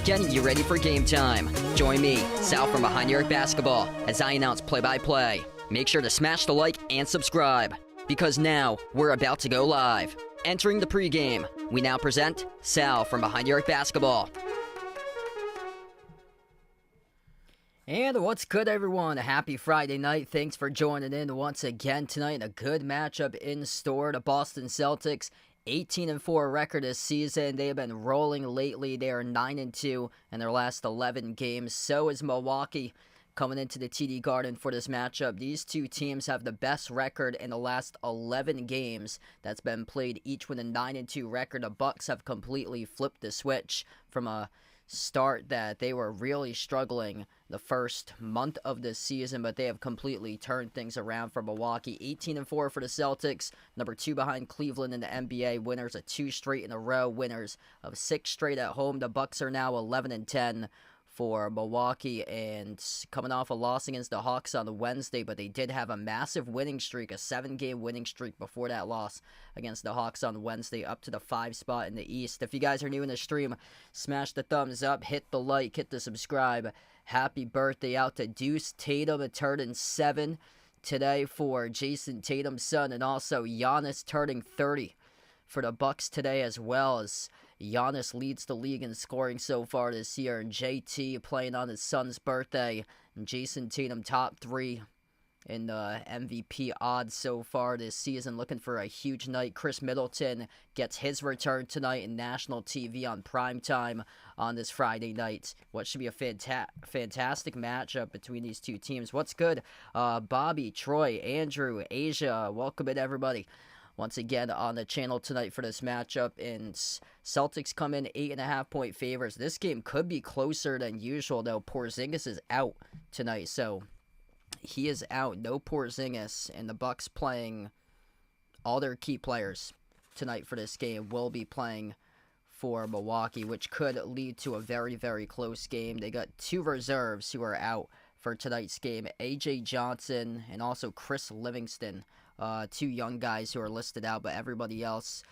Getting you ready for game time. Join me, Sal from Behind the Arc Basketball, as I announce play-by-play. Make sure to smash the like and subscribe, because now we're about to go live. Entering the pregame, we now present Sal from Behind the Arc Basketball. And what's good, everyone? Happy Friday night. Thanks for joining in once again tonight. A good matchup in store. The Boston Celtics, 18-4 record this season. They have been rolling lately. They are 9-2 in their last 11 games. So is Milwaukee coming into the TD Garden for this matchup. These two teams have the best record in the last 11 games that's been played, each with a 9-2 record. The Bucks have completely flipped the switch from a start that they were really struggling the first month of the season, but they have completely turned things around for Milwaukee. 18-4 for the Celtics, number 2 behind Cleveland in the NBA, winners of 2 straight in a row, winners of 6 straight at home. The Bucks are now 11-10 for Milwaukee, and coming off a loss against the Hawks on Wednesday, but they did have a massive winning streak, a 7-game winning streak before that loss against the Hawks on Wednesday, up to the 5 spot in the East. If you guys are new in the stream, smash the thumbs up, hit the like, hit the subscribe. Happy birthday out to Deuce Tatum. It turned 7 today for Jason Tatum's son, and also Giannis turning 30 for the Bucks today, as well as Giannis leads the league in scoring so far this year, and JT playing on his son's birthday, and Jason Tatum top 3 in the MVP odds so far this season, looking for a huge night. Chris Middleton gets his return tonight in national TV on primetime on this Friday night. What should be a fantastic matchup between these two teams. What's good? Bobby, Troy, Andrew, Asia, welcome in everybody once again on the channel tonight for this matchup. And Celtics come in 8.5-point favorites. This game could be closer than usual, though. Porzingis is out tonight, so he is out. No Porzingis, and the Bucks playing all their key players tonight for this game will be playing for Milwaukee, which could lead to a very, very close game. They got 2 reserves who are out for tonight's game, A.J. Johnson and also Chris Livingston. 2 young guys who are listed out, but everybody else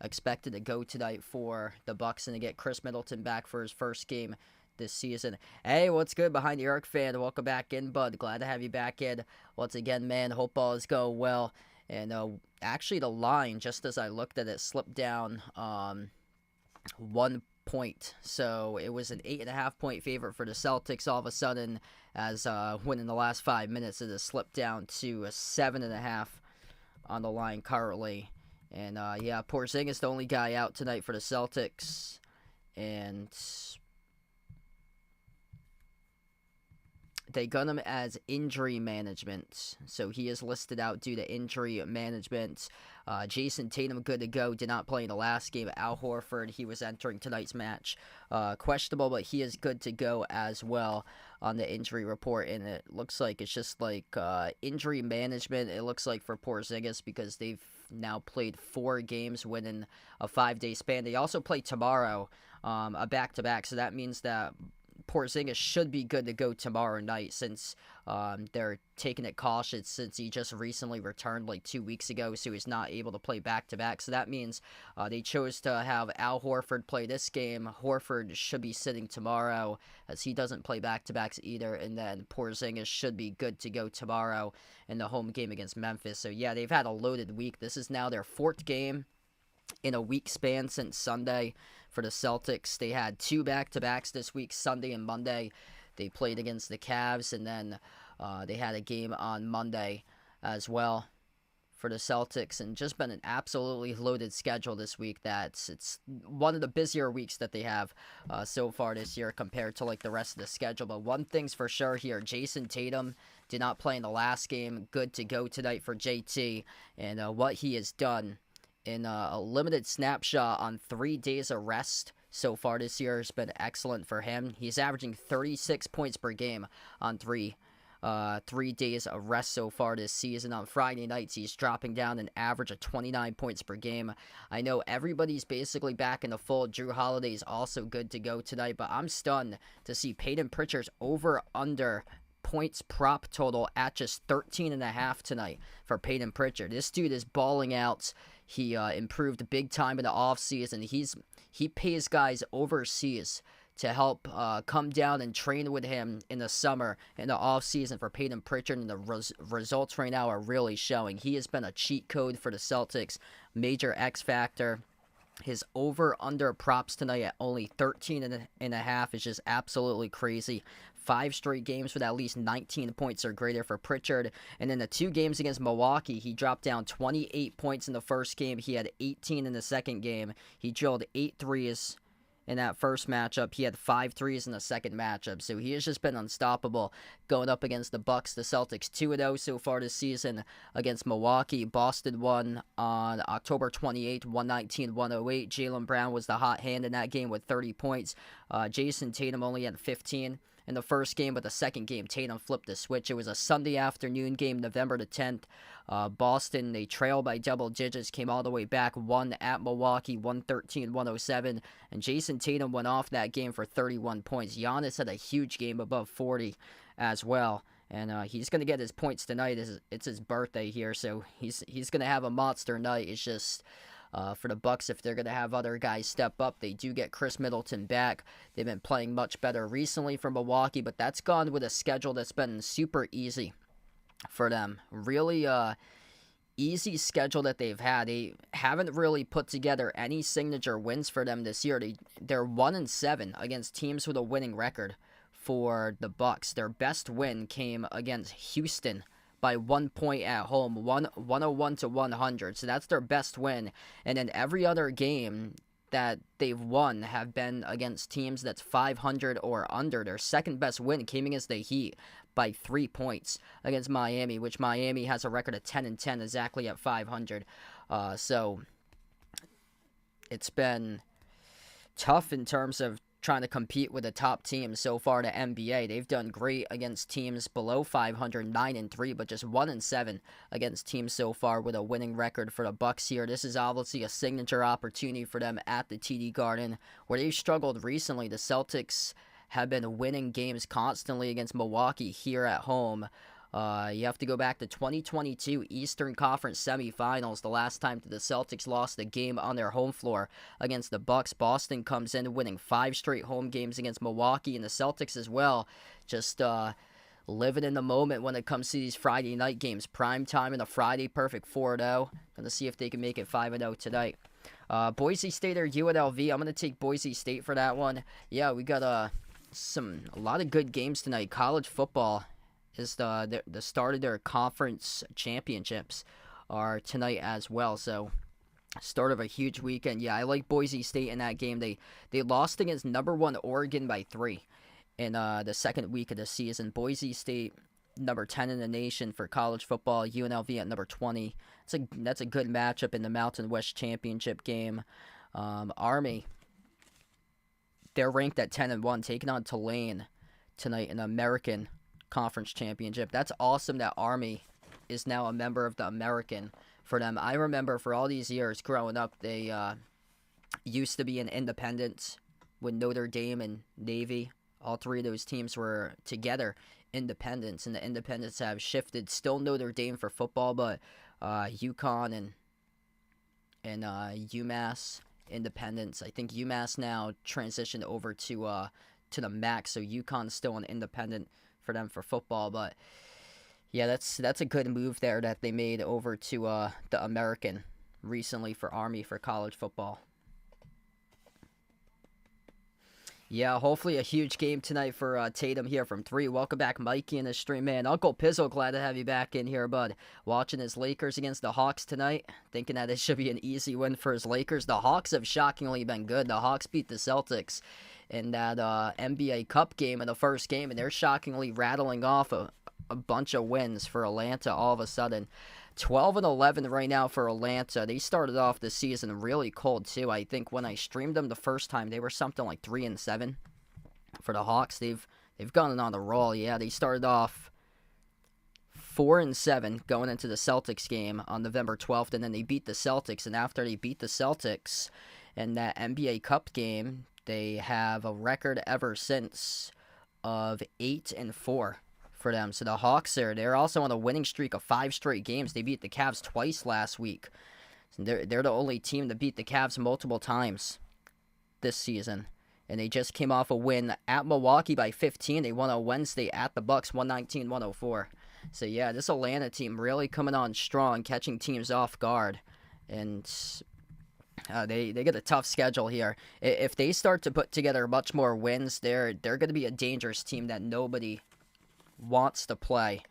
expected to go tonight for the Bucks, and to get Chris Middleton back for his first game this season. Hey, what's good, Behind the Arc fan? Welcome back in, bud. Glad to have you back in once again, man. Hope all is going well. And actually, the line, just as I looked at it, slipped down 1 point. So it was an 8.5-point favorite for the Celtics all of a sudden, as when in the last 5 minutes it has slipped down to a 7.5 on the line currently. And yeah, Porzingis the only guy out tonight for the Celtics. And they gun him as injury management. So he is listed out due to injury management. Jason Tatum, good to go. Did not play in the last game. Al Horford, he was entering tonight's match. Questionable, but he is good to go as well on the injury report. And it looks like it's just like injury management, it looks like, for Porzingis, because they've now played 4 games within a 5-day span. They also play tomorrow, a back-to-back. So that means that Porzingis should be good to go tomorrow night, since they're taking it cautious, since he just recently returned like 2 weeks ago, so he's not able to play back-to-back. So that means they chose to have Al Horford play this game. Horford should be sitting tomorrow, as he doesn't play back-to-backs either, and then Porzingis should be good to go tomorrow in the home game against Memphis. So yeah, they've had a loaded week. This is now their 4th game in a week span since Sunday. For the Celtics, they had 2 back-to-backs this week, Sunday and Monday. They played against the Cavs, and then they had a game on Monday as well for the Celtics, and just been an absolutely loaded schedule this week. It's one of the busier weeks that they have so far this year compared to like the rest of the schedule. But one thing's for sure here, Jason Tatum did not play in the last game. Good to go tonight for JT, and what he has done in a limited snapshot on 3 days of rest so far this year has been excellent for him. He's averaging 36 points per game on 3 days of rest so far this season. On Friday nights, he's dropping down an average of 29 points per game. I know everybody's basically back in the fold. Drew Holiday is also good to go tonight, but I'm stunned to see Peyton Pritchard's over-under points prop total at just 13.5 tonight for Peyton Pritchard. This dude is balling out. He improved big time in the offseason. He pays guys overseas to help come down and train with him in the summer, in the offseason for Peyton Pritchard, and the results right now are really showing. He has been a cheat code for the Celtics, major X factor. His over-under props tonight at only 13.5 is just absolutely crazy. 5 straight games with at least 19 points or greater for Pritchard. And in the 2 games against Milwaukee, he dropped down 28 points in the first game. He had 18 in the second game. He drilled 8 threes in that first matchup. He had 5 threes in the second matchup. So he has just been unstoppable going up against the Bucks. The Celtics 2-0 so far this season against Milwaukee. Boston won on October 28th, 119-108. Jaylen Brown was the hot hand in that game with 30 points. Jason Tatum only had 15 in the first game, but the second game, Tatum flipped the switch. It was a Sunday afternoon game, November the 10th. Boston, they trailed by double digits, came all the way back, won at Milwaukee, 113-107, and Jason Tatum went off that game for 31 points. Giannis had a huge game above 40 as well, and he's going to get his points tonight. It's his birthday here, so he's going to have a monster night. It's just for the Bucks, if they're going to have other guys step up, they do get Chris Middleton back. They've been playing much better recently for Milwaukee, but that's gone with a schedule that's been super easy for them. Really easy schedule that they've had. They haven't really put together any signature wins for them this year. They're 1-7 against teams with a winning record for the Bucks. Their best win came against Houston by 1 point at home, 101-100. So that's their best win. And then every other game that they've won have been against teams that's 500 or under. Their second best win came against the Heat by 3 points against Miami, which Miami has a record of 10-10, exactly at 500. So it's been tough in terms of trying to compete with the top teams so far in the NBA. They've done great against teams below 500, 9-3, but just 1-7 against teams so far with a winning record for the Bucks here. This is obviously a signature opportunity for them at the TD Garden, where they've struggled recently. The Celtics have been winning games constantly against Milwaukee here at home. You have to go back to 2022 Eastern Conference semifinals, the last time the Celtics lost a game on their home floor against the Bucks. Boston comes in winning 5 straight home games against Milwaukee, and the Celtics as well. Just living in the moment when it comes to these Friday night games. Prime time in a Friday, perfect 4-0. Going to see if they can make it 5-0 tonight. Boise State or UNLV. I'm going to take Boise State for that one. Yeah, we got a lot of good games tonight. College football is the start of their conference championships are tonight as well. So Start of a huge weekend. Yeah, I like Boise State in that game. They lost against number 1 Oregon by 3 in the second week of the season. Boise State, number 10 in the nation for college football. UNLV at number 20. That's a good matchup in the Mountain West Championship game. Army, they're ranked at 10-1, taking on Tulane tonight in the American Conference Championship. That's awesome that Army is now a member of the American for them. I remember for all these years growing up, they used to be an independent with Notre Dame and Navy. All three of those teams were together independents, and the independents have shifted. Still Notre Dame for football, but UConn and UMass independents. I think UMass now transitioned over to the MAC, so UConn's still an independent for them for football. But yeah, that's a good move there that they made over to the American recently for Army for college football. Yeah, hopefully a huge game tonight for Tatum here from 3. Welcome back, Mikey, in the stream, man. Uncle Pizzo, glad to have you back in here, bud. Watching his Lakers against the Hawks tonight, thinking that it should be an easy win for his Lakers. The Hawks have shockingly been good. The Hawks beat the Celtics in that NBA Cup game in the first game, and they're shockingly rattling off a bunch of wins for Atlanta all of a sudden. 12-11 right now for Atlanta. They started off the season really cold too. I think when I streamed them the first time, they were something like 3-7 for the Hawks. They've gone on a roll. Yeah, they started off 4-7 going into the Celtics game on November 12th, and then they beat the Celtics. And after they beat the Celtics in that NBA Cup game, they have a record ever since of 8-4. For them. So the Hawks they're also on a winning streak of 5 straight games. They beat the Cavs twice last week. They're the only team to beat the Cavs multiple times this season. And they just came off a win at Milwaukee by 15. They won on Wednesday at the Bucks 119-104. So yeah, this Atlanta team really coming on strong, catching teams off guard. And they get a tough schedule here. If they start to put together much more wins, they're going to be a dangerous team that nobody wants to play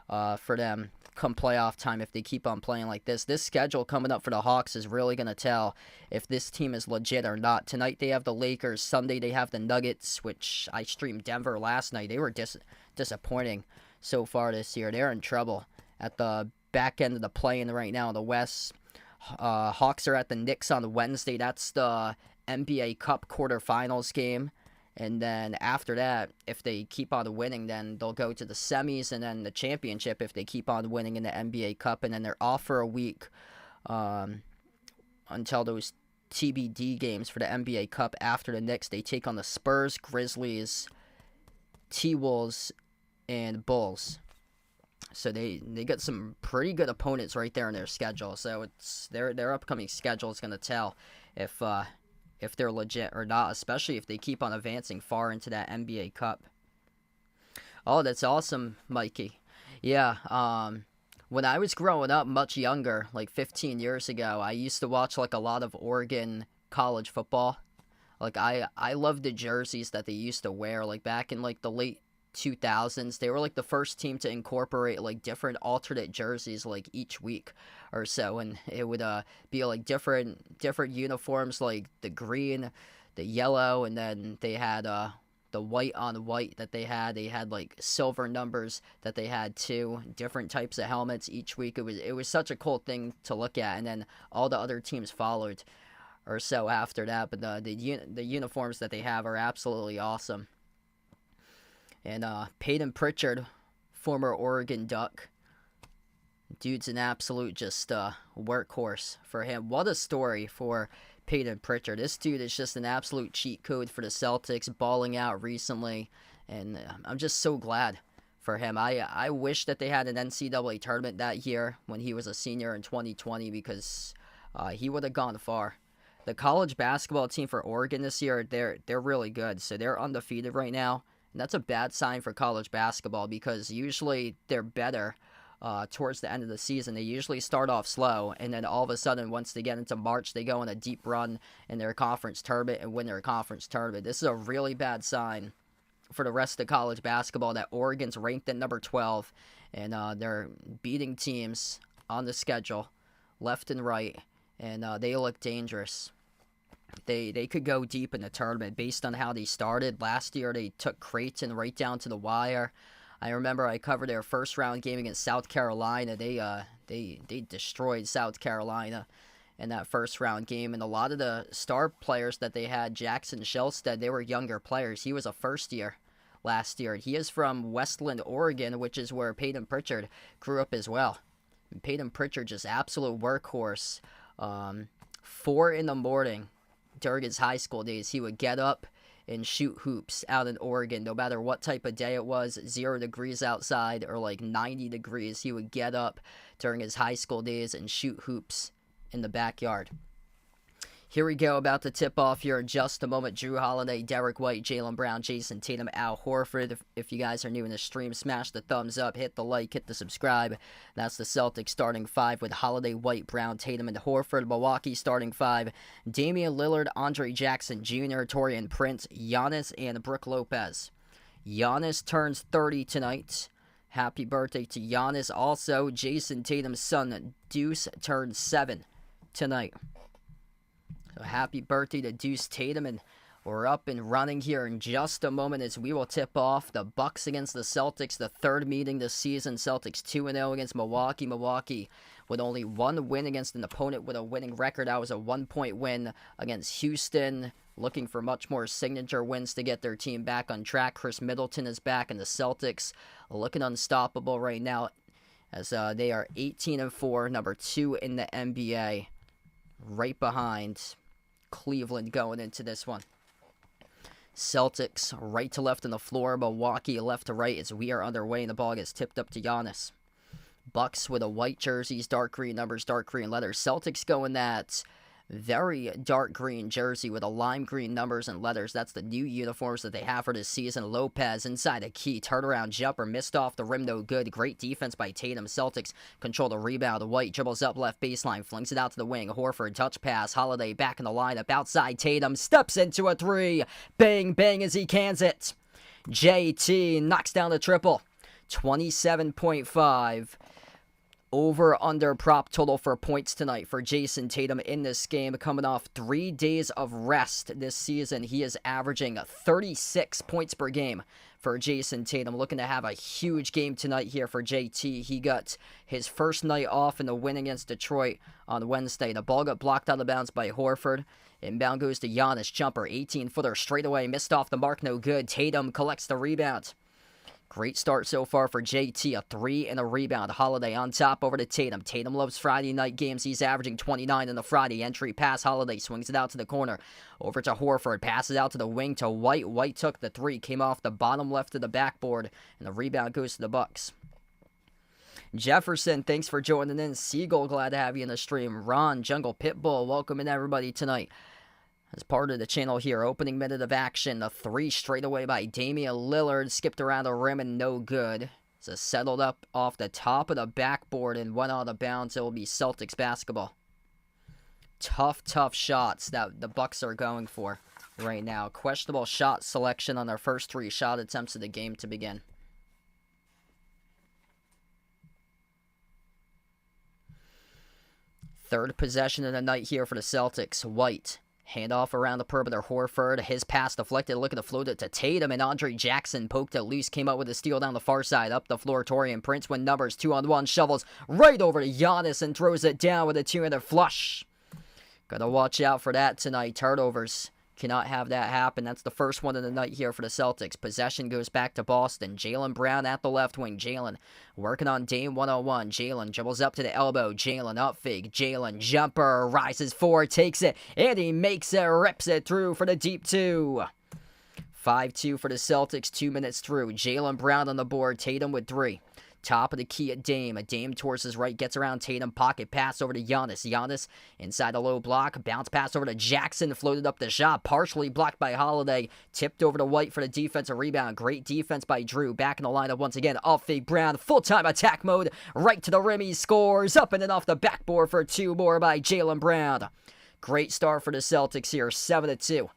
for them come playoff time if they keep on playing like this. This schedule coming up for the Hawks is really going to tell if this team is legit or not. Tonight they have the Lakers. Sunday they have the Nuggets, which I streamed Denver last night. They were disappointing so far this year. They're in trouble at the back end of the play-in right now in the West. Hawks are at the Knicks on Wednesday. That's the NBA Cup quarterfinals game. And then after that, if they keep on winning, then they'll go to the semis and then the championship if they keep on winning in the NBA Cup. And then they're off for a week until those TBD games for the NBA Cup. After the Knicks, they take on the Spurs, Grizzlies, T-Wolves, and Bulls. So they got some pretty good opponents right there in their schedule. So it's their upcoming schedule is going to tell if they're legit or not, especially if they keep on advancing far into that NBA Cup. Oh, that's awesome, Mikey. Yeah, when I was growing up much younger, like 15 years ago, I used to watch like a lot of Oregon college football. Like I love the jerseys that they used to wear, like back in like the late 2000s. They were like the first team to incorporate like different alternate jerseys like each week or so, and it would be like different uniforms, like the green, the yellow, and then they had the white on white that they had like silver numbers that they had too, different types of helmets each week. It was such a cool thing to look at, and then all the other teams followed or so after that. But the uniforms that they have are absolutely awesome. And Peyton Pritchard, former Oregon Duck. Dude's an absolute just workhorse for him. What a story for Peyton Pritchard. This dude is just an absolute cheat code for the Celtics, balling out recently. And I'm just so glad for him. I wish that they had an NCAA tournament that year when he was a senior in 2020 because he would have gone far. The college basketball team for Oregon this year, they're really good. So they're undefeated right now. And that's a bad sign for college basketball because usually they're better towards the end of the season. They usually start off slow, and then all of a sudden, once they get into March, they go on a deep run in their conference tournament and win their conference tournament. This is a really bad sign for the rest of college basketball that Oregon's ranked at number 12, and they're beating teams on the schedule left and right, and they look dangerous. They could go deep in the tournament based on how they started. Last year, they took Creighton right down to the wire. I remember I covered their first round game against South Carolina. They destroyed South Carolina in that first round game, and a lot of the star players that they had, Jackson Shelstead, they were younger players. He was a first year last year. He is from Westland, Oregon, which is where Peyton Pritchard grew up as well. And Peyton Pritchard, just absolute workhorse. 4 in the morning during his high school days, he would get up and shoot hoops out in Oregon. No matter what type of day it was, 0 degrees outside or like 90 degrees, he would get up during his high school days and shoot hoops in the backyard. Here we go, about to tip off here in just a moment. Drew Holiday, Derek White, Jaylen Brown, Jason Tatum, Al Horford. If you guys are new in the stream, smash the thumbs up, hit the like, hit the subscribe. That's the Celtics starting 5 with Holiday, White, Brown, Tatum, and Horford. Milwaukee starting 5, Damian Lillard, Andre Jackson Jr., Taurean Prince, Giannis, and Brook Lopez. Giannis turns 30 tonight. Happy birthday to Giannis. Also, Jason Tatum's son, Deuce, turns 7 tonight. So happy birthday to Deuce Tatum, and we're up and running here in just a moment as we will tip off the Bucks against the Celtics, the third meeting this season. Celtics 2-0 against Milwaukee. Milwaukee with only 1 win against an opponent with a winning record. That was a 1-point win against Houston, looking for much more signature wins to get their team back on track. Chris Middleton is back, and the Celtics looking unstoppable right now as they are 18-4, number 2 in the NBA, right behind Cleveland going into this one. Celtics right to left on the floor, Milwaukee left to right as we are underway, and the ball gets tipped up to Giannis. Bucks with a white jerseys, dark green numbers, dark green letters. Celtics going that very dark green jersey with a lime green numbers and letters. That's the new uniforms that they have for this season. Lopez inside a key turnaround jumper, missed off the rim, no good. Great defense by Tatum. Celtics control the rebound. White dribbles up left baseline, flings it out to the wing. Horford touch pass. Holiday back in the lineup outside. Tatum steps into a 3. Bang bang as he cans it. JT knocks down the triple. 27.5. Over-under prop total for points tonight for Jason Tatum in this game. Coming off 3 days of rest this season, he is averaging 36 points per game for Jason Tatum. Looking to have a huge game tonight here for JT. He got his first night off in the win against Detroit on Wednesday. The ball got blocked out of bounds by Horford. Inbound goes to Giannis. Jumper, 18-footer straight away. Missed off the mark, no good. Tatum collects the rebound. Great start so far for JT, a 3 and a rebound. Holiday on top over to Tatum. Tatum loves Friday night games. He's averaging 29 in the Friday. Entry pass, Holiday swings it out to the corner. Over to Horford, passes out to the wing to White. White took the 3, came off the bottom left of the backboard, and the rebound goes to the Bucks. Jefferson, thanks for joining in. Siegel, glad to have you in the stream. Ron, Jungle Pitbull, welcome in everybody tonight. As part of the channel here, opening minute of action, the 3 straight away by Damian Lillard, skipped around the rim and no good. So settled up off the top of the backboard and went out of bounds. It will be Celtics basketball. Tough shots that the Bucks are going for right now. Questionable shot selection on their first 3 shot attempts of the game to begin. Third possession of the night here for the Celtics. White. Handoff around the perimeter. Horford, his pass deflected, looking to float it to Tatum, and Andre Jackson poked it loose, came up with a steal down the far side. Up the floor, Taurean Prince with numbers, 2-on-1, shovels right over to Giannis and throws it down with a 2-handed flush. Gotta watch out for that tonight. Turnovers. Cannot have that happen. That's the first one of the night here for the Celtics. Possession goes back to Boston. Jaylen Brown at the left wing. Jaylen working on Dame 101. Jaylen dribbles up to the elbow. Jaylen up fake. Jaylen jumper. Rises forward. Takes it. And he makes it. Rips it through for the deep 2. 5-2 for the Celtics. 2 minutes through. Jaylen Brown on the board. Tatum with 3. Top of the key at Dame. A Dame towards his right, gets around Tatum. Pocket pass over to Giannis. Giannis inside a low block. Bounce pass over to Jackson. Floated up the shot. Partially blocked by Holiday. Tipped over to White for the defensive rebound. Great defense by Drew. Back in the lineup once again. Off fake Brown. Full-time attack mode. Right to the rim. He scores. Up and then off the backboard for 2 more by Jaylen Brown. Great start for the Celtics here. 7-2 in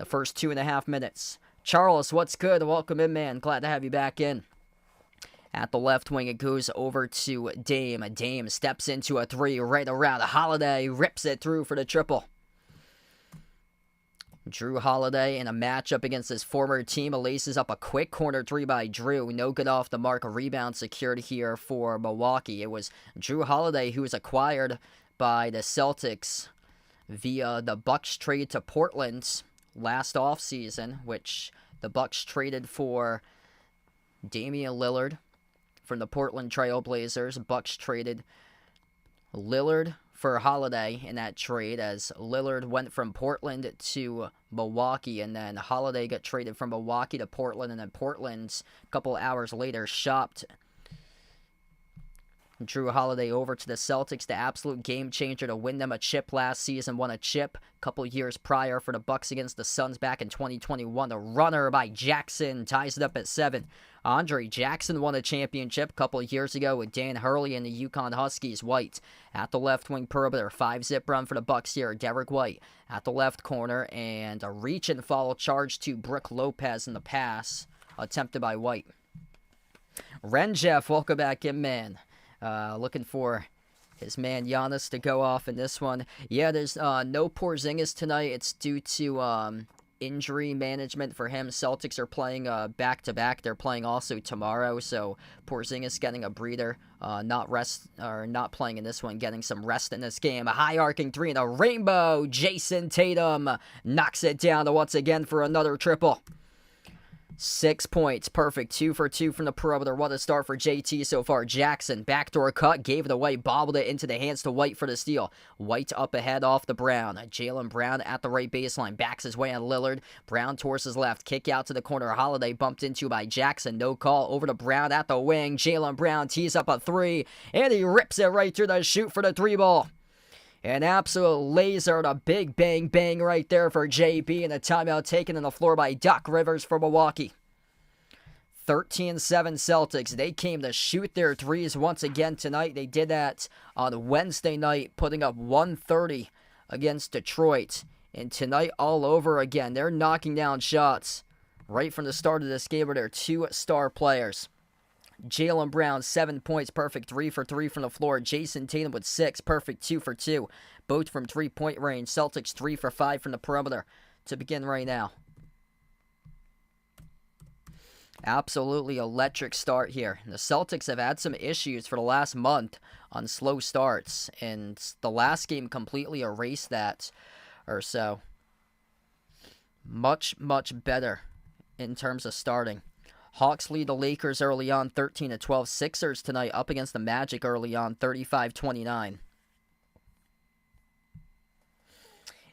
the first 2.5 minutes. Charles, what's good? Welcome in, man. Glad to have you back in. At the left wing, it goes over to Dame. Dame steps into a three right around. Holiday rips it through for the triple. Drew Holiday in a matchup against his former team laces up a quick corner three by Drew. No good off the mark. A rebound secured here for Milwaukee. It was Drew Holiday who was acquired by the Celtics via the Bucks trade to Portland last offseason, which the Bucks traded for Damian Lillard from the Portland Trail Blazers. Bucks traded Lillard for Holiday in that trade, as Lillard went from Portland to Milwaukee, and then Holiday got traded from Milwaukee to Portland, and then Portland a couple hours later shopped Drew Holiday over to the Celtics, the absolute game changer to win them a chip last season. Won a chip a couple years prior for the Bucks against the Suns back in 2021. The runner by Jackson ties it up at 7. Andre Jackson won a championship a couple years ago with Dan Hurley and the UConn Huskies. White at the left wing perimeter. 5-zip run for the Bucks here. Derek White at the left corner, and a reach and follow charge to Brook Lopez in the pass attempted by White. Renjeff, welcome back in, man. Looking for his man Giannis to go off in this one. Yeah, there's no Porzingis tonight. It's due to injury management for him. Celtics are playing back-to-back. They're playing also tomorrow, so Porzingis getting a breather. Not playing in this one, getting some rest in this game. A high arcing three and a rainbow. Jason Tatum knocks it down once again for another triple. 6 points, perfect, 2 for 2 from the perimeter. What a start for JT so far. Jackson, backdoor cut, gave it away, bobbled it into the hands to White for the steal. White up ahead off the Brown. Jaylen Brown at the right baseline, backs his way on Lillard. Brown towards his left, kick out to the corner. Holiday bumped into by Jackson, no call. Over to Brown at the wing. Jaylen Brown tees up a three, and he rips it right through the shoot for the three ball. An absolute laser and a big bang bang right there for JB, and a timeout taken on the floor by Doc Rivers for Milwaukee. 13-7 Celtics. They came to shoot their threes once again tonight. They did that on Wednesday night, putting up 130 against Detroit. And tonight all over again. They're knocking down shots right from the start of this game with their two star players. Jaylen Brown, 7 points, perfect 3 for 3 from the floor. Jason Tatum with 6, perfect 2 for 2. Both from 3-point range. Celtics 3 for 5 from the perimeter to begin right now. Absolutely electric start here. The Celtics have had some issues for the last month on slow starts, and the last game completely erased that or so. Much, much better in terms of starting. Hawks lead the Lakers early on, 13-12. Sixers tonight up against the Magic early on, 35-29.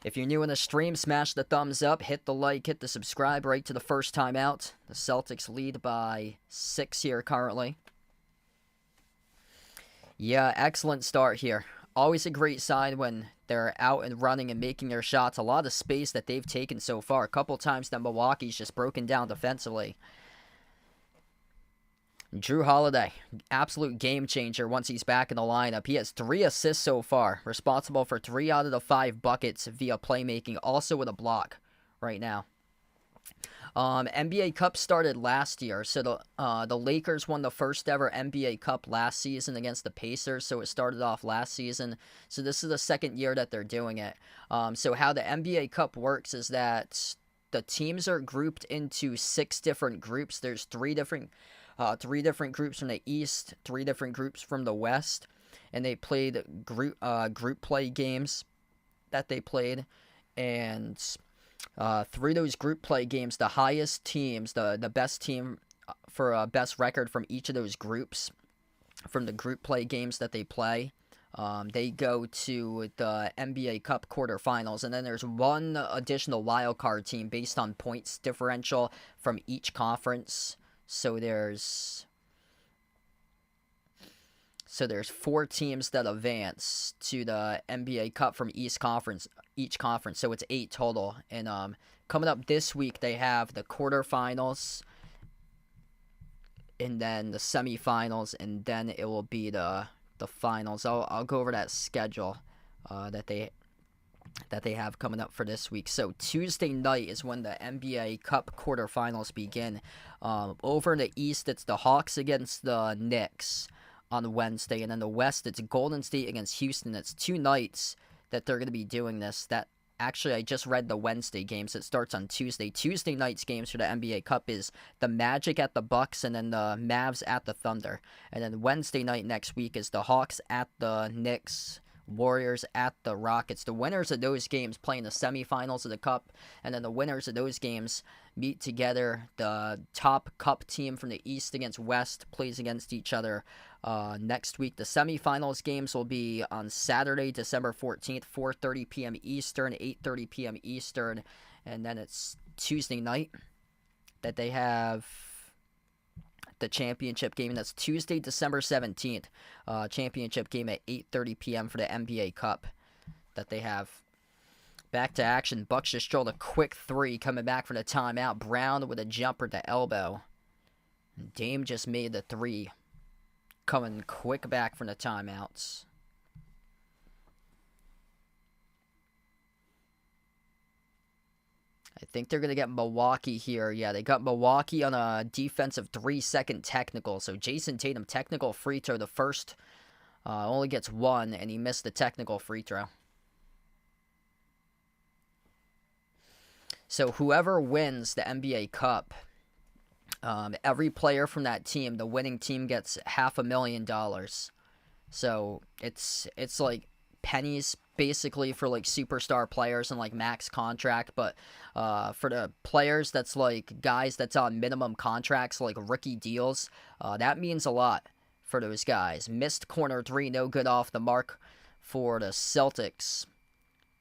If you're new in the stream, smash the thumbs up, hit the like, hit the subscribe right to the first time out. The Celtics lead by 6 here currently. Yeah, excellent start here. Always a great sign when they're out and running and making their shots. A lot of space that they've taken so far. A couple times that Milwaukee's just broken down defensively. Drew Holiday, absolute game changer once he's back in the lineup. He has 3 assists so far, responsible for 3 out of the 5 buckets via playmaking, also with a block right now. NBA Cup started last year, so the Lakers won the first ever NBA Cup last season against the Pacers, so it started off last season. So this is the second year that they're doing it. So how the NBA Cup works is that the teams are grouped into 6 different groups. There's 3 different groups from the East, 3 different groups from the West, and they played group play games that they played, and through those group play games, the highest teams, the best team for a best record from each of those groups, from the group play games that they play, they go to the NBA Cup quarterfinals, and then there's one additional wildcard team based on points differential from each conference. So there's 4 teams that advance to the NBA Cup from each conference. So it's 8 total. And coming up this week, they have the quarterfinals, and then the semifinals, and then it will be the finals. I'll go over that schedule that they that they have coming up for this week. So Tuesday night is when the NBA Cup quarterfinals begin. Over in the East, it's the Hawks against the Knicks on Wednesday, and then the West, it's Golden State against Houston. It's 2 nights that they're going to be doing this. That actually, I just read the Wednesday games. It starts on Tuesday. Tuesday night's games for the NBA Cup is the Magic at the Bucks and then the Mavs at the Thunder. And then Wednesday night next week is the Hawks at the Knicks, Warriors at the Rockets. The winners of those games play in the semifinals of the Cup, and then the winners of those games meet together. The top Cup team from the East against West plays against each other next week. The semifinals games will be on Saturday, December 14th, 4:30 p.m. Eastern, 8:30 p.m. Eastern, and then it's Tuesday night that they have the championship game, and that's Tuesday, December 17th. Championship game at 8:30 p.m. for the NBA Cup that they have. Back to action. Bucks just drilled a quick 3 coming back from the timeout. Brown with a jumper to elbow. Dame just made the 3 coming quick back from the timeouts. I think they're going to get Milwaukee here. Yeah, they got Milwaukee on a defensive 3-second technical. So Jason Tatum, technical free throw. The first only gets 1, and he missed the technical free throw. So whoever wins the NBA Cup, every player from that team, the winning team, gets $500,000. So it's like pennies basically for like superstar players and like max contract, but for the players that's like guys that's on minimum contracts, like rookie deals, that means a lot for those guys. Missed corner 3, no good off the mark for the Celtics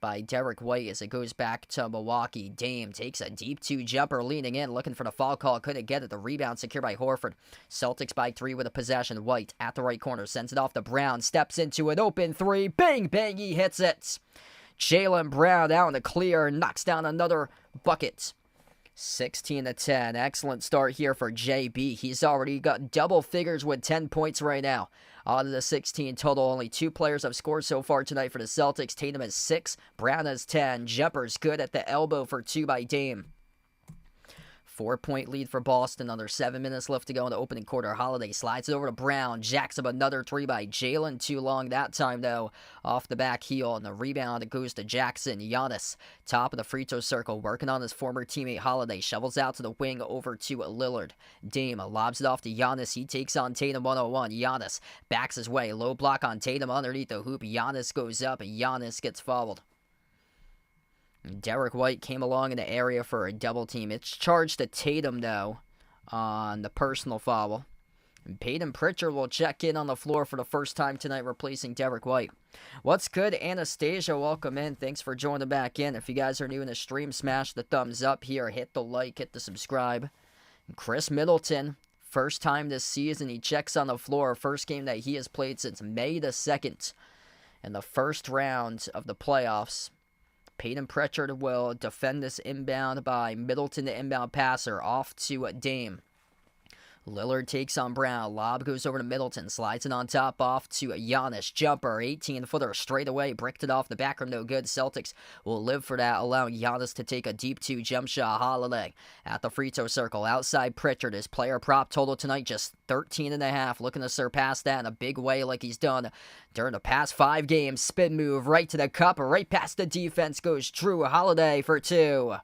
by Derek White as it goes back to Milwaukee. Dame takes a deep 2 jumper, leaning in, looking for the foul call, couldn't get it. The rebound secured by Horford. Celtics by 3 with a possession. White at the right corner, sends it off to Brown, steps into an open 3, bang, bang, he hits it. Jaylen Brown out in the clear, knocks down another bucket. 16-10, excellent start here for JB. He's already got double figures with 10 points right now. Out of the 16 total, only 2 players have scored so far tonight for the Celtics. Tatum has 6, Brown has 10. Jumper's good at the elbow for 2 by Dame. 4-point lead for Boston. Under 7 minutes left to go in the opening quarter. Holiday slides it over to Brown. Jacks up another 3 by Jaylen. Too long that time, though. Off the back heel, and the rebound it goes to Jackson. Giannis, top of the free throw circle, working on his former teammate Holiday. Shovels out to the wing over to Lillard. Dame lobs it off to Giannis. He takes on Tatum 101. Giannis backs his way. Low block on Tatum underneath the hoop. Giannis goes up, and Giannis gets fouled. Derek White came along in the area for a double team. It's charged to Tatum, though, on the personal foul. And Peyton Pritchard will check in on the floor for the first time tonight, replacing Derek White. What's good, Anastasia? Welcome in. Thanks for joining back in. If you guys are new in the stream, smash the thumbs up here. Hit the like, hit the subscribe. And Chris Middleton, first time this season, he checks on the floor. First game that he has played since May the 2nd in the first round of the playoffs. Peyton Pritchard will defend this inbound by Middleton, the inbound passer, off to Dame. Lillard takes on Brown. Lob goes over to Middleton. Slides it on top off to Giannis. Jumper, 18-footer straight away. Bricked it off the back rim. No good. Celtics will live for that, allowing Giannis to take a deep 2 jump shot. Holiday at the free throw circle. Outside Pritchard. His player prop total tonight just 13.5. Looking to surpass that in a big way like he's done during the past 5 games. Spin move right to the cup. Right past the defense goes Drew Holiday for 2.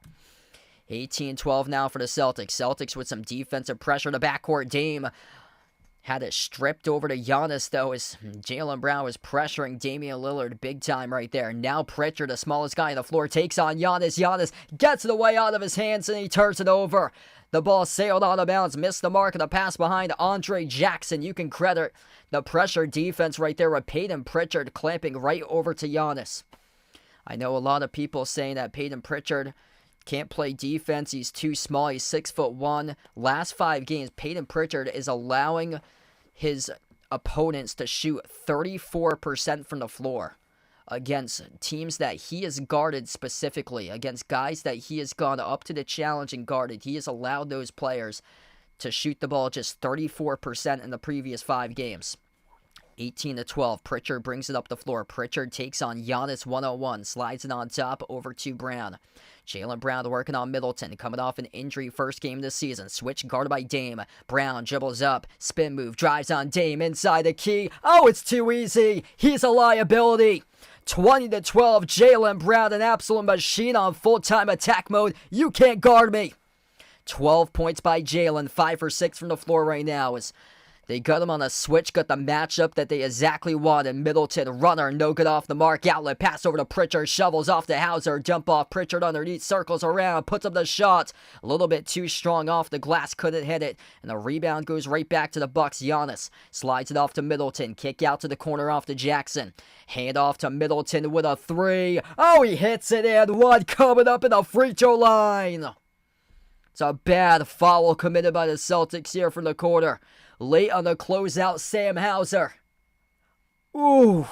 18-12 now for the Celtics. Celtics with some defensive pressure in the backcourt. Dame had it stripped over to Giannis, though, as Jaylen Brown was pressuring Damian Lillard big time right there. Now Pritchard, the smallest guy on the floor, takes on Giannis. Giannis gets the way out of his hands, and he turns it over. The ball sailed out of bounds, missed the mark of the pass behind Andre Jackson. You can credit the pressure defense right there with Peyton Pritchard clamping right over to Giannis. I know a lot of people saying that Peyton Pritchard can't play defense. He's too small. He's 6'1". Last 5 games, Peyton Pritchard is allowing his opponents to shoot 34% from the floor against teams that he has guarded specifically, against guys that he has gone up to the challenge and guarded. He has allowed those players to shoot the ball just 34% in the previous 5 games. 18-12. Pritchard brings it up the floor. Pritchard takes on Giannis one-on-one. Slides it on top over to Brown. Jaylen Brown working on Middleton. Coming off an injury first game this season. Switch guarded by Dame. Brown dribbles up. Spin move. Drives on Dame inside the key. Oh, it's too easy. He's a liability. 20-12. Jaylen Brown, an absolute machine on full-time attack mode. You can't guard me. 12 points by Jaylen. 5 for 6 from the floor right now. As they got him on a switch, got the matchup that they exactly wanted. Middleton, runner, no good off the mark. Outlet, pass over to Pritchard, shovels off to Hauser. Dump off, Pritchard underneath, circles around, puts up the shot. A little bit too strong off the glass, couldn't hit it. And the rebound goes right back to the Bucks. Giannis slides it off to Middleton. Kick out to the corner off to Jackson. Hand off to Middleton with a 3. Oh, he hits it and one coming up in the free throw line. It's a bad foul committed by the Celtics here from the corner. Late on the closeout, Sam Hauser. Ooh.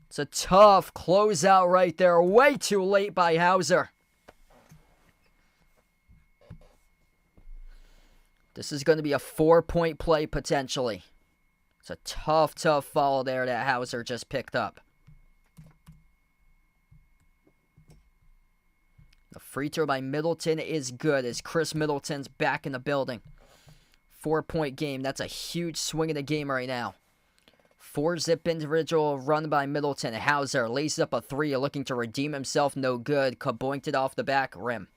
It's a tough closeout right there. Way too late by Hauser. This is going to be a 4-point play potentially. It's a tough foul there that Hauser just picked up. The free throw by Middleton is good as Chris Middleton's back in the building. 4-point game. That's a huge swing in the game right now. 4-zip individual run by Middleton. Hauser lays up a 3, looking to redeem himself. No good. Kaboinked it off the back rim.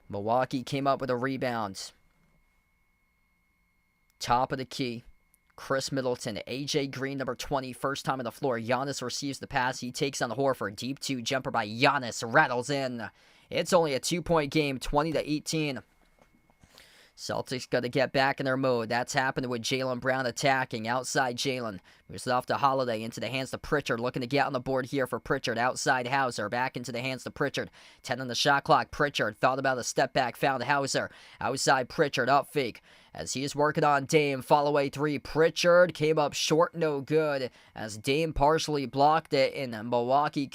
Milwaukee came up with a rebound. Top of the key. Chris Middleton. AJ Green, number 20, first time on the floor. Giannis receives the pass. He takes on Horford. Deep 2 jumper by Giannis. Rattles in. It's only a 2-point game. 20-18. Celtics got to get back in their mode. That's happened with Jaylen Brown attacking. Outside Jaylen. Moves it off to Holiday. Into the hands of Pritchard. Looking to get on the board here for Pritchard. Outside Hauser. Back into the hands of Pritchard. 10 on the shot clock. Pritchard thought about a step back. Found Hauser. Outside Pritchard. Up fake. As he is working on Dame. Fall away 3. Pritchard came up short. No good. As Dame partially blocked it. And Milwaukee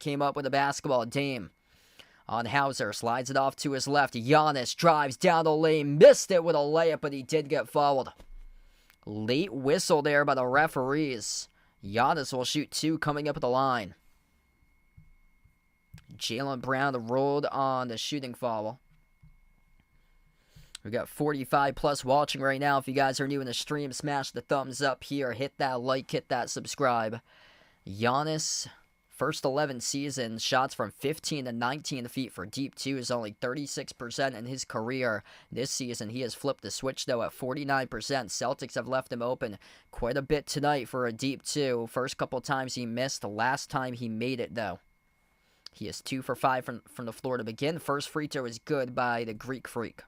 came up with the basketball. Dame. On Hauser, slides it off to his left. Giannis drives down the lane, missed it with a layup, but he did get fouled. Late whistle there by the referees. Giannis will shoot 2 coming up at the line. Jaylen Brown rolled on the shooting foul. We got 45 plus watching right now. If you guys are new in the stream, smash the thumbs up here. Hit that like, hit that subscribe. Giannis, first 11 seasons, shots from 15 to 19 feet for deep 2 is only 36% in his career. This season, he has flipped the switch, though, at 49%. Celtics have left him open quite a bit tonight for a deep 2. First couple times he missed. The last time he made it, though. He is 2 for 5 from the floor to begin. First free throw is good by the Greek Freak.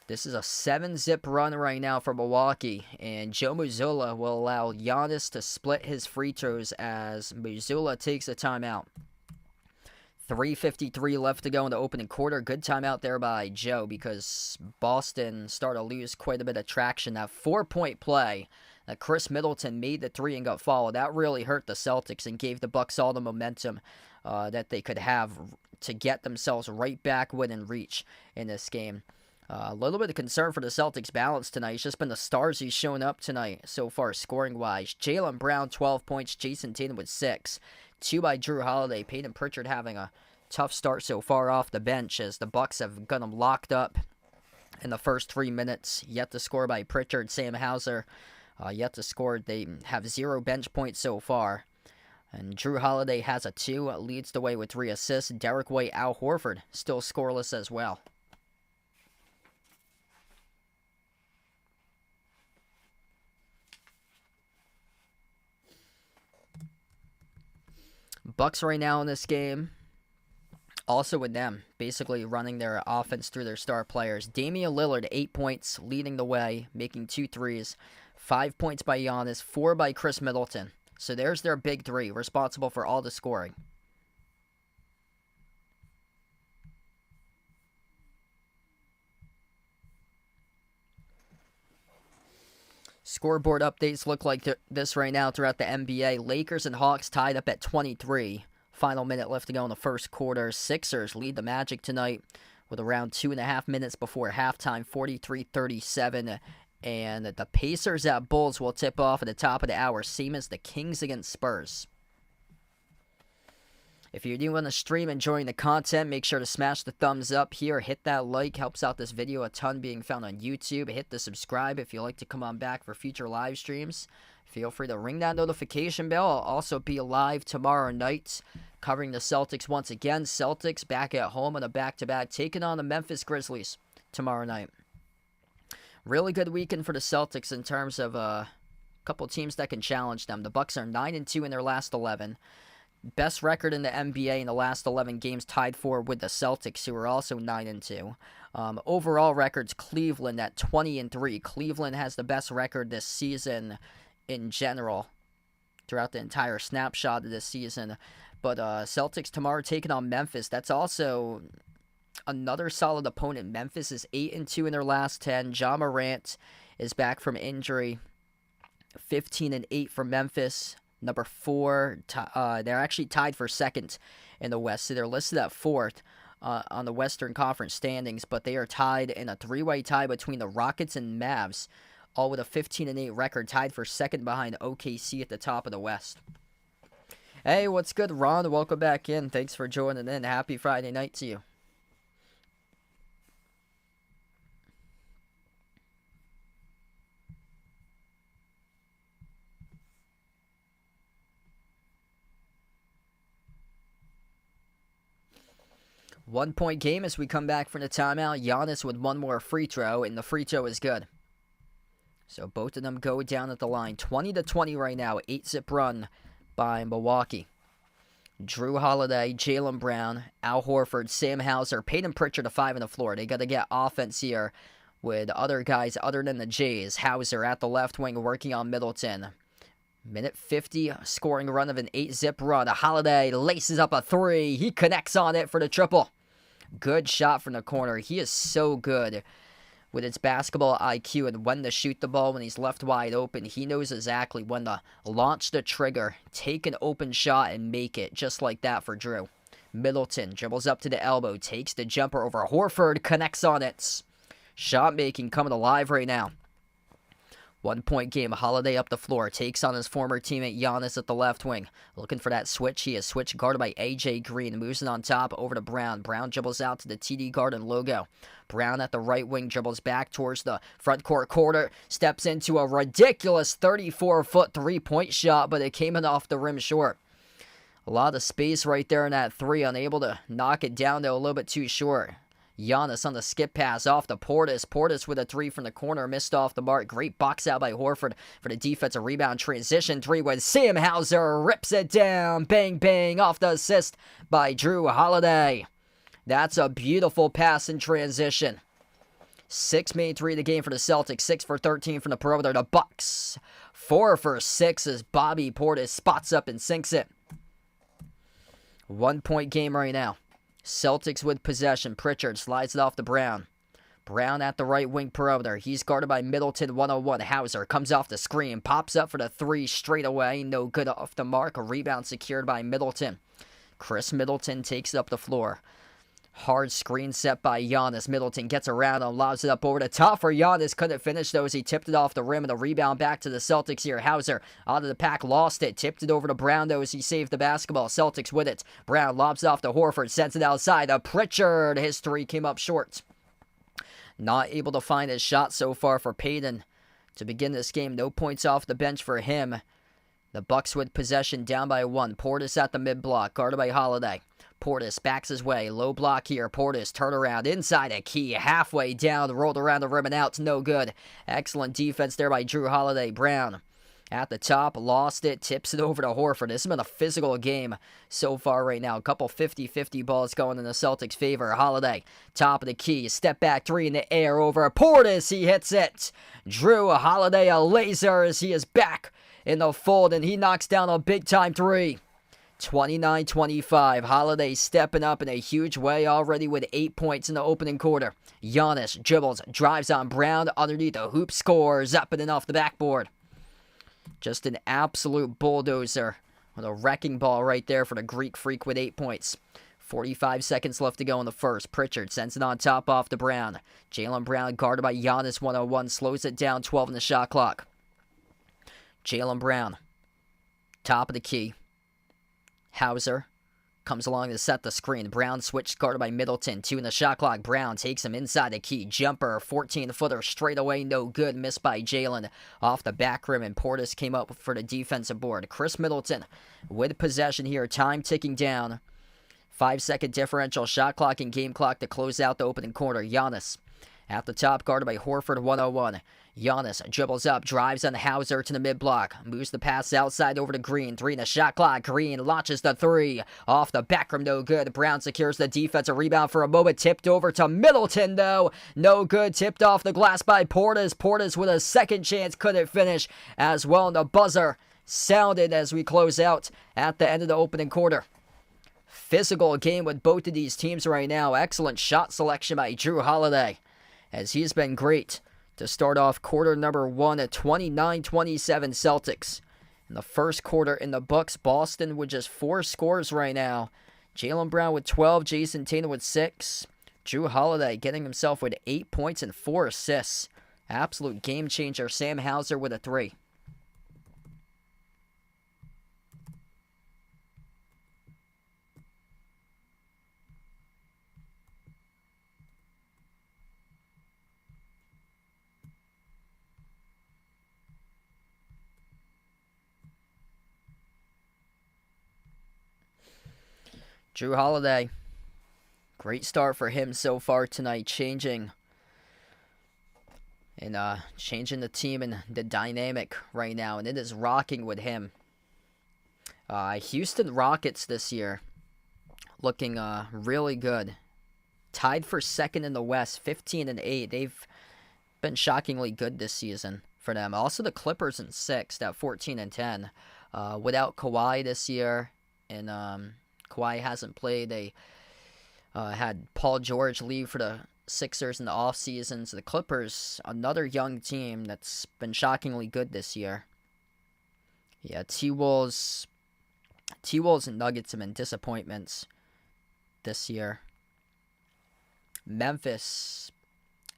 This is a 7-zip run right now for Milwaukee, and Joe Mazzulla will allow Giannis to split his free throws as Mazzulla takes a timeout. 3:53 left to go in the opening quarter. Good timeout there by Joe because Boston started to lose quite a bit of traction. That 4-point play that Chris Middleton made the 3 and got fouled, that really hurt the Celtics and gave the Bucks all the momentum that they could have to get themselves right back within reach in this game. A little bit of concern for the Celtics balance tonight. It's just been the stars he's shown up tonight so far, scoring-wise. Jaylen Brown, 12 points. Jason Tatum with 6. 2 by Drew Holiday. Peyton Pritchard having a tough start so far off the bench as the Bucks have got him locked up in the first 3 minutes. Yet to score by Pritchard. Sam Hauser yet to score. They have 0 bench points so far. And Drew Holiday has a 2. Leads the way with 3 assists. Derek White, Al Horford still scoreless as well. Bucks right now in this game, also with them, basically running their offense through their star players. Damian Lillard, 8 points, leading the way, making 2 threes. 5 points by Giannis, 4 by Chris Middleton. So there's their big 3, responsible for all the scoring. Scoreboard updates look like this right now throughout the NBA. Lakers and Hawks tied up at 23. Final minute left to go in the first quarter. Sixers lead the Magic tonight with around 2.5 minutes before halftime, 43-37. And the Pacers at Bulls will tip off at the top of the hour, same as the Kings against Spurs. If you're new on the stream, enjoying the content, make sure to smash the thumbs up here. Hit that like, helps out this video a ton being found on YouTube. Hit the subscribe if you'd like to come on back for future live streams. Feel free to ring that notification bell. I'll also be live tomorrow night covering the Celtics once again. Celtics back at home on a back-to-back, taking on the Memphis Grizzlies tomorrow night. Really good weekend for the Celtics in terms of a couple teams that can challenge them. The Bucks are 9-2 in their last 11. Best record in the NBA in the last 11 games, tied for with the Celtics, who are also 9-2. Overall records, Cleveland at 20-3. Cleveland has the best record this season in general throughout the entire snapshot of this season. But Celtics tomorrow taking on Memphis. That's also another solid opponent. Memphis is 8-2 in their last 10. Ja Morant is back from injury. 15-8 for Memphis. Number 4, they're actually tied for second in the West. So they're listed at 4th on the Western Conference standings, but they are tied in a three-way tie between the Rockets and Mavs, all with a 15-8 record, tied for second behind OKC at the top of the West. Hey, what's good, Ron? Welcome back in. Thanks for joining in. Happy Friday night to you. One-point game as we come back from the timeout. Giannis with one more free throw, and the free throw is good. So both of them go down at the line. 20-20 right now. 8-zip run by Milwaukee. Drew Holiday, Jaylen Brown, Al Horford, Sam Hauser, Peyton Pritchard, 5 on the floor. They got to get offense here with other guys other than the Jays. Hauser at the left wing working on Middleton. Minute 50, scoring run of an 8-zip run. Holiday laces up a 3. He connects on it for the triple. Good shot from the corner. He is so good with his basketball IQ and when to shoot the ball when he's left wide open. He knows exactly when to launch the trigger, take an open shot, and make it. Just like that for Drew. Middleton dribbles up to the elbow, takes the jumper over Horford, connects on it. Shot making coming alive right now. 1-point game. Holiday up the floor. Takes on his former teammate Giannis at the left wing. Looking for that switch. He is switched guarded by A.J. Green. Moves it on top over to Brown. Brown dribbles out to the TD Garden logo. Brown at the right wing dribbles back towards the front court corner. Steps into a ridiculous 34-foot three-point shot, but it came in off the rim short. A lot of space right there in that 3. Unable to knock it down, though, a little bit too short. Giannis on the skip pass off to Portis. Portis with a 3 from the corner. Missed off the mark. Great box out by Horford for the defensive rebound. Transition 3 with Sam Hauser. Rips it down. Bang, bang. Off the assist by Drew Holiday. That's a beautiful pass in transition. 6 made 3 the game for the Celtics. 6 for 13 from the perimeter. The Bucks 4 for 6 as Bobby Portis spots up and sinks it. 1-point game right now. Celtics with possession. Pritchard slides it off to Brown. Brown at the right wing perimeter. He's guarded by Middleton 101. Hauser comes off the screen. Pops up for the 3 straight away. No good off the mark. A rebound secured by Middleton. Chris Middleton takes it up the floor. Hard screen set by Giannis. Middleton gets around and lobs it up over the top for Giannis. Couldn't finish though as he tipped it off the rim, and a rebound back to the Celtics here. Hauser out of the pack, lost it. Tipped it over to Brown though as he saved the basketball. Celtics with it. Brown lobs it off to Horford. Sends it outside to Pritchard. His 3 came up short. Not able to find his shot so far for Payton to begin this game. No points off the bench for him. The Bucks with possession down by 1. Portis at the mid-block, guarded by Holiday. Portis backs his way. Low block here. Portis turn around inside a key. Halfway down. Rolled around the rim and out. No good. Excellent defense there by Drew Holiday. Brown at the top. Lost it. Tips it over to Horford. This has been a physical game so far right now. A couple 50-50 balls going in the Celtics' favor. Holiday. Top of the key. Step back 3 in the air over Portis. He hits it. Drew Holiday a laser as he is back in the fold and he knocks down a big-time 3. 29-25. Holiday stepping up in a huge way already with 8 points in the opening quarter. Giannis dribbles, drives on Brown underneath the hoop, scores up and in off the backboard. Just an absolute bulldozer With a wrecking ball right there for the Greek Freak with 8 points. 45 seconds left to go in the first. Pritchard sends it on top off to Brown. Jaylen Brown guarded by Giannis 101. Slows it down, 12 in the shot clock. Jaylen Brown. Top of the key. Hauser comes along to set the screen. Brown switched guarded by Middleton. 2 in the shot clock. Brown takes him inside the key. Jumper, 14-footer, straight away, no good. Missed by Jaylen off the back rim, and Portis came up for the defensive board. Chris Middleton with possession here. Time ticking down. 5-second differential. Shot clock and game clock to close out the opening quarter. Giannis at the top, guarded by Horford, 101. Giannis dribbles up, drives on Hauser to the mid-block. Moves the pass outside over to Green. 3 in the shot clock. Green launches the 3. Off the back rim, no good. Brown secures the defensive rebound for a moment. Tipped over to Middleton, though. No good. Tipped off the glass by Portis. Portis with a second chance. Couldn't finish as well. And the buzzer sounded as we close out at the end of the opening quarter. Physical game with both of these teams right now. Excellent shot selection by Jrue Holiday, as he's been great to start off quarter number 1 at 29-27 Celtics. In the first quarter in the books, Boston with just 4 scores right now. Jaylen Brown with 12, Jason Tatum with 6. Jrue Holiday getting himself with 8 points and 4 assists. Absolute game changer. Sam Hauser with a 3. Jrue Holiday, great start for him so far tonight, changing the team and the dynamic right now, and it is rocking with him. Houston Rockets this year looking really good, tied for second in the West, 15-8. They've been shockingly good this season for them. Also the Clippers in 6th at 14-10. Without Kawhi this year, and Kawhi hasn't played. They had Paul George leave for the Sixers in the offseason. So the Clippers, another young team that's been shockingly good this year. Yeah, T-Wolves and Nuggets have been disappointments this year. Memphis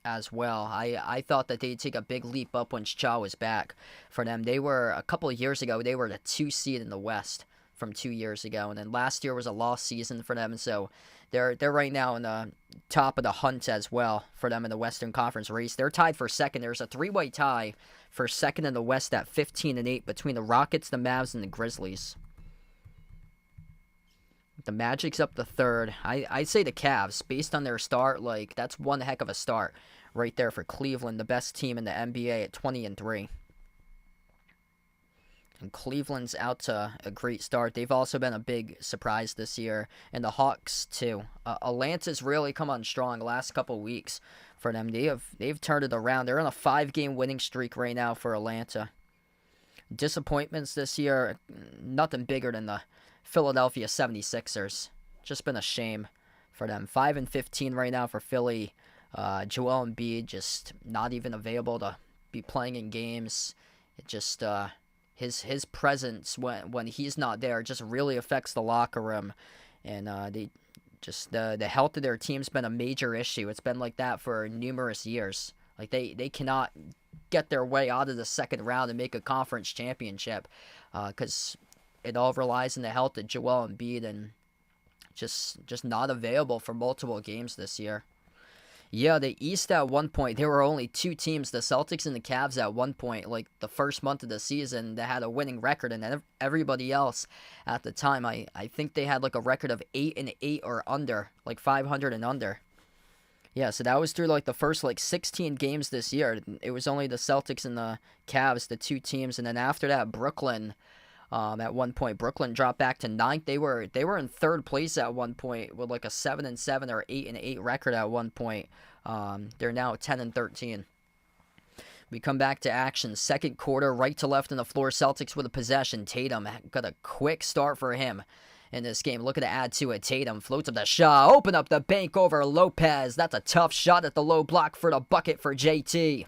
as well. I thought that they'd take a big leap up when Ja was back for them. They were, a couple of years ago, they were the 2 seed in the West from 2 years ago, and then last year was a lost season for them, and so they're right now in the top of the hunt as well for them in the Western Conference race. They're tied for second. There's a 3-way tie for second in the West at 15-8 between the Rockets, the Mavs, and the Grizzlies. The Magic's up the third. I'd say the Cavs, based on their start, like that's one heck of a start right there for Cleveland, the best team in the NBA at 20-3. And Cleveland's out to a great start. They've also been a big surprise this year. And the Hawks, too. Atlanta's really come on strong the last couple weeks for them. They've turned it around. They're on a 5-game winning streak right now for Atlanta. Disappointments this year, nothing bigger than the Philadelphia 76ers. Just been a shame for them. 5-15 right now for Philly. Joel Embiid just not even available to be playing in games. It just... His presence when he's not there just really affects the locker room, and the health of their team's been a major issue. It's been like that for numerous years. Like they cannot get their way out of the second round and make a conference championship, because it all relies on the health of Joel Embiid, and just not available for multiple games this year. Yeah, the East at one point, there were only 2 teams, the Celtics and the Cavs at one point, like the first month of the season, that had a winning record, and everybody else at the time, I think they had like a record of 8-8 or under, like 500 and under. Yeah, so that was through like the first like 16 games this year. It was only the Celtics and the Cavs, the 2 teams, and then after that, Brooklyn. At one point, Brooklyn dropped back to 9th. They were in 3rd place at one point with like a 7-7 or 8-8 record at one point. They're now 10-13. We come back to action. Second quarter, right to left on the floor. Celtics with a possession. Tatum got a quick start for him in this game. Looking to add to it. Tatum floats up the shot. Open up the bank over Lopez. That's a tough shot at the low block for the bucket for JT.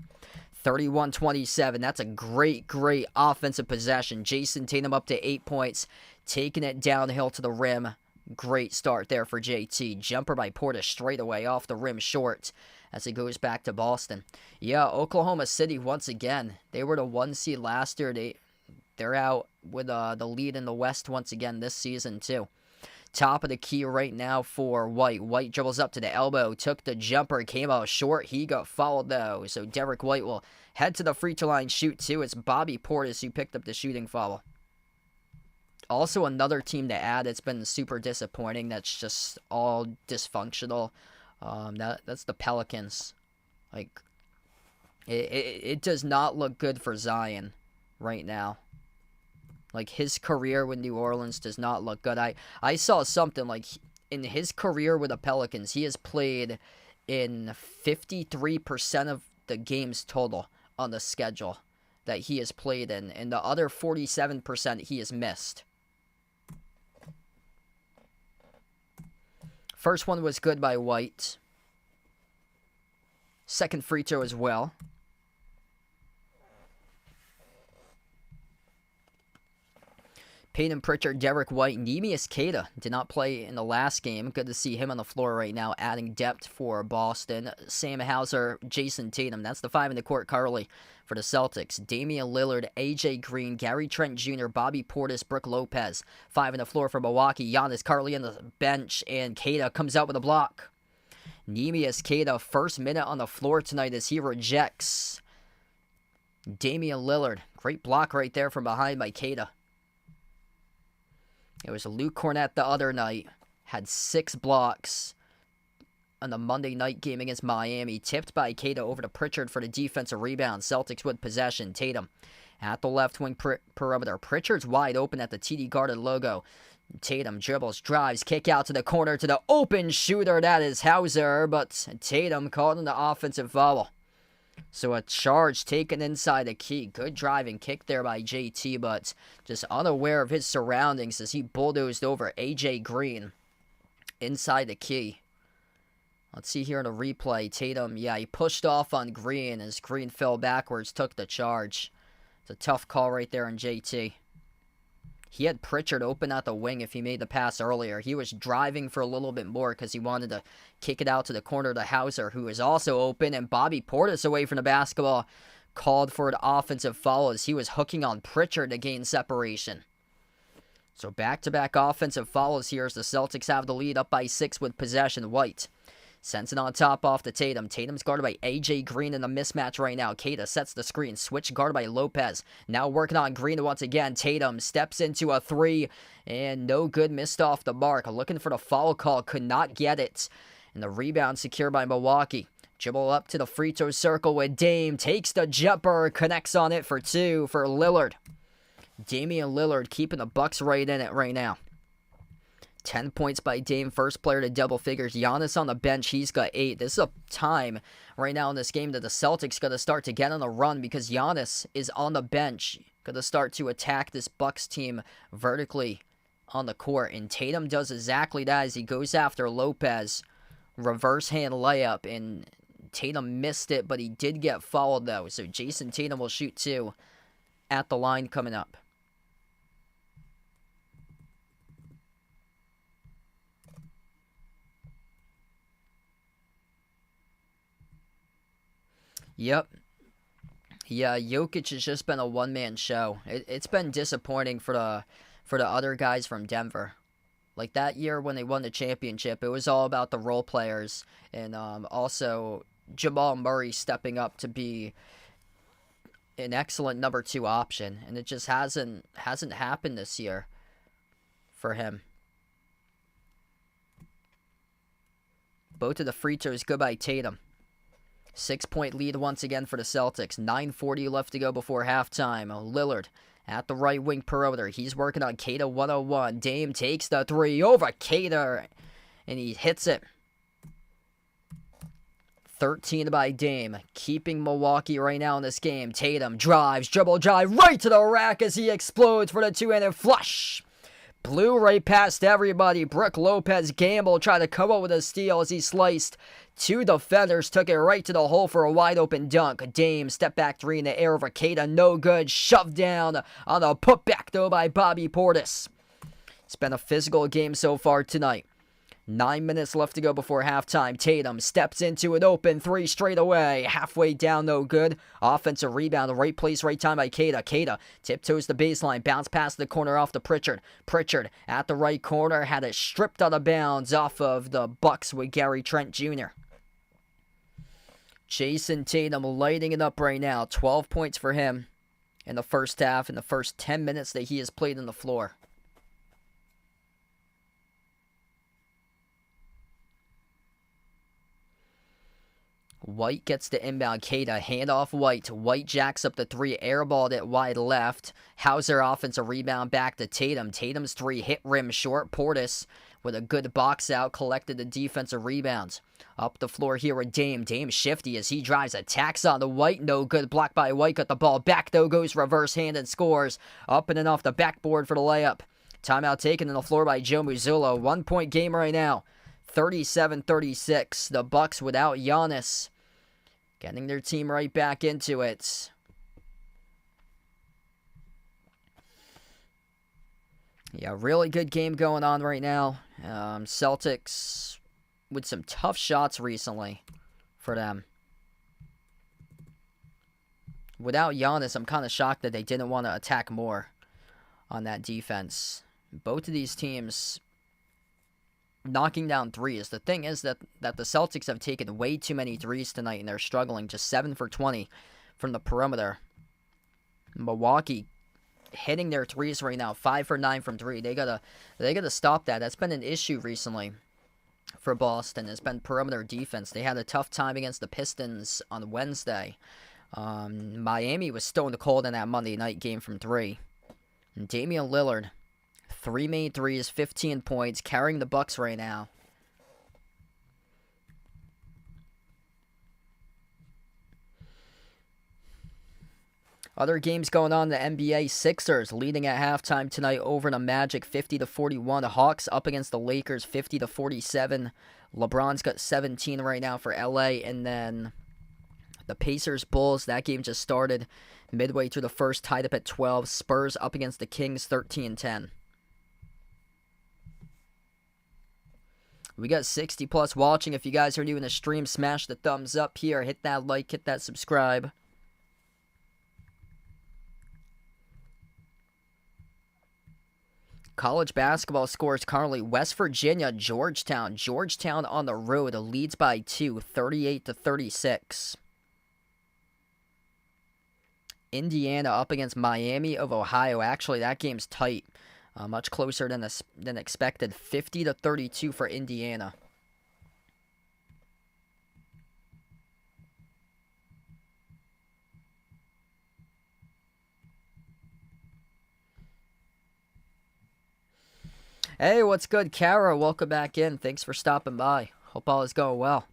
31-27. That's a great, great offensive possession. Jason Tatum up to 8 points, taking it downhill to the rim. Great start there for JT. Jumper by Portis straight away off the rim short as it goes back to Boston. Yeah, Oklahoma City once again. They were the 1 seed last year. They're out with the lead in the West once again this season too. Top of the key right now for White. White dribbles up to the elbow, took the jumper, came out short. He got fouled though, so Derek White will head to the free throw line, shoot two. It's Bobby Portis who picked up the shooting foul. Also another team to add that's been super disappointing, that's just all dysfunctional. That's the Pelicans. Like, it does not look good for Zion right now. Like, his career with New Orleans does not look good. I saw something, like, in his career with the Pelicans, he has played in 53% of the games total on the schedule that he has played in, and the other 47% he has missed. First one was good by White. Second free throw as well. Peyton Pritchard, Derek White, Neemias Queta did not play in the last game. Good to see him on the floor right now, adding depth for Boston. Sam Hauser, Jason Tatum. That's the 5 in the court currently for the Celtics. Damian Lillard, AJ Green, Gary Trent Jr., Bobby Portis, Brook Lopez. 5 in the floor for Milwaukee. Giannis currently on the bench, and Queta comes out with a block. Neemias Queta, first minute on the floor tonight as he rejects Damian Lillard. Great block right there from behind by Queta. It was Luke Cornett the other night. Had 6 blocks on the Monday night game against Miami. Tipped by Queta over to Pritchard for the defensive rebound. Celtics with possession. Tatum at the left wing perimeter. Pritchard's wide open at the TD Garden logo. Tatum dribbles, drives, kick out to the corner to the open shooter. That is Hauser, but Tatum caught in the offensive foul. So a charge taken inside the key. Good driving kick there by JT, but just unaware of his surroundings as he bulldozed over AJ Green inside the key. Let's see here in a replay. Tatum, yeah, he pushed off on Green as Green fell backwards, took the charge. It's a tough call right there on JT. He had Pritchard open at the wing if he made the pass earlier. He was driving for a little bit more because he wanted to kick it out to the corner to Hauser, who is also open, and Bobby Portis away from the basketball called for an offensive foul as he was hooking on Pritchard to gain separation. So back-to-back offensive fouls here as the Celtics have the lead up by 6 with possession. White sends it on top off to Tatum. Tatum's guarded by AJ Green in a mismatch right now. Queta sets the screen. Switch guarded by Lopez. Now working on Green once again. Tatum steps into a 3. And no good. Missed off the mark. Looking for the foul call. Could not get it. And the rebound secured by Milwaukee. Dribble up to the free throw circle with Dame. Takes the jumper. Connects on it for 2 for Lillard. Damian Lillard keeping the Bucks right in it right now. 10 points by Dame, first player to double figures. Giannis on the bench, he's got 8. This is a time right now in this game that the Celtics got to start to get on a run because Giannis is on the bench. Got to start to attack this Bucks team vertically on the court. And Tatum does exactly that as he goes after Lopez. Reverse hand layup, and Tatum missed it, but he did get fouled though. So Jason Tatum will shoot 2 at the line coming up. Yep. Yeah, Jokic has just been a one-man show. It's been disappointing for the other guys from Denver. Like that year when they won the championship, it was all about the role players and also Jamal Murray stepping up to be an excellent number 2 option, and it just hasn't happened this year for him. Both of the free throws good by Tatum. 6-point lead once again for the Celtics. 9:40 left to go before halftime. Lillard at the right wing perimeter. He's working on Queta 101. Dame takes the 3 over Queta, and he hits it. 13 by Dame, keeping Milwaukee right now in this game. Tatum drives, dribble drive right to the rack as he explodes for the 2-handed flush. Blew right past everybody. Brook Lopez Gamble tried to come up with a steal as he sliced two defenders, took it right to the hole for a wide open dunk. Dame, step back three in the air over Keita, no good. Shoved down on a putback though by Bobby Portis. It's been a physical game so far tonight. 9 minutes left to go before halftime. Tatum steps into an open three straight away. Halfway down, no good. Offensive rebound, right place, right time by Keita. Keita tiptoes the baseline, bounce past the corner off to Pritchard. Pritchard at the right corner, had it stripped out of bounds off of the Bucks with Gary Trent Jr. Jason Tatum lighting it up right now. 12 points for him in the first half, in the first 10 minutes that he has played on the floor. White gets the inbound. Keita, handoff White. White jacks up the three, airballed it wide left. Hauser offensive rebound back to Tatum. Tatum's three hit rim short. Portis with a good box out, collected the defensive rebounds. Up the floor here with Dame. Dame shifty as he drives, attacks on the White. No good, blocked by White. Got the ball back though, goes reverse hand and scores. Up and off the backboard for the layup. Timeout taken on the floor by Joe Mazzulla. 1 point game right now. 37-36. The Bucks without Giannis. Getting their team right back into it. Yeah, really good game going on right now. Celtics with some tough shots recently for them. Without Giannis, I'm kind of shocked that they didn't want to attack more on that defense. Both of these teams knocking down threes. The thing is that the Celtics have taken way too many threes tonight, and they're struggling. Just 7 for 20 from the perimeter. Milwaukee hitting their threes right now, 5 for 9 from three. They gotta stop that. That's been an issue recently for Boston. It's been perimeter defense. They had a tough time against the Pistons on Wednesday. Miami was stone cold in that Monday night game from three. And Damian Lillard, 3 made threes, 15 points, carrying the Bucks right now. Other games going on in the NBA. Sixers leading at halftime tonight over the Magic, 50-41. Hawks up against the Lakers, 50-47. LeBron's got 17 right now for LA. And then the Pacers Bulls, that game just started midway through the first, tied up at 12. Spurs up against the Kings, 13-10. We got 60 plus watching. If you guys are new in the stream, smash the thumbs up here. Hit that like, hit that subscribe. College basketball scores currently. West Virginia, Georgetown. Georgetown on the road leads by 2, 38-36. Indiana up against Miami of Ohio. Actually, that game's tight. Much closer than expected. 50-32 for Indiana. Hey, what's good, Kara? Welcome back in. Thanks for stopping by. Hope all is going well.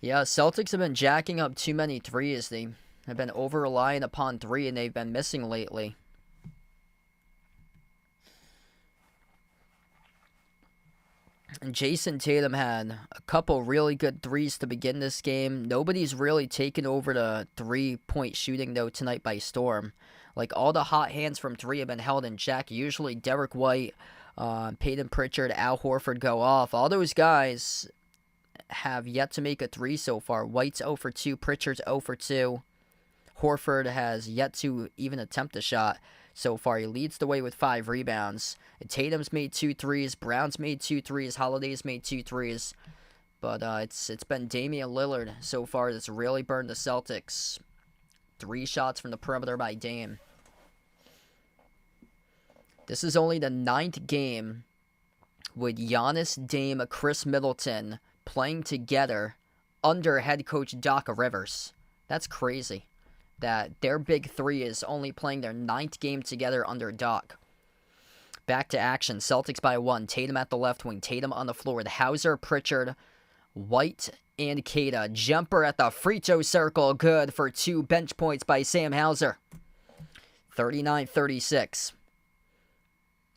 Yeah, Celtics have been jacking up too many threes. They have been over-reliant upon three, and they've been missing lately. And Jason Tatum had a couple really good threes to begin this game. Nobody's really taken over the three-point shooting, though, tonight by storm. Like, all the hot hands from three have been held in check. Usually Derek White, Peyton Pritchard, Al Horford go off. All those guys have yet to make a three so far. White's 0 for 2, Pritchard's 0 for 2. Horford has yet to even attempt a shot so far. He leads the way with 5 rebounds. Tatum's made 2 threes. Brown's made 2 threes. Holiday's made 2 threes. But it's been Damian Lillard so far that's really burned the Celtics. 3 shots from the perimeter by Dame. This is only the 9th game with Giannis, Dame, Chris Middleton playing together under head coach Doc Rivers. That's crazy that their big three is only playing their 9th game together under Doc. Back to action. Celtics by 1. Tatum at the left wing. Tatum on the floor with Hauser, Pritchard, White, and Keita. Jumper at the free throw circle. Good for 2 bench points by Sam Hauser. 39-36.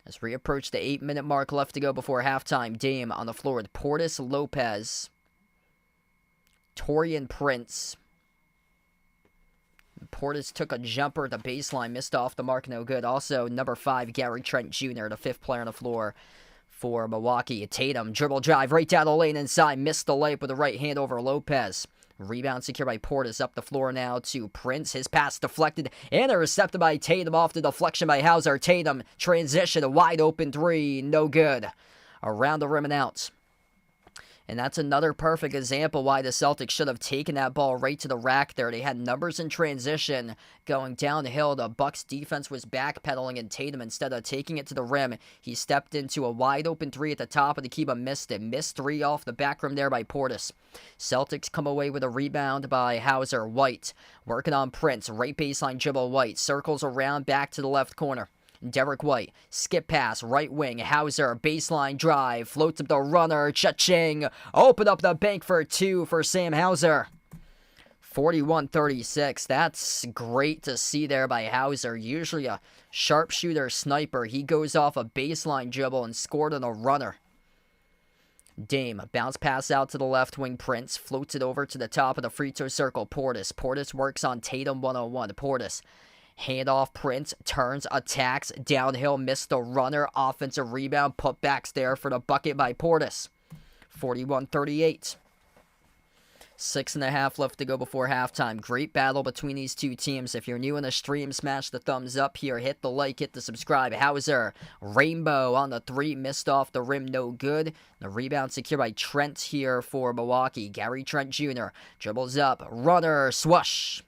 As we approach the 8-minute mark left to go before halftime, Dame on the floor with Portis, Lopez, Taurean Prince. Portis took a jumper at the baseline, missed off the mark, no good. Also, number 5, Gary Trent Jr., the 5th player on the floor for Milwaukee. Tatum, dribble drive right down the lane inside, missed the layup with the right hand over Lopez. Rebound secured by Portis, up the floor now to Prince. His pass deflected and intercepted by Tatum off the deflection by Hauser. Tatum, transition, a wide open 3, no good. Around the rim and out. And that's another perfect example why the Celtics should have taken that ball right to the rack there. They had numbers in transition going downhill. The Bucks defense was backpedaling, and Tatum, instead of taking it to the rim, he stepped into a wide open 3 at the top of the key, but missed it. Missed 3 off the back rim there by Portis. Celtics come away with a rebound by Hauser. White working on Prince. Right baseline dribble White. Circles around back to the left corner. Derek White, skip pass, right wing, Hauser, baseline drive, floats up the runner, cha-ching, open up the bank for 2 for Sam Hauser. 41-36, that's great to see there by Hauser. Usually a sharpshooter sniper, he goes off a baseline dribble and scored on a runner. Dame, bounce pass out to the left wing, Prince, floats it over to the top of the free throw circle, Portis works on Tatum 101, Portis. Handoff, Prince, turns, attacks, downhill, missed the runner, offensive rebound, putbacks there for the bucket by Portis. 41-38. 6.5 left to go before halftime. Great battle between these two teams. If you're new in the stream, smash the thumbs up here, hit the like, hit the subscribe. Hauser, rainbow on the 3, missed off the rim, no good. The rebound secured by Trent here for Milwaukee. Gary Trent Jr. dribbles up, runner, swoosh.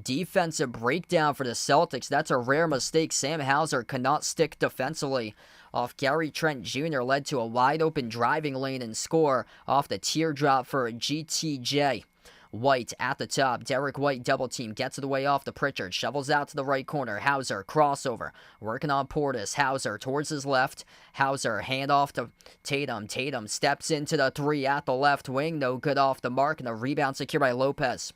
Defensive breakdown for the Celtics. That's a rare mistake. Sam Hauser cannot stick defensively off Gary Trent Jr. Led to a wide open driving lane and score off the teardrop for GTJ. White at the top. Derek White double team. Gets it away off the Pritchard. Shovels out to the right corner. Hauser crossover. Working on Portis. Hauser towards his left. Hauser handoff to Tatum. Tatum steps into the 3 at the left wing. No good off the mark. And the rebound secured by Lopez.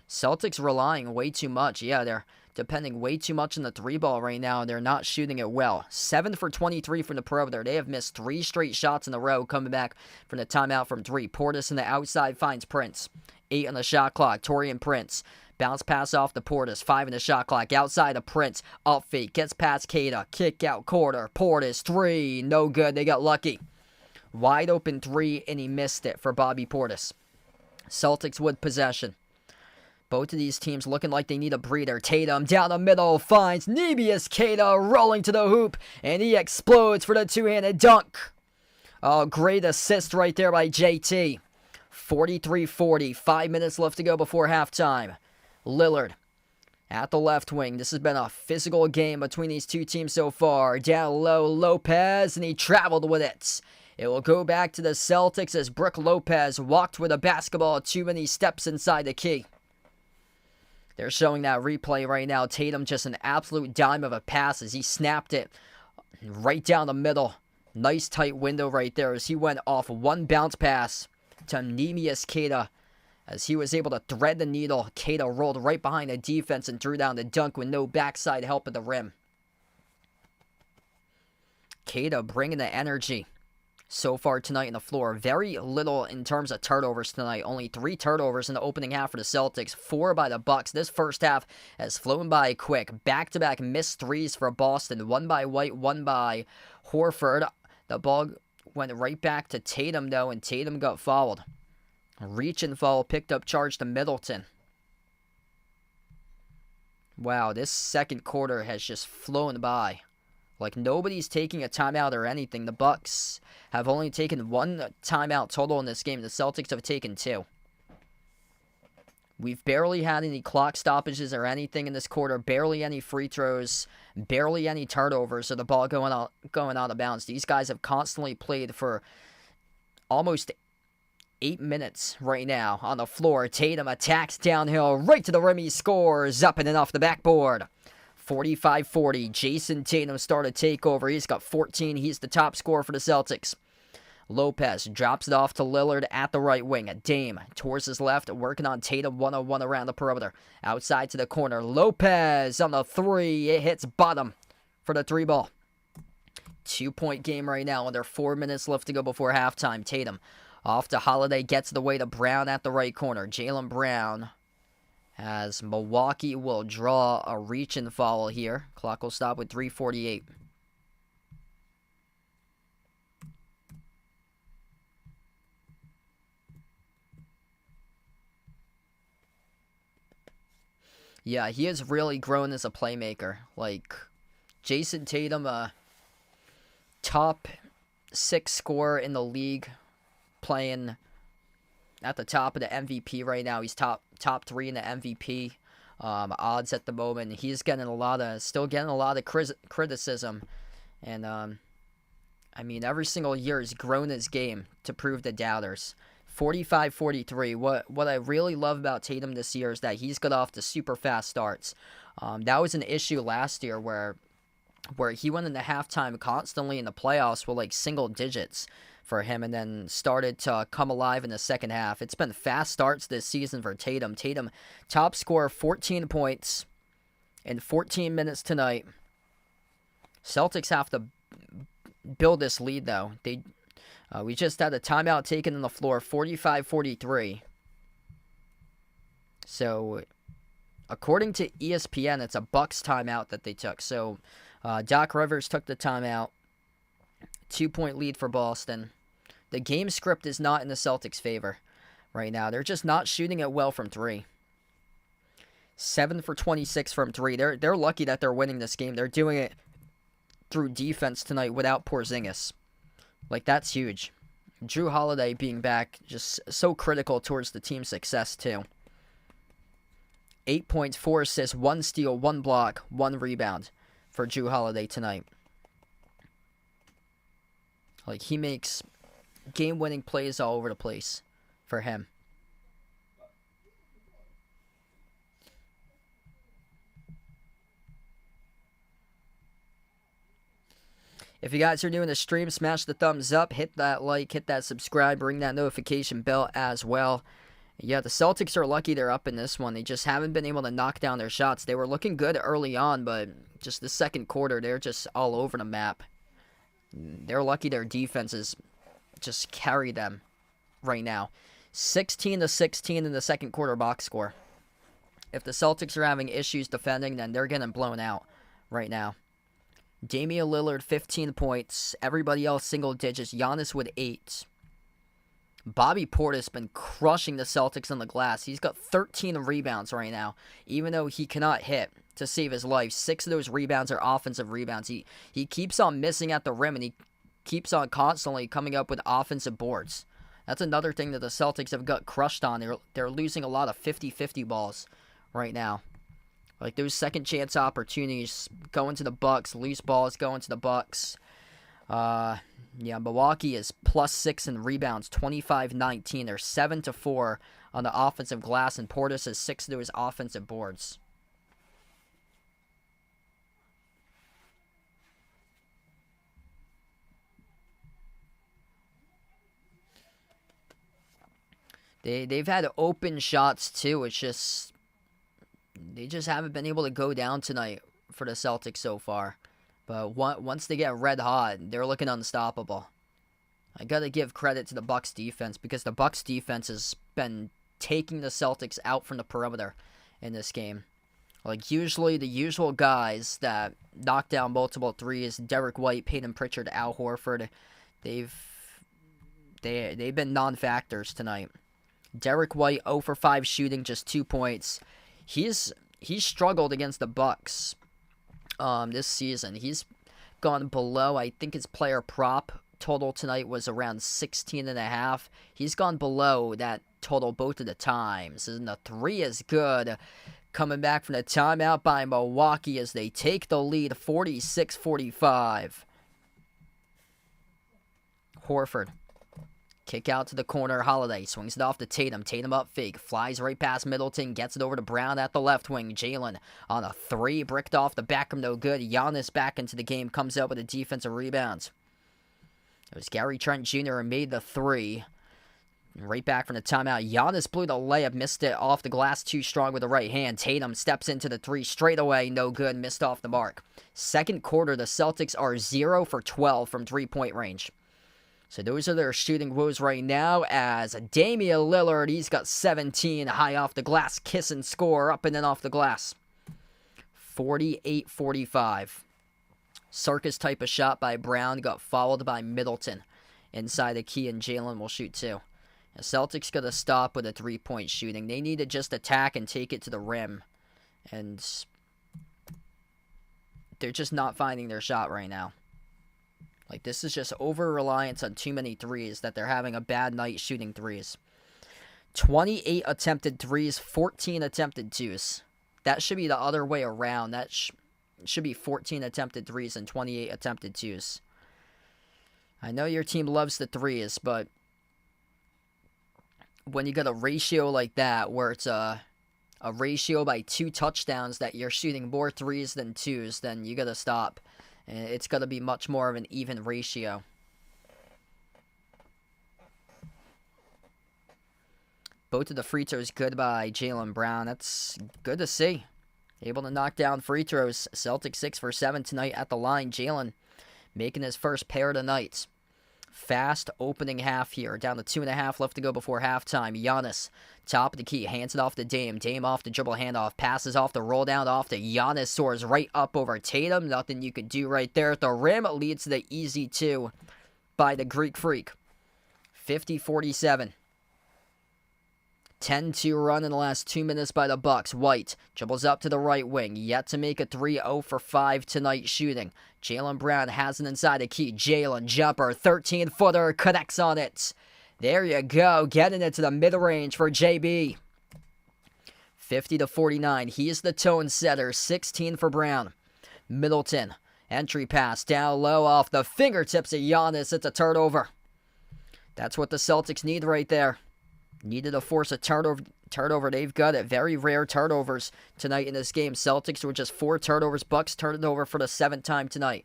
Celtics relying way too much. Yeah, they're depending way too much on the 3 ball right now, and they're not shooting it well. 7 for 23 from the perimeter. They have missed 3 straight shots in a row coming back from the timeout from 3. Portis in the outside finds Prince. 8 on the shot clock. Taurean Prince. Bounce pass off to Portis. 5 in the shot clock. Outside of Prince. Up fake. Gets past Queta. Kick out quarter. Portis. 3. No good. They got lucky. Wide open 3, and he missed it for Bobby Portis. Celtics with possession. Both of these teams looking like they need a breather. Tatum down the middle finds Neemias Queta rolling to the hoop, and he explodes for the 2-handed dunk. Oh, great assist right there by JT. 43-40. 5 minutes left to go before halftime. Lillard at the left wing. This has been a physical game between these two teams so far. Down low, Lopez, and he traveled with it. It will go back to the Celtics as Brook Lopez walked with a basketball too many steps inside the key. They're showing that replay right now. Tatum just an absolute dime of a pass as he snapped it right down the middle. Nice tight window right there as he went off one bounce pass to Neemias Queta. As he was able to thread the needle, Queta rolled right behind the defense and drew down the dunk with no backside help at the rim. Queta bringing the energy so far tonight on the floor. Very little in terms of turnovers tonight. Only 3 turnovers in the opening half for the Celtics. 4 by the Bucks. This first half has flown by quick. Back-to-back missed 3s for Boston. 1 by White, 1 by Horford. The ball went right back to Tatum, though, and Tatum got fouled. Reach and foul, picked up charge to Middleton. Wow, this second quarter has just flown by. Like, nobody's taking a timeout or anything. The Bucks have only taken 1 timeout total in this game. The Celtics have taken 2. We've barely had any clock stoppages or anything in this quarter. Barely any free throws. Barely any turnovers or the ball going out of bounds. These guys have constantly played for almost 8 minutes right now on the floor. Tatum attacks downhill right to the rim. He scores up and in off the backboard. 45-40. Jason Tatum started takeover. He's got 14. He's the top scorer for the Celtics. Lopez drops it off to Lillard at the right wing. Dame towards his left, working on Tatum 101 around the perimeter. Outside to the corner. Lopez on the 3. It hits bottom for the 3 ball. 2-point game right now. Under 4 minutes left to go before halftime. Tatum off to Holiday, gets the way to Brown at the right corner. Jaylen Brown, as Milwaukee will draw a reach and foul here. Clock will stop with 3:48. Yeah, he has really grown as a playmaker. Like, Jason Tatum, top 6 scorer in the league, playing at the top of the MVP right now. He's top 3 in the MVP odds at the moment. He's still getting a lot of criticism, and I mean, every single year he's grown his game to prove the doubters. 45-43. What I really love about Tatum this year is that he's got off to super fast starts. That was an issue last year where he went into halftime constantly in the playoffs with like single digits for him, and then started to come alive in the second half. It's been fast starts this season for Tatum. Tatum, top scorer, 14 points in 14 minutes tonight. Celtics have to build this lead, though. We just had a timeout taken on the floor, 45-43. So, according to ESPN, it's a Bucks timeout that they took. So, Doc Rivers took the timeout. 2-point lead for Boston. The game script is not in the Celtics' favor right now. They're just not shooting it well from 3. 7 for 26 from 3. They're lucky that they're winning this game. They're doing it through defense tonight without Porzingis. Like, that's huge. Drew Holiday being back, just so critical towards the team's success, too. 8 points, 4 assists, 1 steal, 1 block, 1 rebound for Drew Holiday tonight. Like, he makes game-winning plays all over the place for him. If you guys are new in the stream, smash the thumbs up, hit that like, hit that subscribe, ring that notification bell as well. Yeah, the Celtics are lucky they're up in this one. They just haven't been able to knock down their shots. They were looking good early on, but just the second quarter, they're just all over the map. They're lucky their defenses just carry them right now. 16-16 in the second quarter box score. If the Celtics are having issues defending, then they're getting blown out right now. Damian Lillard, 15 points. Everybody else, single digits. Giannis with 8. Bobby Portis been crushing the Celtics on the glass. He's got 13 rebounds right now, even though he cannot hit to save his life. 6 of those rebounds are offensive rebounds. He keeps on missing at the rim, and he keeps on constantly coming up with offensive boards. That's another thing that the Celtics have got crushed on. They're losing a lot of 50-50 balls right now. Like, those second chance opportunities going to the Bucks, loose balls going to the Bucks. Yeah, Milwaukee is +6 in rebounds, 25-19. They're 7-4 on the offensive glass, and Portis has 6 of those offensive boards. They've had open shots too. It's just they just haven't been able to go down tonight for the Celtics so far. But once they get red hot, they're looking unstoppable. I gotta give credit to the Bucks defense, because the Bucks defense has been taking the Celtics out from the perimeter in this game. Like, usually the usual guys that knock down multiple threes, Derek White, Peyton Pritchard, Al Horford, they've been non-factors tonight. Derek White, 0 for 5 shooting, just 2 points. He's struggled against the Bucks this season. He's gone below. I think his player prop total tonight was around 16.5. He's gone below that total both of the times. And the 3 is good. Coming back from the timeout by Milwaukee as they take the lead, 46-45. Horford. Kick out to the corner. Holiday swings it off to Tatum. Tatum up fake. Flies right past Middleton. Gets it over to Brown at the left wing. Jaylen on a 3. Bricked off the back rim. No good. Giannis back into the game. Comes out with a defensive rebound. It was Gary Trent Jr. who made the 3. Right back from the timeout. Giannis blew the layup, missed it off the glass too strong with the right hand. Tatum steps into the three straight away, no good, missed off the mark. Second quarter, the Celtics are 0 for 12 from three-point range. So those are their shooting woes right now as Damian Lillard, he's got 17 high off the glass, kiss and score, up and in off the glass. 48-45. Circus type of shot by Brown, got fouled by Middleton. Inside the key, and Jalen will shoot too. The Celtics got to stop with a three-point shooting. They need to just attack and take it to the rim. And they're just not finding their shot right now. Like, this is just over-reliance on too many threes that they're having a bad night shooting threes. 28 attempted threes, 14 attempted twos. That should be the other way around. That should be 14 attempted threes and 28 attempted twos. I know your team loves the threes, but when you got a ratio like that where it's a ratio by 2 touchdowns that you're shooting more threes than twos, then you got to stop. And it's got to be much more of an even ratio. Both of the free throws good by Jaylen Brown. That's good to see. Able to knock down free throws. Celtics 6 for 7 tonight at the line. Jaylen making his first pair tonight. Fast opening half here. Down to 2.5 left to go before halftime. Giannis, top of the key, hands it off to Dame. Dame off the dribble handoff. Passes off the roll down off to Giannis. Soars right up over Tatum. Nothing you could do right there at the rim. It leads to the easy 2 by the Greek Freak. 50-47. 10-2 run in the last 2 minutes by the Bucks. White dribbles up to the right wing. Yet to make a 3-0 for 5 tonight shooting. Jaylen Brown has it inside the key. Jaylen jumper, 13-footer, connects on it. There you go, getting it to the mid-range for JB. 50-49. He is the tone setter. 16 for Brown. Middleton, entry pass down low off the fingertips of Giannis. It's a turnover. That's what the Celtics need right there. Needed to force a turnover. They've got it. Very rare turnovers tonight in this game. Celtics were just 4 turnovers. Bucks turned it over for the 7th time tonight.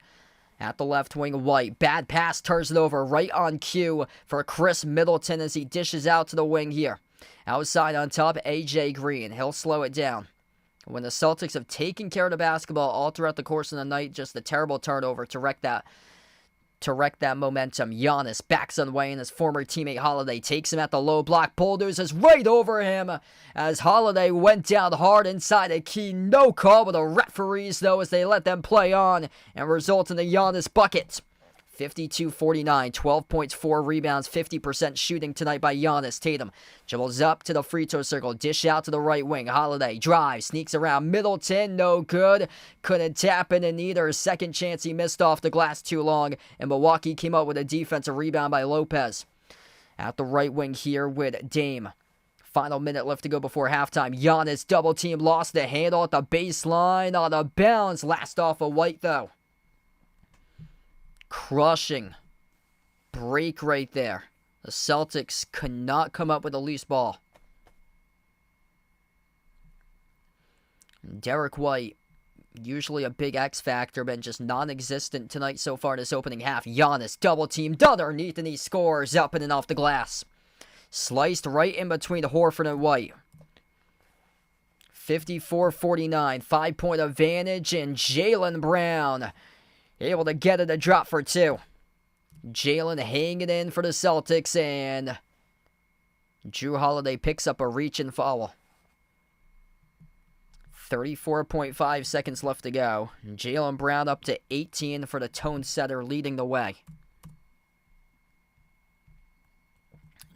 At the left wing, White. Bad pass, turns it over right on cue for Chris Middleton as he dishes out to the wing here. Outside on top, AJ Green. He'll slow it down. When the Celtics have taken care of the basketball all throughout the course of the night, just a terrible turnover to wreck that momentum. Giannis backs on Wayne. His former teammate Holiday takes him at the low block. Bulldozes right over him as Holiday went down hard inside the key. No call with the referees, though, as they let them play on and result in the Giannis bucket. 52-49, 12 points, 4 rebounds, 50% shooting tonight by Giannis. Tatum dribbles up to the free throw circle, dish out to the right wing. Holiday drives, sneaks around Middleton, no good. Couldn't tap in either. Second chance he missed off the glass too long, and Milwaukee came up with a defensive rebound by Lopez. At the right wing here with Dame. Final minute left to go before halftime. Giannis double team, lost the handle at the baseline on a bounce. Last off of White, though. Crushing break right there. The Celtics could not come up with a loose ball. Derek White, usually a big X factor, been just non-existent tonight so far this opening half. Giannis double teamed underneath and he scores up and off the glass. Sliced right in between Horford and White. 54-49, 5-point advantage, and Jaylen Brown able to get it a drop for 2. Jaylen hanging in for the Celtics, and Jrue Holiday picks up a reach and foul. 34.5 seconds left to go. Jaylen Brown up to 18 for the tone setter, leading the way.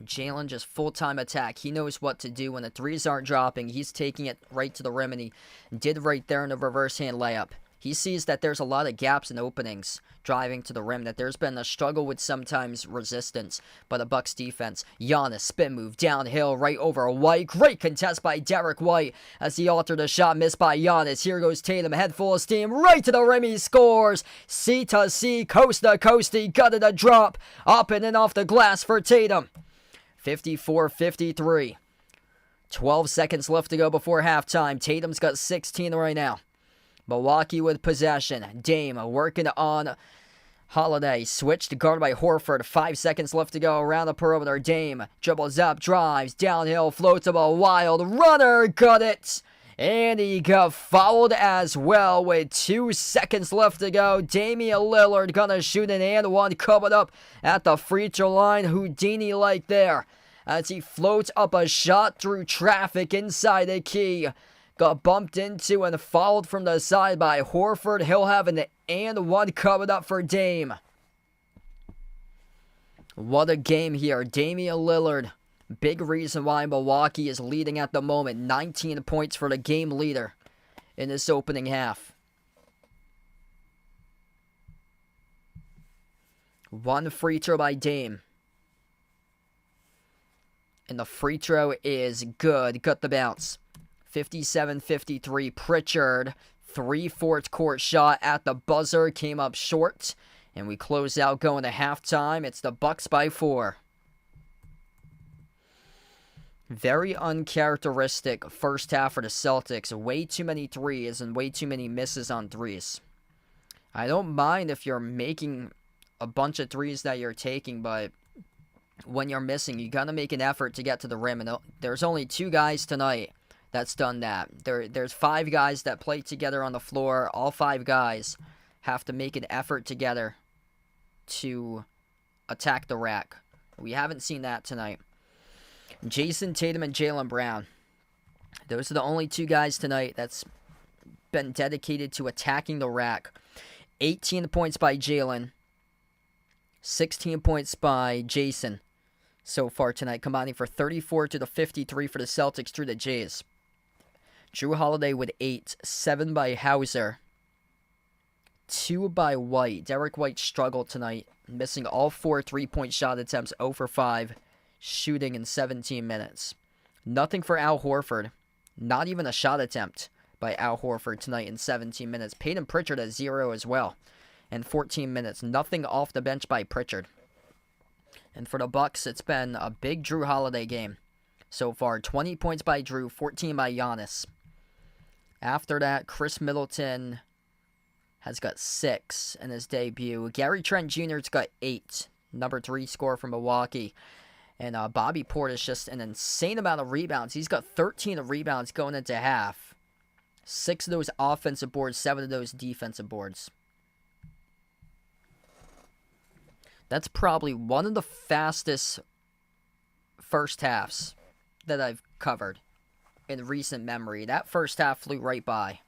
Jaylen just full-time attack. He knows what to do when the threes aren't dropping. He's taking it right to the rim, and he did right there in the reverse hand layup. He sees that there's a lot of gaps and openings driving to the rim, that there's been a struggle with sometimes resistance by the Bucks defense. Giannis spin move downhill right over White. Great contest by Derek White as he altered a shot missed by Giannis. Here goes Tatum, head full of steam, right to the rim. He scores. C to C, coast to coast. He gutted a drop up and in off the glass for Tatum. 54-53. 12 seconds left to go before halftime. Tatum's got 16 right now. Milwaukee with possession. Dame working on Holiday switched, guarded by Horford. 5 seconds left to go around the perimeter. Dame dribbles up, drives, downhill, floats up a wild runner. Got it. And he got fouled as well with 2 seconds left to go. Damian Lillard gonna shoot an and one coming up at the free throw line. Houdini-like there as he floats up a shot through traffic inside the key. Got bumped into and fouled from the side by Horford. He'll have an and one coming up for Dame. What a game here. Damian Lillard, big reason why Milwaukee is leading at the moment. 19 points for the game leader in this opening half. One free throw by Dame. And the free throw is good. Got the bounce. 57-53. Pritchard, 3 fourth court shot at the buzzer, came up short, and we close out going to halftime. It's the Bucks by 4. Very uncharacteristic first half for the Celtics. Way too many threes and way too many misses on threes. I don't mind if you're making a bunch of threes that you're taking, but when you're missing, you gotta make an effort to get to the rim. And there's only 2 guys tonight that's done that. There's 5 guys that play together on the floor. All 5 guys have to make an effort together to attack the rack. We haven't seen that tonight. Jason Tatum and Jaylen Brown. Those are the only 2 guys tonight that's been dedicated to attacking the rack. 18 points by Jaylen. 16 points by Jason so far tonight, combining for 34 to the 53 for the Celtics through the Jays. Drew Holiday with 8, 7 by Hauser, 2 by White. Derek White struggled tonight, missing all 4 3-point shot attempts, 0 for 5, shooting in 17 minutes. Nothing for Al Horford, not even a shot attempt by Al Horford tonight in 17 minutes. Peyton Pritchard at 0 as well in 14 minutes. Nothing off the bench by Pritchard. And for the Bucks, it's been a big Drew Holiday game so far. 20 points by Drew, 14 by Giannis. After that, Chris Middleton has got 6 in his debut. Gary Trent Jr.'s got 8. Number 3 scorer from Milwaukee. And Bobby Portis just an insane amount of rebounds. He's got 13 rebounds going into half. 6 of those offensive boards, 7 of those defensive boards. That's probably one of the fastest first halves that I've covered in recent memory. That first half flew right by.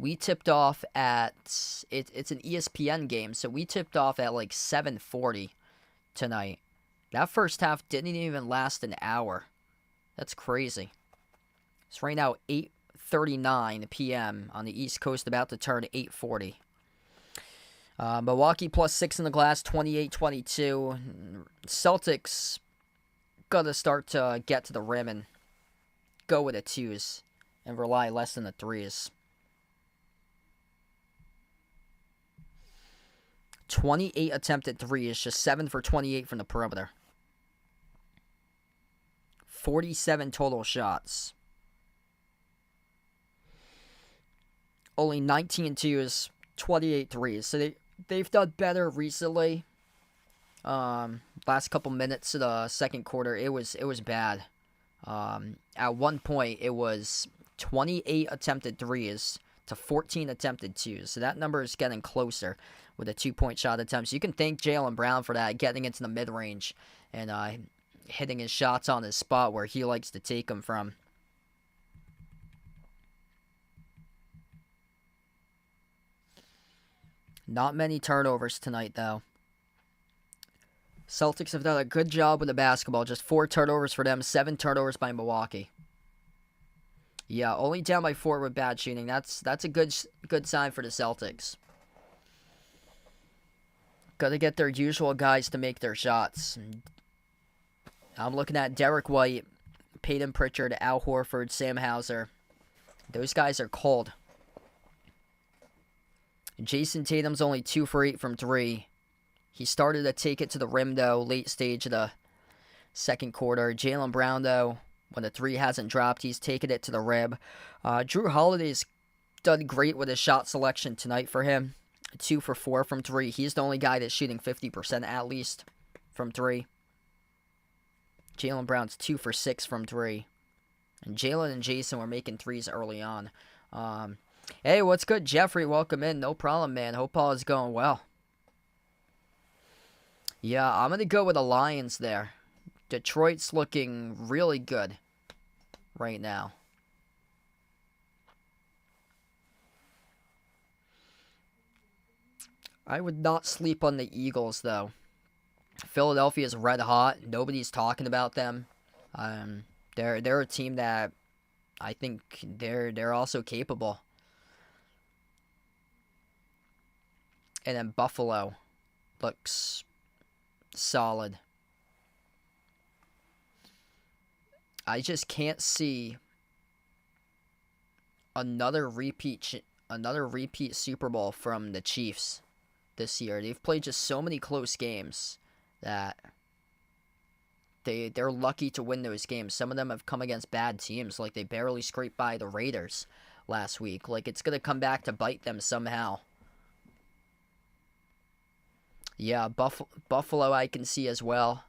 We tipped off at, it's an ESPN game, so we tipped off at like 7:40 tonight. That first half didn't even last an hour. That's crazy. It's right now 8:39 p.m. on the East Coast, about to turn 8:40. Milwaukee plus 6 in the glass, 28-22. Celtics got to start to get to the rim and go with the 2s and rely less on the 3s. 28 attempted 3s, just 7 for 28 from the perimeter. 47 total shots. Only 19 2s, 28 3s. So they've done better recently. Last couple minutes of the second quarter, it was bad. At one point, it was 28 attempted 3s to 14 attempted 2s. So that number is getting closer with the 2-point shot attempts. You can thank Jaylen Brown for that, getting into the mid-range and hitting his shots on his spot where he likes to take them from. Not many turnovers tonight, though. Celtics have done a good job with the basketball. Just 4 turnovers for them, 7 turnovers by Milwaukee. Yeah, only down by 4 with bad shooting. That's a good sign for the Celtics. Got to get their usual guys to make their shots. I'm looking at Derek White, Peyton Pritchard, Al Horford, Sam Hauser. Those guys are cold. Jason Tatum's only 2 for 8 from 3. He started to take it to the rim, though, late stage of the second quarter. Jaylen Brown, though, when the 3 hasn't dropped, he's taken it to the rim. Drew Holiday's done great with his shot selection tonight for him. 2 for 4 from 3. He's the only guy that's shooting 50% at least from 3. Jaylen Brown's 2 for 6 from 3. And Jalen and Jason were making threes early on. Hey, what's good, Jeffrey? Welcome in. No problem, man. Hope all is going well. Yeah, I'm going to go with the Lions there. Detroit's looking really good right now. I would not sleep on the Eagles, though. Philadelphia's red hot. Nobody's talking about them. They're a team that I think they're also capable. And then Buffalo looks solid. I just can't see another repeat Super Bowl from the Chiefs this year. They've played just so many close games that they're lucky to win those games. Some of them have come against bad teams, like they barely scraped by the Raiders last week. Like, it's going to come back to bite them somehow. Yeah, Buffalo I can see as well.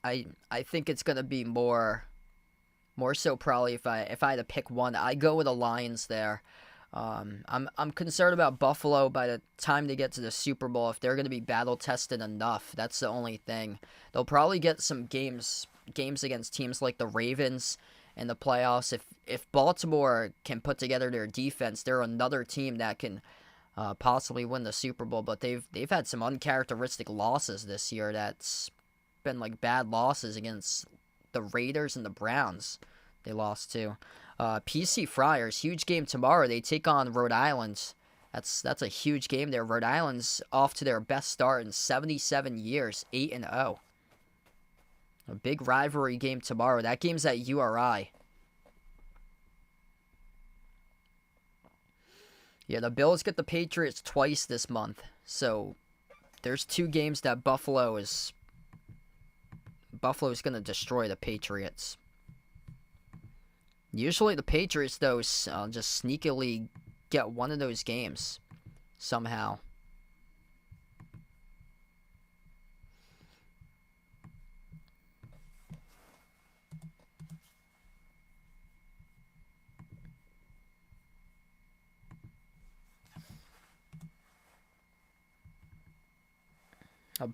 I think it's going to be more so probably if I had to pick one, I go with the Lions there. I'm concerned about Buffalo by the time they get to the Super Bowl, if they're going to be battle tested enough. That's the only thing. They'll probably get some games against teams like the Ravens in the playoffs. If Baltimore can put together their defense, they're another team that can possibly win the Super Bowl. But they've had some uncharacteristic losses this year. That's been like bad losses against the Raiders and the Browns. They lost to. PC Friars, huge game tomorrow. They take on Rhode Island. That's a huge game there. Rhode Island's off to their best start in 77 years, 8-0. A big rivalry game tomorrow. That game's at URI. Yeah, the Bills get the Patriots twice this month. So there's 2 games that Buffalo's going to destroy the Patriots. Usually the Patriots, though, just sneakily get one of those games somehow.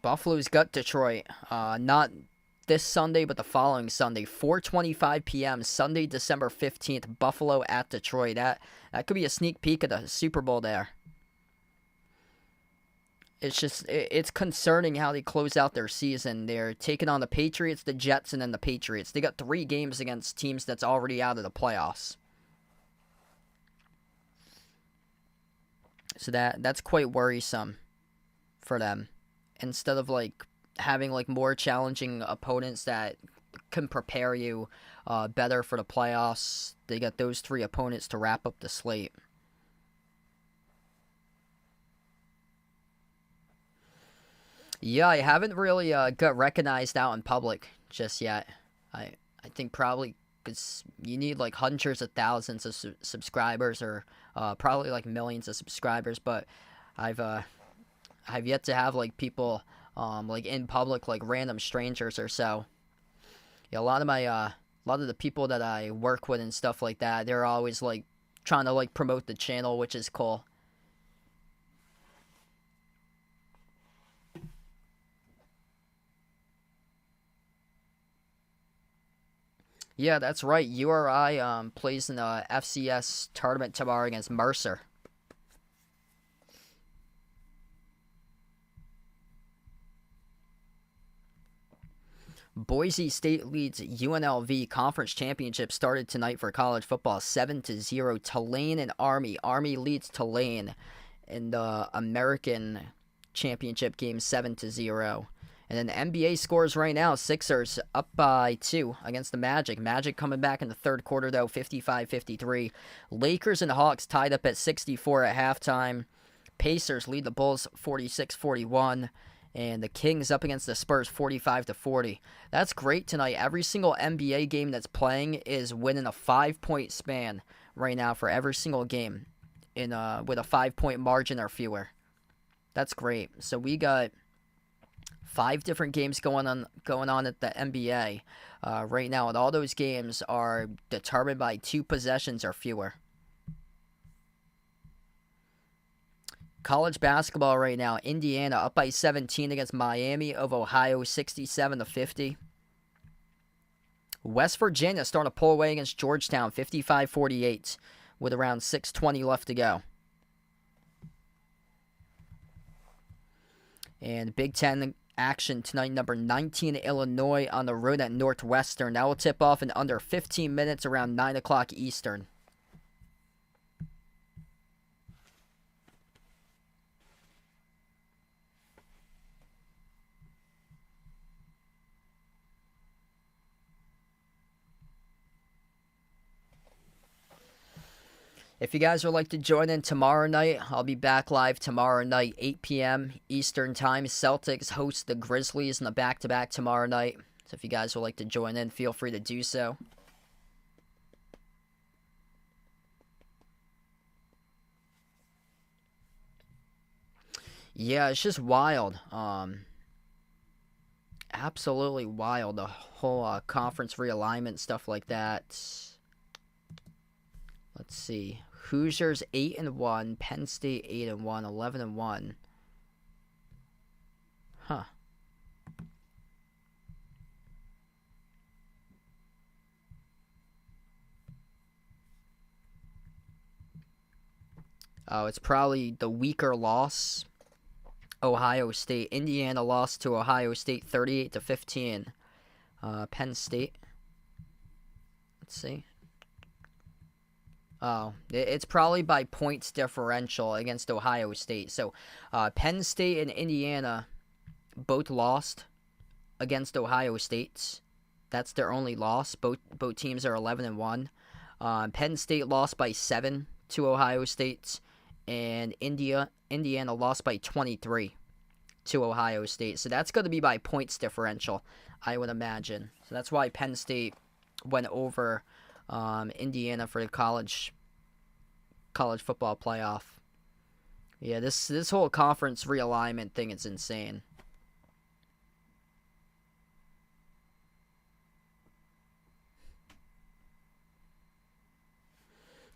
Buffalo's got Detroit. Not this Sunday, but the following Sunday, 4:25 p.m., Sunday, December 15th, Buffalo at Detroit. That could be a sneak peek of the Super Bowl there. It's concerning how they close out their season. They're taking on the Patriots, the Jets, and then the Patriots. They got 3 games against teams that's already out of the playoffs. So that's quite worrisome for them. Instead of having more challenging opponents that can prepare you better for the playoffs, they got those 3 opponents to wrap up the slate. Yeah, I haven't really got recognized out in public just yet. I think probably because you need hundreds of thousands of subscribers, or probably millions of subscribers. But I've yet to have people in public, random strangers or so. Yeah, a lot of the people that I work with and stuff like that, they're always trying to promote the channel, which is cool. Yeah, that's right. URI plays in the FCS tournament tomorrow against Mercer. Boise State leads UNLV. Conference championship started tonight for college football, 7-0. Tulane and Army. Army leads Tulane in the American championship game, 7-0. And then the NBA scores right now. Sixers up by 2 against the Magic. Magic coming back in the third quarter, though, 55-53. Lakers and Hawks tied up at 64 at halftime. Pacers lead the Bulls 46-41. And the Kings up against the Spurs 45-40. That's great tonight. Every single NBA game that's playing is winning a 5-point span right now for every single game in with a 5-point margin or fewer. That's great. So we got 5 different games going on at the NBA right now, and all those games are determined by 2 possessions or fewer. College basketball right now, Indiana up by 17 against Miami of Ohio, 67-50. West Virginia starting to pull away against Georgetown, 55-48, with around 6:20 left to go. And Big Ten action tonight, number 19 Illinois on the road at Northwestern. That will tip off in under 15 minutes around 9 o'clock Eastern. If you guys would like to join in tomorrow night, I'll be back live tomorrow night, 8 p.m. Eastern Time. Celtics host the Grizzlies in a back-to-back tomorrow night. So if you guys would like to join in, feel free to do so. Yeah, it's just wild. Absolutely wild. The whole conference realignment, stuff like that. Let's see. Hoosiers 8-1, Penn State 8-1, 11-1. Huh. Oh, it's probably the weaker loss. Ohio State. Indiana lost to Ohio State 38-15. Penn State. Let's see. Oh, it's probably by points differential against Ohio State. So, Penn State and Indiana both lost against Ohio State. That's their only loss. Both teams are 11-1. Penn State lost by 7 to Ohio State, and Indiana lost by 23 to Ohio State. So that's going to be by points differential, I would imagine. So that's why Penn State went over Indiana for the college football playoff. Yeah, this whole conference realignment thing is insane.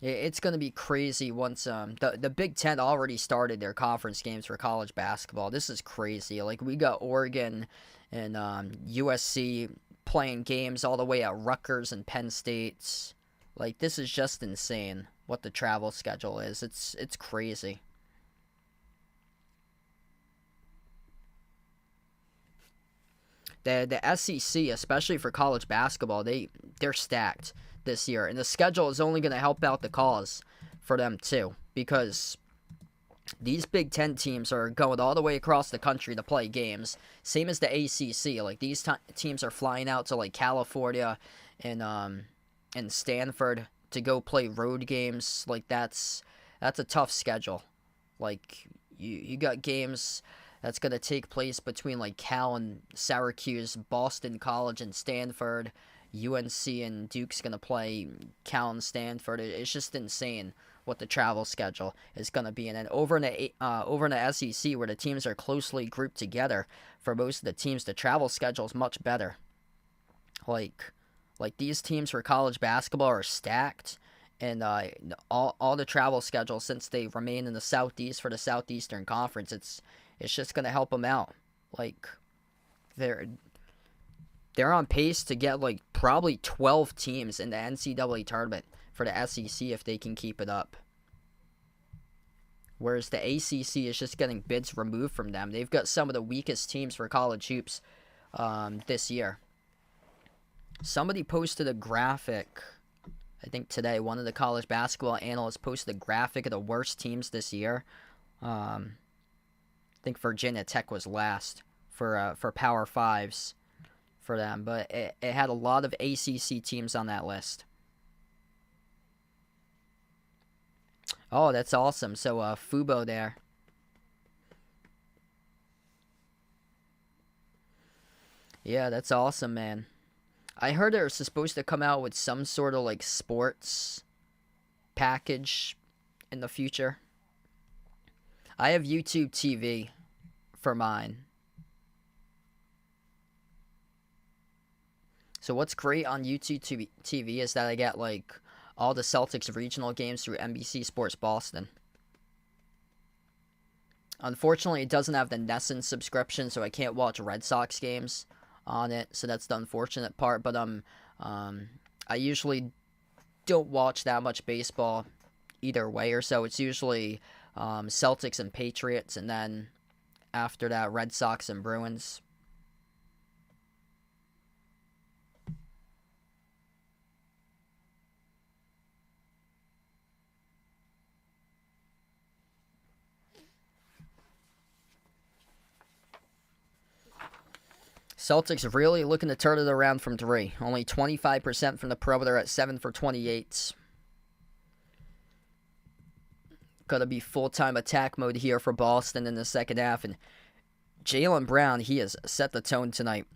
It's going to be crazy once the Big Ten already started their conference games for college basketball. This is crazy. Like, we got Oregon and USC playing games all the way at Rutgers and Penn State. Like, this is just insane what the travel schedule is. It's crazy. The SEC, especially for college basketball, they're stacked this year, and the schedule is only going to help out the cause for them too, because these Big Ten teams are going all the way across the country to play games. Same as the ACC. Like, these teams are flying out to like California and Stanford to go play road games. Like, that's a tough schedule. Like, you got games that's going to take place between like Cal and Syracuse, Boston College and Stanford, UNC and Duke's going to play Cal and Stanford. It's just insane what the travel schedule is going to be. And then over in the SEC, where the teams are closely grouped together, for most of the teams, the travel schedule is much better. Like these teams for college basketball are stacked, and all the travel schedules, since they remain in the Southeast for the Southeastern Conference, it's just going to help them out. Like, they're on pace to get like probably 12 teams in the NCAA tournament for the SEC if they can keep it up. Whereas the ACC is just getting bids removed from them. They've got some of the weakest teams for college hoops this year. Somebody posted a graphic, I think today, one of the college basketball analysts posted a graphic of the worst teams this year. I think Virginia Tech was last for Power Fives for them, but it had a lot of ACC teams on that list. Oh, that's awesome. So Fubo there. Yeah, that's awesome, man. I heard they're supposed to come out with some sort of like sports package in the future. I have YouTube TV for mine. So what's great on YouTube TV is that I get like all the Celtics regional games through NBC Sports Boston. Unfortunately, it doesn't have the Nesson subscription, so I can't watch Red Sox games on it. So that's the unfortunate part. But I usually don't watch that much baseball either way or so. It's usually Celtics and Patriots, and then after that, Red Sox and Bruins. Celtics really looking to turn it around from three. Only 25% from the perimeter at 7 for 28. Gotta be full-time attack mode here for Boston in the second half. And Jaylen Brown, he has set the tone tonight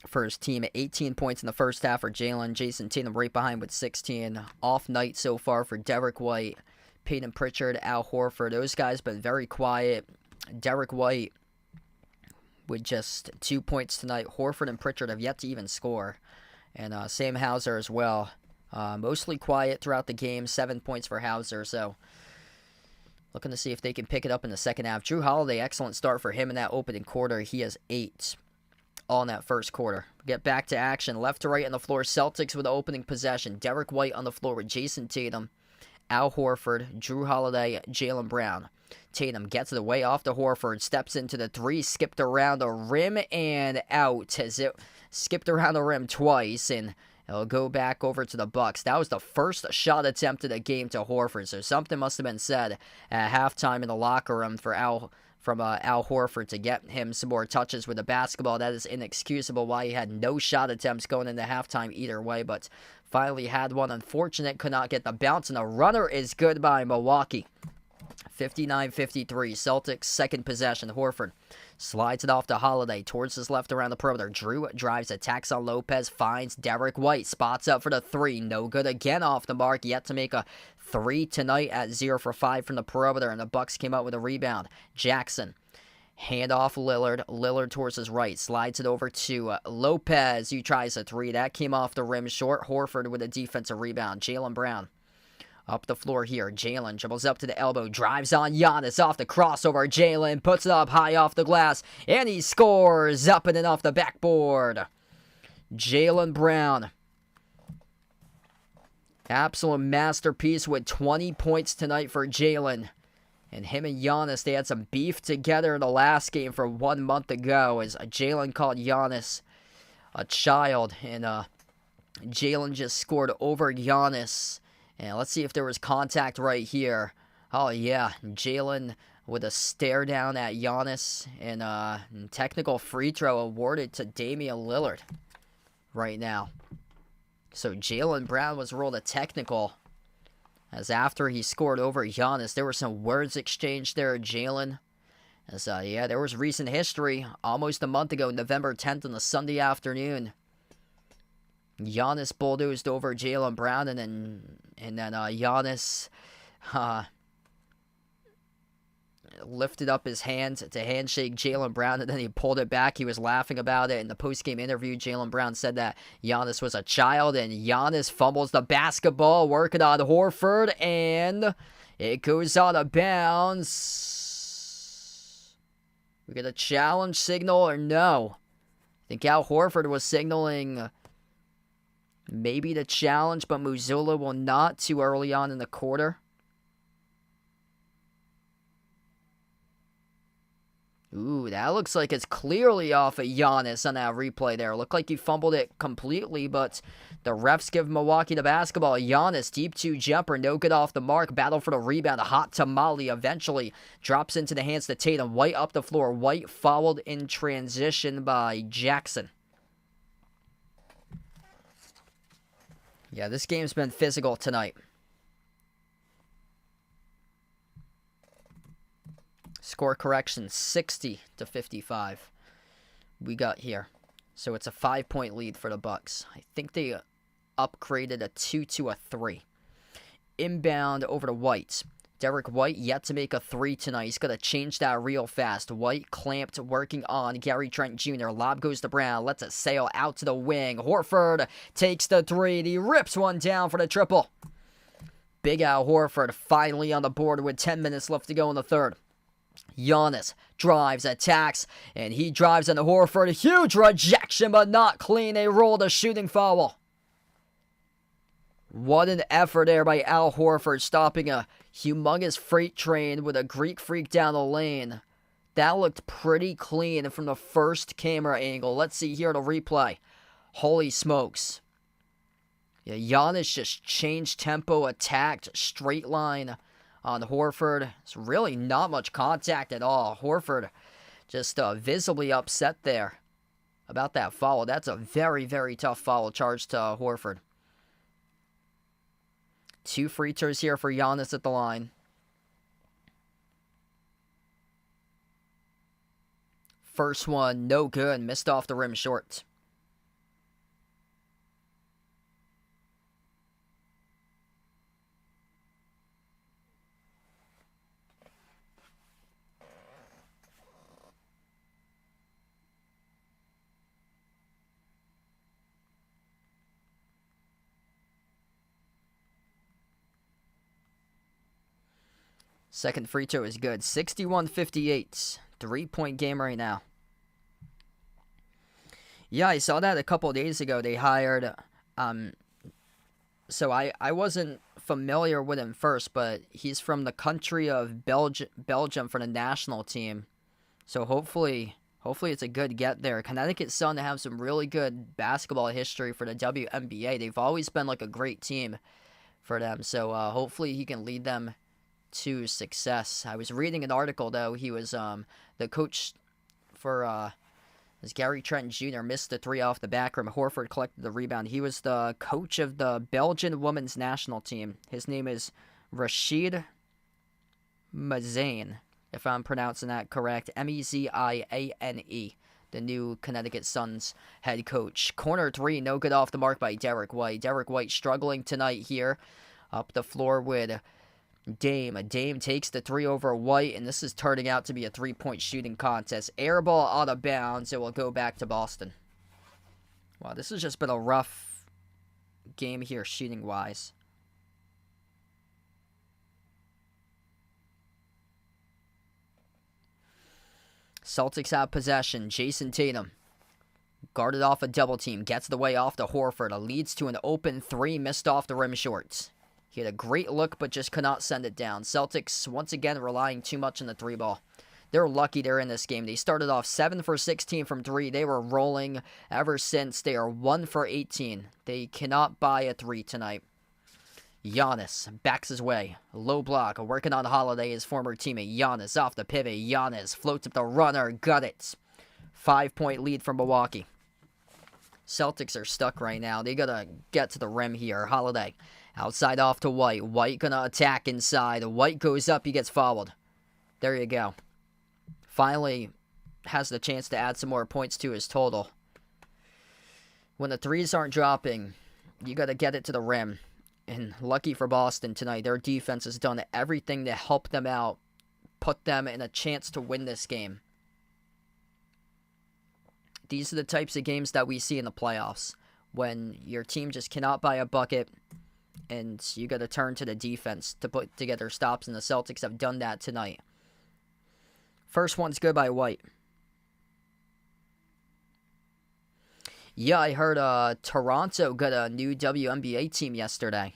for his team. 18 points in the first half for Jaylen. Jason Tatum right behind with 16. Off night so far for Derek White, Peyton Pritchard, Al Horford. Those guys been very quiet. Derek White with just 2 points tonight. Horford and Pritchard have yet to even score. And Sam Hauser as well. Mostly quiet throughout the game. 7 points for Hauser. So looking to see if they can pick it up in the second half. Jrue Holiday, excellent start for him in that opening quarter. He has 8 all in that first quarter. Get back to action. Left to right on the floor. Celtics with the opening possession. Derek White on the floor with Jason Tatum, Al Horford, Jrue Holiday, Jaylen Brown. Tatum gets it away off to Horford, steps into the three, skipped around the rim and out as it skipped around the rim twice, and it'll go back over to the Bucks. That was the first shot attempt of the game to Horford, so something must have been said at halftime in the locker room for Al Horford to get him some more touches with the basketball. That is inexcusable why he had no shot attempts going into halftime either way, but finally had one. Unfortunate, could not get the bounce, and the runner is good by Milwaukee. 59-53, Celtics second possession. Horford slides it off to Holiday towards his left around the perimeter. Jrue drives, attacks on Lopez, finds Derek White, spots up for the three. No good again off the mark, yet to make a three tonight at 0 for 5 from the perimeter, and the Bucks came out with a rebound. Jackson, hand off Lillard. Lillard towards his right, slides it over to Lopez, who tries a three. That came off the rim short. Horford with a defensive rebound. Jaylen Brown up the floor here. Jaylen dribbles up to the elbow, drives on Giannis off the crossover. Jaylen puts it up high off the glass, and he scores up and off the backboard. Jaylen Brown, absolute masterpiece with 20 points tonight for Jaylen. And him and Giannis, they had some beef together in the last game from 1 month ago, as Jaylen called Giannis a child, and Jaylen just scored over Giannis. And let's see if there was contact right here. Oh, yeah. Jaylen with a stare down at Giannis. And technical free throw awarded to Damian Lillard right now. So Jaylen Brown was ruled a technical, as after he scored over Giannis, there were some words exchanged there at Jaylen. As, yeah, there was recent history almost a month ago, November 10th on a Sunday afternoon. Giannis bulldozed over Jaylen Brown, and then Giannis lifted up his hand to handshake Jaylen Brown, and then he pulled it back. He was laughing about it. In the post-game interview, Jaylen Brown said that Giannis was a child, and Giannis fumbles the basketball, working on Horford, and it goes out of bounds. We get a challenge signal or no? I think Al Horford was signaling maybe the challenge, but Mazzulla will not too early on in the quarter. Ooh, that looks like it's clearly off of Giannis on that replay there. Looked like he fumbled it completely, but the refs give Milwaukee the basketball. Giannis, deep two jumper, no good off the mark. Battle for the rebound. A hot tamale eventually drops into the hands of Tatum. White up the floor. White fouled in transition by Jackson. Yeah, this game's been physical tonight. Score correction, 60-55. We got here. So it's a 5-point lead for the Bucks. I think they upgraded a 2 to a 3. Inbound over to White. Derek White yet to make a 3 tonight. He's going to change that real fast. White clamped, working on Gary Trent Jr. Lob goes to Brown. Lets it sail out to the wing. Horford takes the 3. He rips one down for the triple. Big Al Horford finally on the board with 10 minutes left to go in the third. Giannis drives, attacks, and he drives into Horford. A huge rejection, but not clean. They rolled a shooting foul. What an effort there by Al Horford, stopping a humongous freight train with a Greek freak down the lane. That looked pretty clean from the first camera angle. Let's see here the replay. Holy smokes. Yeah, Giannis just changed tempo, attacked, straight line on Horford. It's really not much contact at all. Horford just visibly upset there about that foul. That's a very, very tough foul charge to Horford. 2 free throws here for Giannis at the line. First one, no good. Missed off the rim short. Second free throw is good. 61-58. 3-point game right now. Yeah, I saw that a couple of days ago. They hired... So I wasn't familiar with him first, but he's from the country of Belgium for the national team. So hopefully it's a good get there. Connecticut Sun have some really good basketball history for the WNBA. They've always been like a great team for them. So hopefully he can lead them to success. I was reading an article, though. He was the coach for Gary Trent Jr. missed the 3 off the back rim. Horford collected the rebound. He was the coach of the Belgian women's national team. His name is Rachid Mazane, if I'm pronouncing that correct. Meziane, the new Connecticut Suns head coach. Corner 3, no good off the mark by Derek White. Derek White struggling tonight here. Up the floor with Dame. Dame takes the 3 over White, and this is turning out to be a 3-point shooting contest. Air ball out of bounds. It will go back to Boston. Wow, this has just been a rough game here shooting-wise. Celtics have possession. Jason Tatum guarded off a double team. Gets the way off to Horford. It leads to an open 3. Missed off the rim shorts. He had a great look, but just could not send it down. Celtics, once again, relying too much on the 3 ball. They're lucky they're in this game. They started off 7 for 16 from 3. They were rolling ever since. They are 1 for 18. They cannot buy a 3 tonight. Giannis backs his way. Low block, working on Holiday, his former teammate. Giannis off the pivot. Giannis floats up the runner. Got it. 5-point lead for Milwaukee. Celtics are stuck right now. They gotta get to the rim here. Holiday outside off to White. White gonna attack inside. White goes up. He gets fouled. There you go. Finally has the chance to add some more points to his total. When the 3s aren't dropping, you gotta get it to the rim. And lucky for Boston tonight, their defense has done everything to help them out, put them in a chance to win this game. These are the types of games that we see in the playoffs, when your team just cannot buy a bucket, and you got to turn to the defense to put together stops, and the Celtics have done that tonight. First one's good by White. Yeah, I heard Toronto got a new WNBA team yesterday.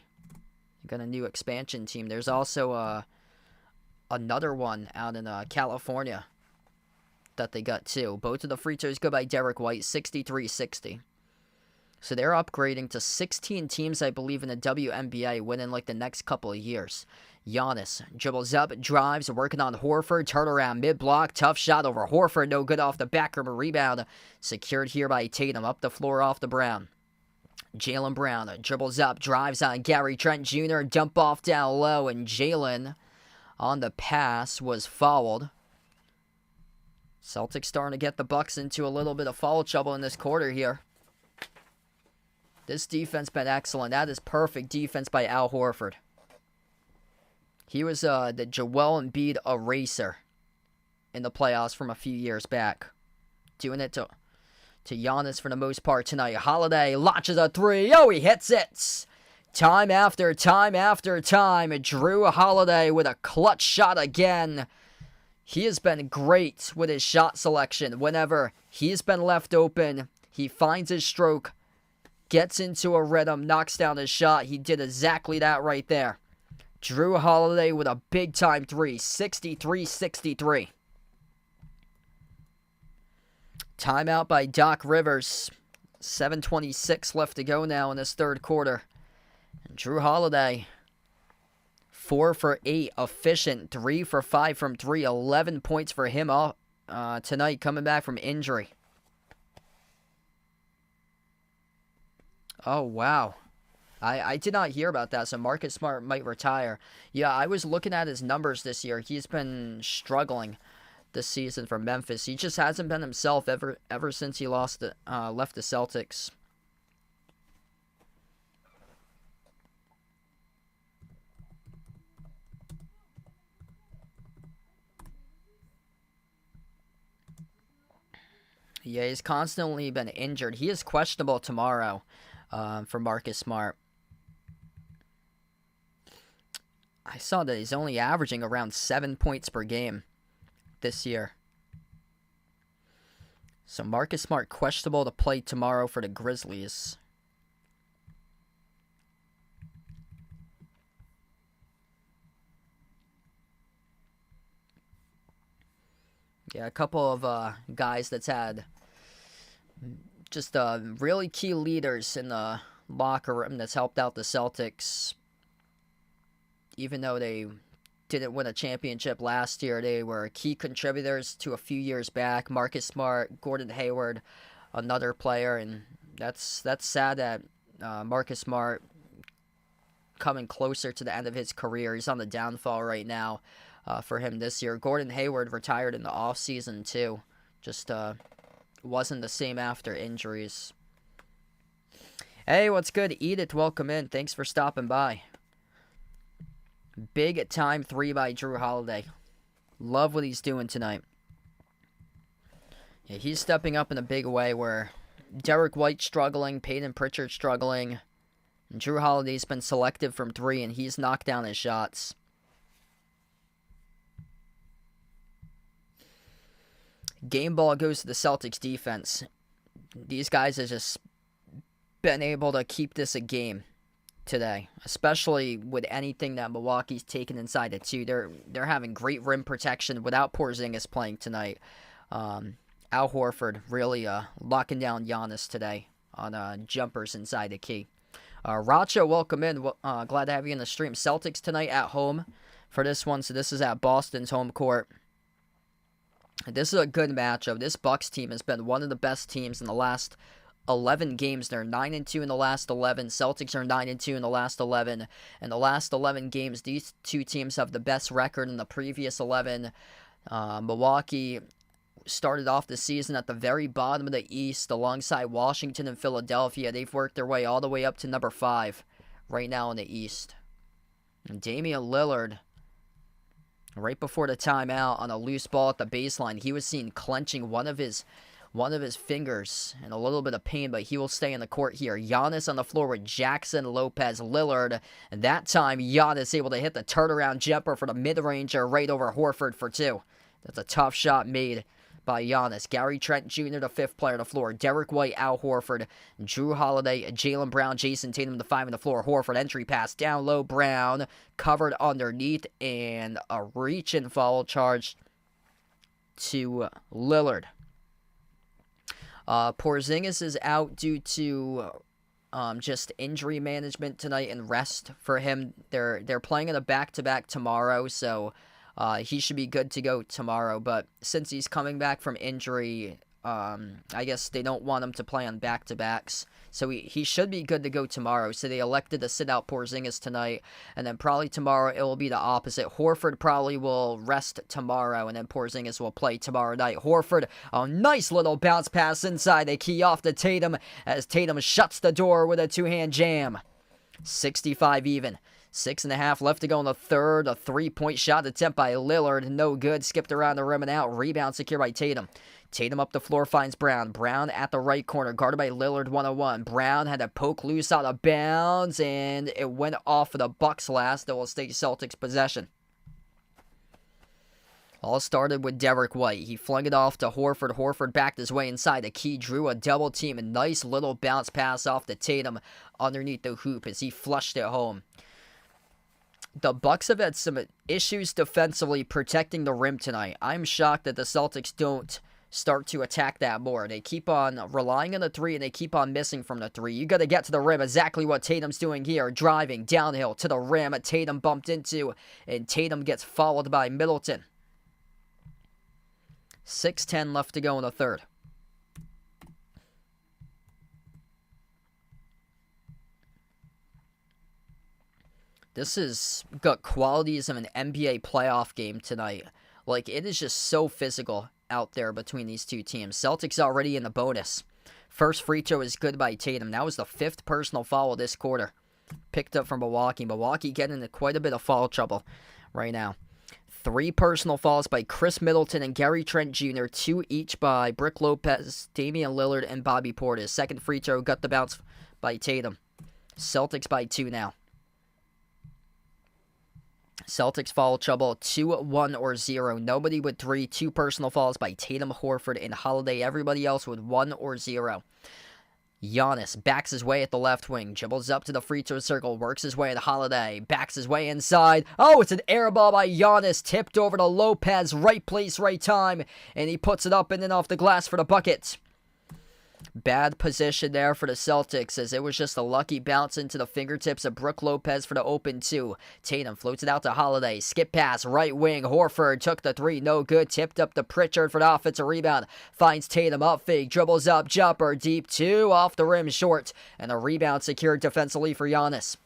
Got a new expansion team. There's also another one out in California that they got too. Both of the free throws go by Derek White, 63-60. So they're upgrading to 16 teams, I believe, in the WNBA within like the next couple of years. Giannis dribbles up, drives, working on Horford, turnaround, mid-block, tough shot over Horford, no good off the back rim, rebound secured here by Tatum, up the floor off the Brown. Jaylen Brown dribbles up, drives on Gary Trent Jr., dump off down low, and Jaylen on the pass was fouled. Celtics starting to get the Bucks into a little bit of foul trouble in this quarter here. This defense been excellent. That is perfect defense by Al Horford. He was the Joel Embiid eraser in the playoffs from a few years back. Doing it to Giannis for the most part tonight. Holiday launches a three. Oh, he hits it. Time after time after time. Drew Holiday with a clutch shot again. He has been great with his shot selection. Whenever he's been left open, he finds his stroke, gets into a rhythm, knocks down his shot. He did exactly that right there. Drew Holiday with a big-time three, 63-63. Timeout by Doc Rivers. 7:26 left to go now in this third quarter. And Drew Holiday, 4 for 8, efficient, 3 for 5 from 3, 11 points for him tonight, coming back from injury. Oh, wow. I did not hear about that, so Marcus Smart might retire. Yeah, I was looking at his numbers this year. He's been struggling this season for Memphis. He just hasn't been himself ever since he left the Celtics. Yeah, he's constantly been injured. He is questionable tomorrow for Marcus Smart. I saw that he's only averaging around 7 points per game this year. So Marcus Smart questionable to play tomorrow for the Grizzlies. Yeah, a couple of guys that's had just really key leaders in the locker room that's helped out the Celtics. Even though they didn't win a championship last year, they were key contributors to a few years back. Marcus Smart, Gordon Hayward, another player, and that's sad that Marcus Smart coming closer to the end of his career. He's on the downfall right now for him this year. Gordon Hayward retired in the offseason too. Just wasn't the same after injuries. Hey, what's good? Edith, welcome in. Thanks for stopping by. Big time 3 by Drew Holiday. Love what he's doing tonight. Yeah, he's stepping up in a big way where Derek White struggling, Peyton Pritchard struggling. And Drew Holiday's been selective from 3 and he's knocked down his shots. Game ball goes to the Celtics defense. These guys have just been able to keep this a game today, especially with anything that Milwaukee's taken inside it too. They're having great rim protection without Porzingis playing tonight. Al Horford really locking down Giannis today on jumpers inside the key. Racha, welcome in. Glad to have you in the stream. Celtics tonight at home for this one, so this is at Boston's home court. This is a good matchup. This Bucks team has been one of the best teams in the last 11 games. They're 9-2 in the last 11. Celtics are 9-2 in the last 11. In the last 11 games, these two teams have the best record in the previous 11. Milwaukee started off the season at the very bottom of the East alongside Washington and Philadelphia. They've worked their way all the way up to number 5 right now in the East. And Damian Lillard, right before the timeout on a loose ball at the baseline, he was seen clenching one of his fingers in a little bit of pain, but he will stay in the court here. Giannis on the floor with Jackson, Lopez, Lillard, and that time Giannis able to hit the turnaround jumper for the mid-ranger right over Horford for 2. That's a tough shot made by Giannis. Gary Trent Jr., the 5th player on the floor. Derek White, Al Horford, Drew Holiday, Jaylen Brown, Jason Tatum, the 5 on the floor. Horford, entry pass, down low, Brown, covered underneath, and a reach and foul charge to Lillard. Porzingis is out due to just injury management tonight and rest for him. They're playing in a back-to-back tomorrow, so he should be good to go tomorrow. But since he's coming back from injury, I guess they don't want him to play on back-to-backs. So he should be good to go tomorrow. So they elected to sit out Porzingis tonight. And then probably tomorrow it will be the opposite. Horford probably will rest tomorrow. And then Porzingis will play tomorrow night. Horford, a nice little bounce pass inside. They key off to Tatum as Tatum shuts the door with a two-hand jam. 65 even. 6.5 left to go in the third. A three-point shot attempt by Lillard. No good. Skipped around the rim and out. Rebound secured by Tatum. Tatum up the floor finds Brown. Brown at the right corner. Guarded by Lillard 101. Brown had a poke loose out of bounds. And it went off of the Bucks last. It will stay Celtics possession. All started with Derek White. He flung it off to Horford. Horford backed his way inside. The key drew a double team. A nice little bounce pass off to Tatum underneath the hoop as he flushed it home. The Bucks have had some issues defensively protecting the rim tonight. I'm shocked that the Celtics don't start to attack that more. They keep on relying on the three, and they keep on missing from the three. You got to get to the rim. Exactly what Tatum's doing here. Driving downhill to the rim. Tatum bumped into, and Tatum gets followed by Middleton. 6:10 left to go in the third. This has got qualities of an NBA playoff game tonight. Like, it is just so physical out there between these two teams. Celtics already in the bonus. First free throw is good by Tatum. That was the 5th personal foul this quarter. Picked up from Milwaukee. Milwaukee getting into quite a bit of foul trouble right now. 3 personal fouls by Chris Middleton and Gary Trent Jr., 2 each by Brook Lopez, Damian Lillard, and Bobby Portis. Second free throw got the bounce by Tatum. Celtics by 2 now. Celtics foul trouble 2, 1, or 0. Nobody with 3. 2 personal fouls by Tatum, Horford, and Holiday. Everybody else with 1 or 0. Giannis backs his way at the left wing, dribbles up to the free throw circle, works his way at Holiday, backs his way inside. Oh, it's an air ball by Giannis, tipped over to Lopez, right place, right time, and he puts it up and then off the glass for the bucket. Bad position there for the Celtics, as it was just a lucky bounce into the fingertips of Brook Lopez for the open 2. Tatum floats it out to Holiday. Skip pass, right wing. Horford took the 3, no good. Tipped up to Pritchard for the offensive rebound. Finds Tatum up fake, dribbles up, jumper, deep 2, off the rim, short. And a rebound secured defensively for Giannis.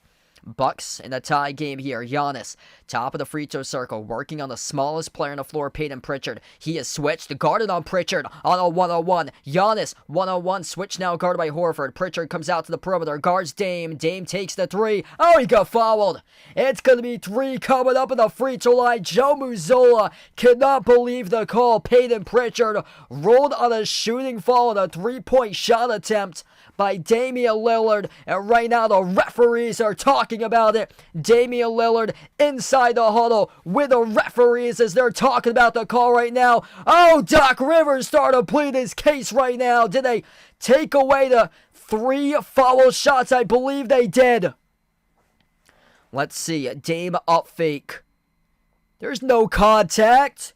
Bucks in a tie game here. Giannis, top of the free throw circle, working on the smallest player on the floor, Peyton Pritchard. He is switched, guarded on Pritchard on a 1-on-1. Giannis, 1-on-1, switch now, guarded by Horford. Pritchard comes out to the perimeter, guards Dame. Dame takes the 3. Oh, he got fouled. It's going to be 3 coming up in the free throw line. Joe Mazzulla cannot believe the call. Peyton Pritchard rolled on a shooting foul on a 3-point shot attempt by Damian Lillard, and right now the referees are talking about it. Damian Lillard inside the huddle with the referees as they're talking about the call right now. Oh, Doc Rivers starting to plead his case right now. Did they take away the 3 foul shots? I believe they did. Let's see. Dame up fake. There's no contact.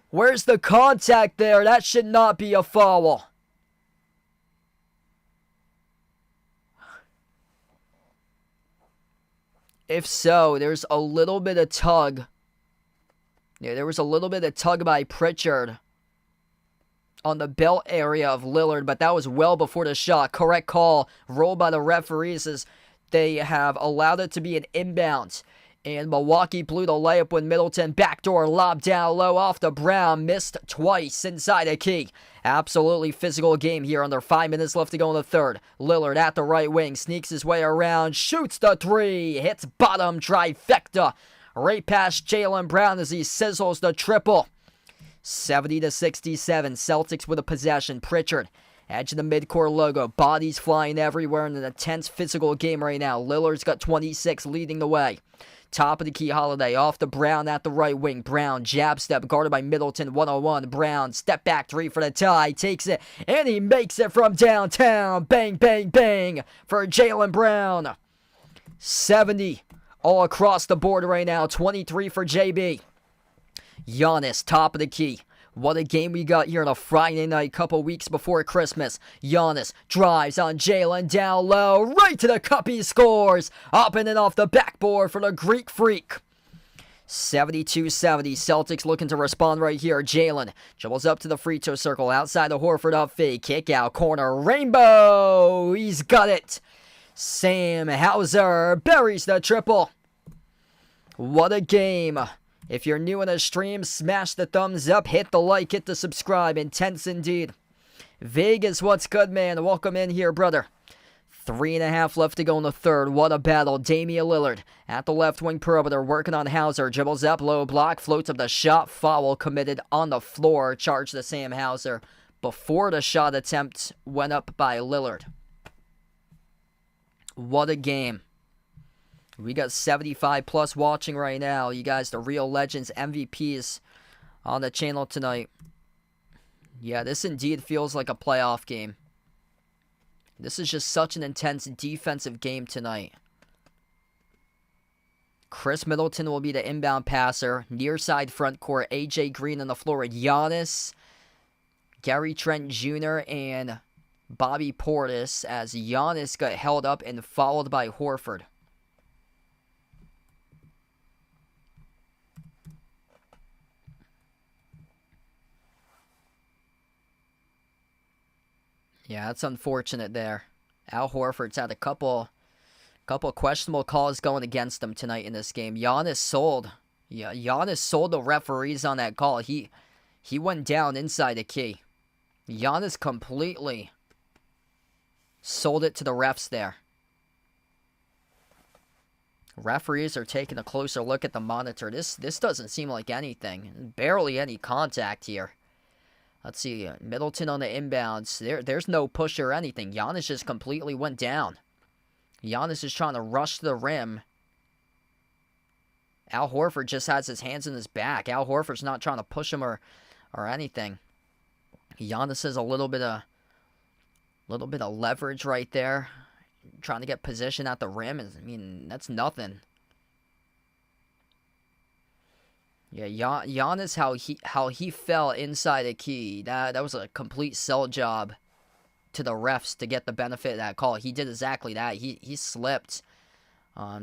Where's the contact there? That should not be a foul. If so, there's a little bit of tug. Yeah, there was a little bit of tug by Pritchard on the belt area of Lillard, but that was well before the shot. Correct call. Rolled by the referees as they have allowed it to be an inbound. And Milwaukee blew the layup when Middleton backdoor lob down low off to Brown. Missed twice inside the key. Absolutely physical game here under 5 minutes left to go in the third. Lillard at the right wing. Sneaks his way around. Shoots the 3. Hits bottom trifecta. Right past Jaylen Brown as he sizzles the triple. 70-67. Celtics with a possession. Pritchard. Edge of the midcourt logo. Bodies flying everywhere in an intense physical game right now. Lillard's got 26 leading the way. Top of the key, Holiday off to Brown at the right wing. Brown jab step guarded by Middleton 101. Brown step back 3 for the tie. Takes it and he makes it from downtown. Bang, bang, bang for Jaylen Brown. 70 all across the board right now. 23 for JB. Giannis top of the key. What a game we got here on a Friday night, couple weeks before Christmas. Giannis drives on Jaylen down low, right to the cup he scores. Up and in off the backboard for the Greek Freak. 72-70. Celtics looking to respond right here. Jalen dribbles up to the free throw circle. Outside the Horford up fake. Kick out. Corner. Rainbow. He's got it. Sam Hauser buries the triple. What a game. If you're new in the stream, smash the thumbs up. Hit the like. Hit the subscribe. Intense indeed. Vegas, what's good, man? Welcome in here, brother. 3.5 left to go in the third. What a battle. Damian Lillard at the left wing perimeter, working on Hauser. Dribbles up, low block, floats up the shot. Foul committed on the floor. Charge to Sam Hauser before the shot attempt went up by Lillard. What a game. We got 75 plus watching right now. You guys, the real legends, MVPs on the channel tonight. Yeah, this indeed feels like a playoff game. This is just such an intense defensive game tonight. Chris Middleton will be the inbound passer. Near side front court, AJ Green on the floor with Giannis, Gary Trent Jr., and Bobby Portis as Giannis got held up and followed by Horford. Yeah, that's unfortunate there. Al Horford's had a couple questionable calls going against him tonight in this game. Giannis sold the referees on that call. He went down inside the key. Giannis completely sold it to the refs there. Referees are taking a closer look at the monitor. This doesn't seem like anything. Barely any contact here. Let's see, Middleton on the inbounds. There's no push or anything. Giannis just completely went down. Giannis is trying to rush to the rim. Al Horford just has his hands in his back. Al Horford's not trying to push him or anything. Giannis has a little bit of leverage right there. Trying to get position at the rim. I mean, that's nothing. Yeah, Giannis, how he fell inside the key, that was a complete sell job to the refs to get the benefit of that call. He did exactly that. He slipped,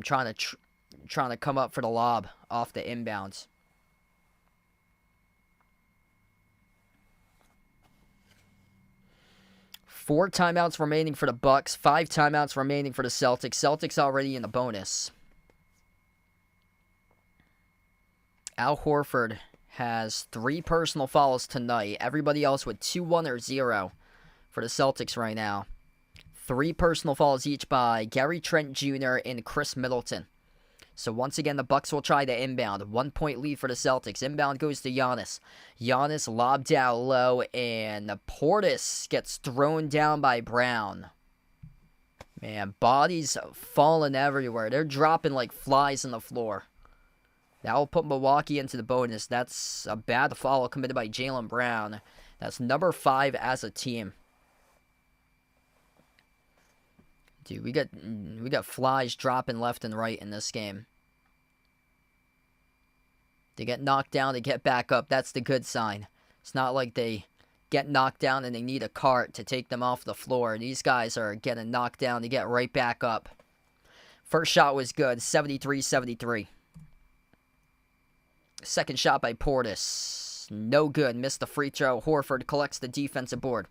trying to come up for the lob off the inbounds. Four timeouts remaining for the Bucks. 5 timeouts remaining for the Celtics. Celtics already in the bonus. Al Horford has 3 personal fouls tonight. Everybody else with 2-1 or 0 for the Celtics right now. 3 personal fouls each by Gary Trent Jr. and Chris Middleton. So once again, the Bucks will try to inbound. 1-point lead for the Celtics. Inbound goes to Giannis. Giannis lobbed down low, and Portis gets thrown down by Brown. Man, bodies falling everywhere. They're dropping like flies on the floor. That will put Milwaukee into the bonus. That's a bad foul committed by Jaylen Brown. That's number 5 as a team. Dude, we got flies dropping left and right in this game. They get knocked down, they get back up. That's the good sign. It's not like they get knocked down and they need a cart to take them off the floor. These guys are getting knocked down, they get right back up. First shot was good, 73-73. Second shot by Portis. No good. Missed the free throw. Horford collects the defensive board.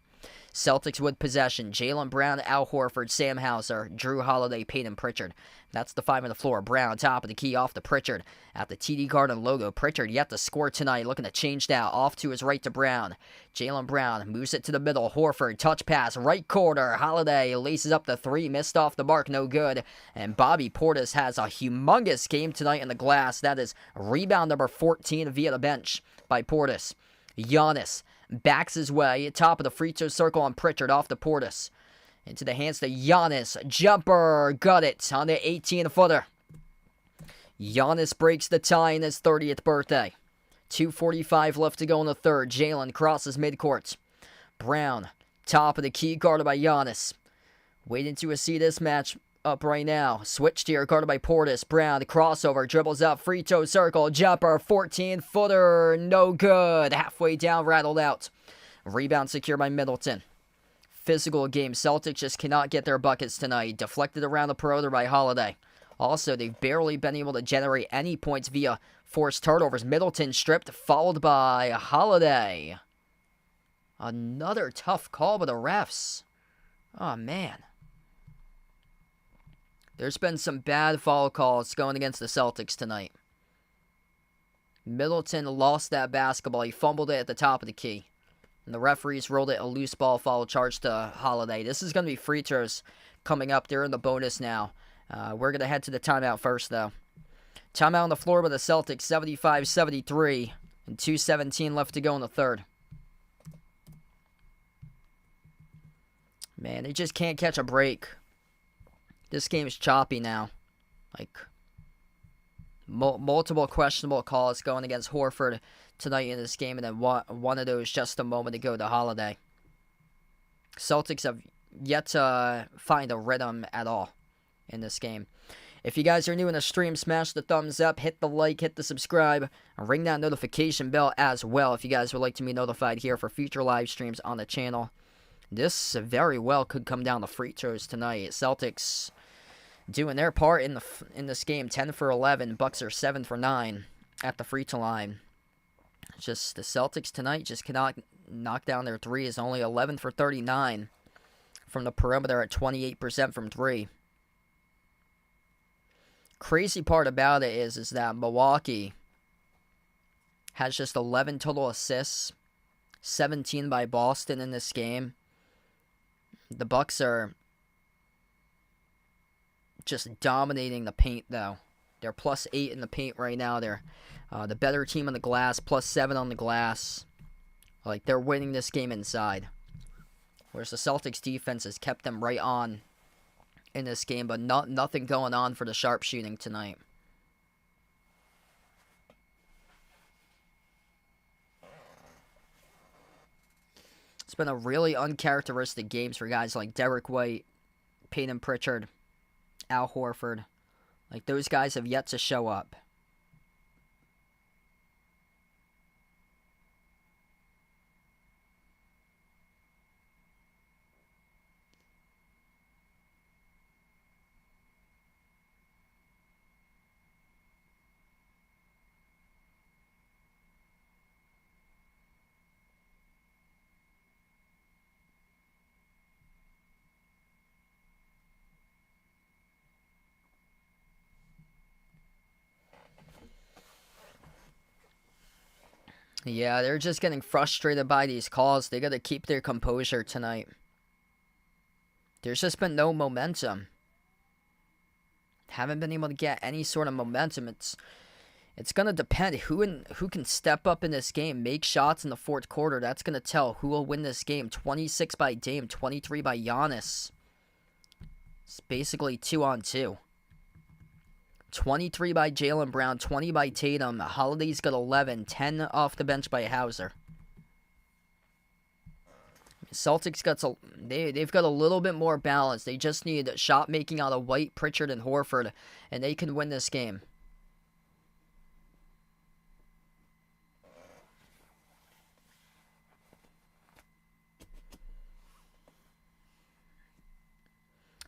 Celtics with possession. Jaylen Brown, Al Horford, Sam Hauser, Drew Holiday, Peyton Pritchard. That's the 5 on the floor. Brown, top of the key, off to Pritchard. At the TD Garden logo. Pritchard yet to score tonight. Looking to change that. Off to his right to Brown. Jaylen Brown moves it to the middle. Horford, touch pass, right corner. Holiday laces up the 3. Missed off the mark. No good. And Bobby Portis has a humongous game tonight in the glass. That is rebound number 14 via the bench by Portis. Giannis backs his way. Top of the free throw circle on Pritchard. Off to Portis. Into the hands to Giannis. Jumper. Got it on the 18-footer. Giannis breaks the tie in his 30th birthday. 2:45 left to go in the third. Jalen crosses midcourt. Brown. Top of the key. Guarded by Giannis. Waiting to see this match up right now. Switched here. Guarded by Portis. Brown. The crossover. Dribbles up. Free throw circle. Jumper. 14-footer. No good. Halfway down. Rattled out. Rebound secured by Middleton. Physical game. Celtics just cannot get their buckets tonight. Deflected around the perimeter by Holiday. Also, they've barely been able to generate any points via forced turnovers. Middleton stripped, followed by Holiday. Another tough call by the refs. Oh, man. There's been some bad foul calls going against the Celtics tonight. Middleton lost that basketball. He fumbled it at the top of the key. And the referees rolled it a loose ball foul charge to Holiday. This is going to be free throws coming up. They're in the bonus now. We're going to head to the timeout first, though. Timeout on the floor by the Celtics, 75-73. And 2:17 left to go in the third. Man, they just can't catch a break. This game is choppy now. Like, multiple questionable calls going against Horford tonight in this game, and then one of those just a moment ago to Holiday. Celtics have yet to find a rhythm at all in this game. If you guys are new in the stream, smash the thumbs up, hit the like, hit the subscribe, and ring that notification bell as well if you guys would like to be notified here for future live streams on the channel. This very well could come down to free throws tonight. Celtics doing their part in this game, 10 for 11. Bucks are 7 for 9 at the free throw line. Just the Celtics tonight just cannot knock down their threes. Only 11 for 39 from the perimeter at 28% from three. Crazy part about it is that Milwaukee has just 11 total assists, 17 by Boston in this game. The Bucks are just dominating the paint, though. They're +8 in the paint right now. They're the better team on the glass, +7 on the glass. Like, they're winning this game inside. Whereas the Celtics defense has kept them right on in this game, but nothing going on for the sharpshooting tonight. It's been a really uncharacteristic game for guys like Derek White, Peyton Pritchard, Al Horford. Like, those guys have yet to show up. Yeah, they're just getting frustrated by these calls. They got to keep their composure tonight. There's just been no momentum. Haven't been able to get any sort of momentum. It's going to depend who can step up in this game, make shots in the fourth quarter. That's going to tell who will win this game. 26 by Dame, 23 by Giannis. It's basically 2-on-2. 23 by Jaylen Brown, 20 by Tatum. Holiday's got 11, 10 off the bench by Hauser. Celtics they've got a little bit more balance. They just need shot making out of White, Pritchard, and Horford, and they can win this game.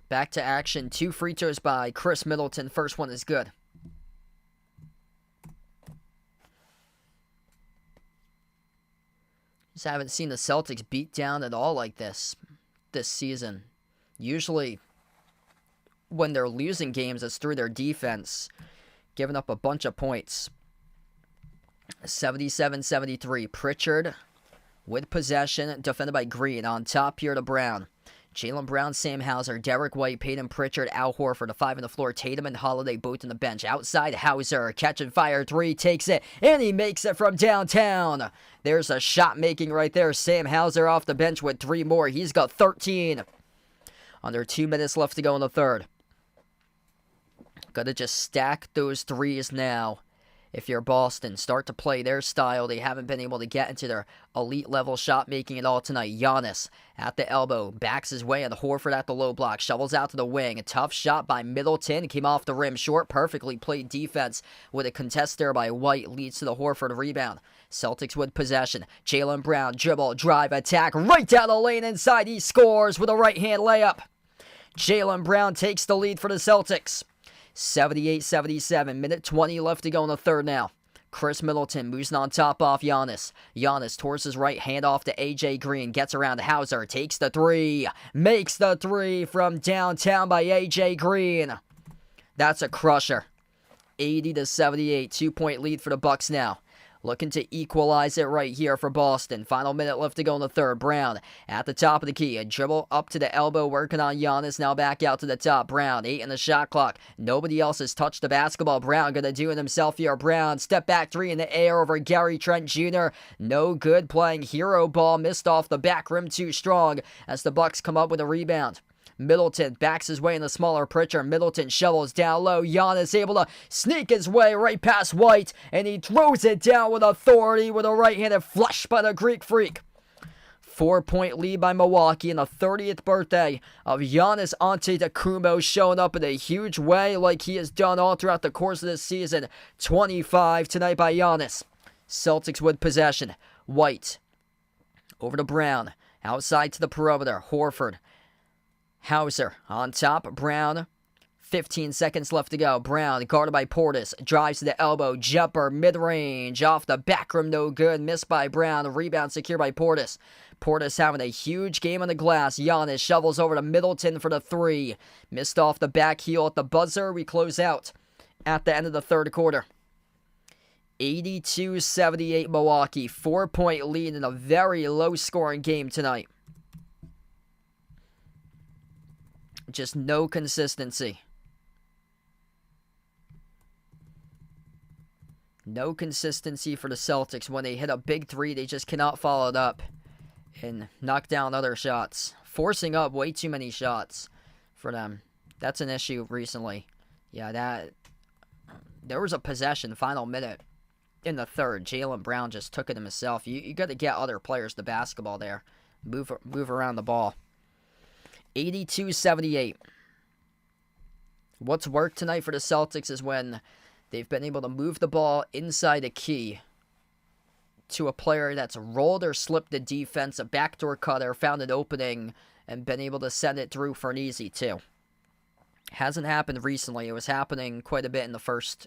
Back to action. 2 free throws by Chris Middleton. First one is good. Just haven't seen the Celtics beat down at all like this season. Usually, when they're losing games, it's through their defense, giving up a bunch of points. 77-73. Pritchard with possession, defended by Green. On top here to Brown. Jaylen Brown, Sam Hauser, Derek White, Peyton Pritchard, Al Horford, a 5 on the floor. Tatum and Holiday both on the bench. Outside, Hauser, catch and fire, 3, takes it, and he makes it from downtown. There's a shot making right there. Sam Hauser off the bench with 3 more. He's got 13. Under 2 minutes left to go in the third. Gotta just stack those threes now. If you're Boston, start to play their style. They haven't been able to get into their elite level shot making at all tonight. Giannis at the elbow, backs his way, and Horford at the low block, shovels out to the wing. A tough shot by Middleton, came off the rim short. Perfectly played defense with a contest there by White, leads to the Horford rebound. Celtics with possession. Jaylen Brown, dribble, drive, attack, right down the lane inside. He scores with a right hand layup. Jaylen Brown takes the lead for the Celtics. 78-77. Minute 20 left to go in the third now. Chris Middleton moves on top off Giannis. Giannis towards his right, hand off to AJ Green. Gets around Hauser, takes the three. Makes the three from downtown by AJ Green. That's a crusher. 80-78. 2-point lead for the Bucks now. Looking to equalize it right here for Boston. Final minute left to go in the third. Brown at the top of the key. A dribble up to the elbow, working on Giannis. Now back out to the top. Brown, 8 in the shot clock. Nobody else has touched the basketball. Brown gonna do it himself here. Brown, step back three in the air over Gary Trent Jr. No good, playing hero ball. Missed off the back rim, too strong as the Bucks come up with a rebound. Middleton backs his way in the smaller Pritchard. Middleton shovels down low. Giannis able to sneak his way right past White, and he throws it down with authority with a right-handed flush by the Greek Freak. 4-point lead by Milwaukee in the 30th birthday of Giannis Antetokounmpo, showing up in a huge way like he has done all throughout the course of this season. 25 tonight by Giannis. Celtics with possession. White over to Brown. Outside to the perimeter. Horford. Hauser on top. Brown. 15 seconds left to go. Brown guarded by Portis. Drives to the elbow. Jumper mid-range. Off the back rim. No good. Missed by Brown. Rebound secured by Portis. Portis having a huge game on the glass. Giannis shovels over to Middleton for the three. Missed off the back heel at the buzzer. We close out at the end of the third quarter. 82-78 Milwaukee. 4-point lead in a very low-scoring game tonight. Just no consistency. No consistency for the Celtics. When they hit a big three, they just cannot follow it up and knock down other shots. Forcing up way too many shots for them. That's an issue recently. Yeah, there was a possession, final minute in the third. Jaylen Brown just took it himself. You got to get other players the basketball there. Move around the ball. 82-78. What's worked tonight for the Celtics is when they've been able to move the ball inside the key to a player that's rolled or slipped the defense, a backdoor cutter, found an opening, and been able to send it through for an easy two. Hasn't happened recently. It was happening quite a bit in the first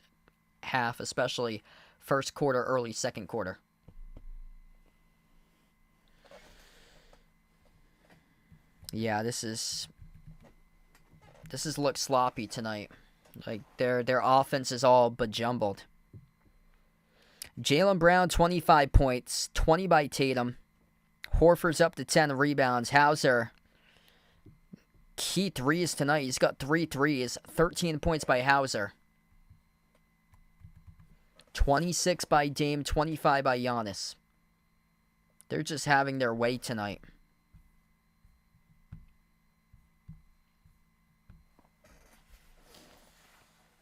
half, especially first quarter, early second quarter. Yeah, this looked sloppy tonight. Like their offense is all bejumbled. Jaylen Brown, 25 points, 20 by Tatum. Horford's up to 10 rebounds. Hauser, key threes tonight. He's got 3 threes, 13 points by Hauser. 26 by Dame, 25 by Giannis. They're just having their way tonight.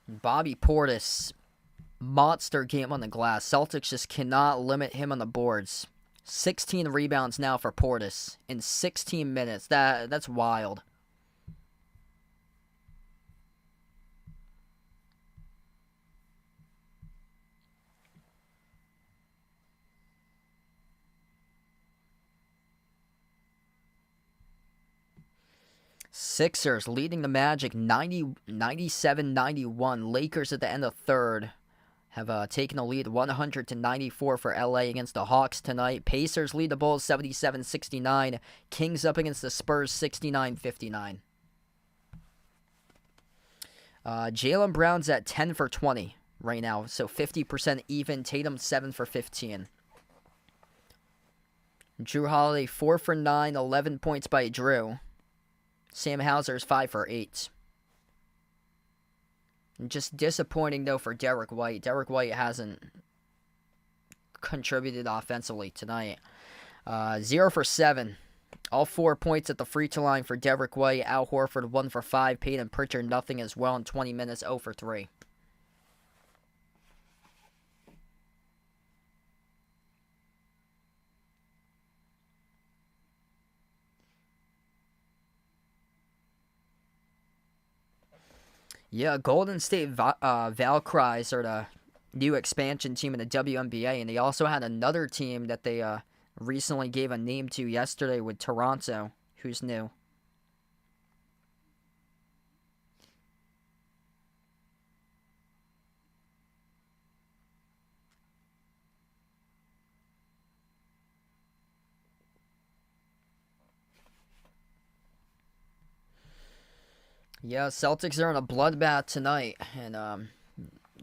Bobby Portis, monster game on the glass. Celtics just cannot limit him on the boards. 16 rebounds now for Portis in 16 minutes. That's wild. Sixers leading the Magic 97-91. Lakers at the end of third have taken the lead 100-94 for LA against the Hawks tonight. Pacers lead the Bulls 77-69. Kings up against the Spurs 69-59. Jaylen Brown's at 10 for 20 right now, so 50% even. Tatum 7 for 15. Drew Holiday 4 for 9, 11 points by Drew. Sam Hauser's 5 for 8. Just disappointing, though, for Derek White. Derek White hasn't contributed offensively tonight. 0 for 7. All 4 points at the free throw line for Derek White. Al Horford 1 for 5. Peyton Pritchard nothing as well in 20 minutes, 0 for 3. Yeah, Golden State Valkyries are the new expansion team in the WNBA, and they also had another team that they recently gave a name to yesterday with Toronto, who's new. Yeah, Celtics are in a bloodbath tonight, and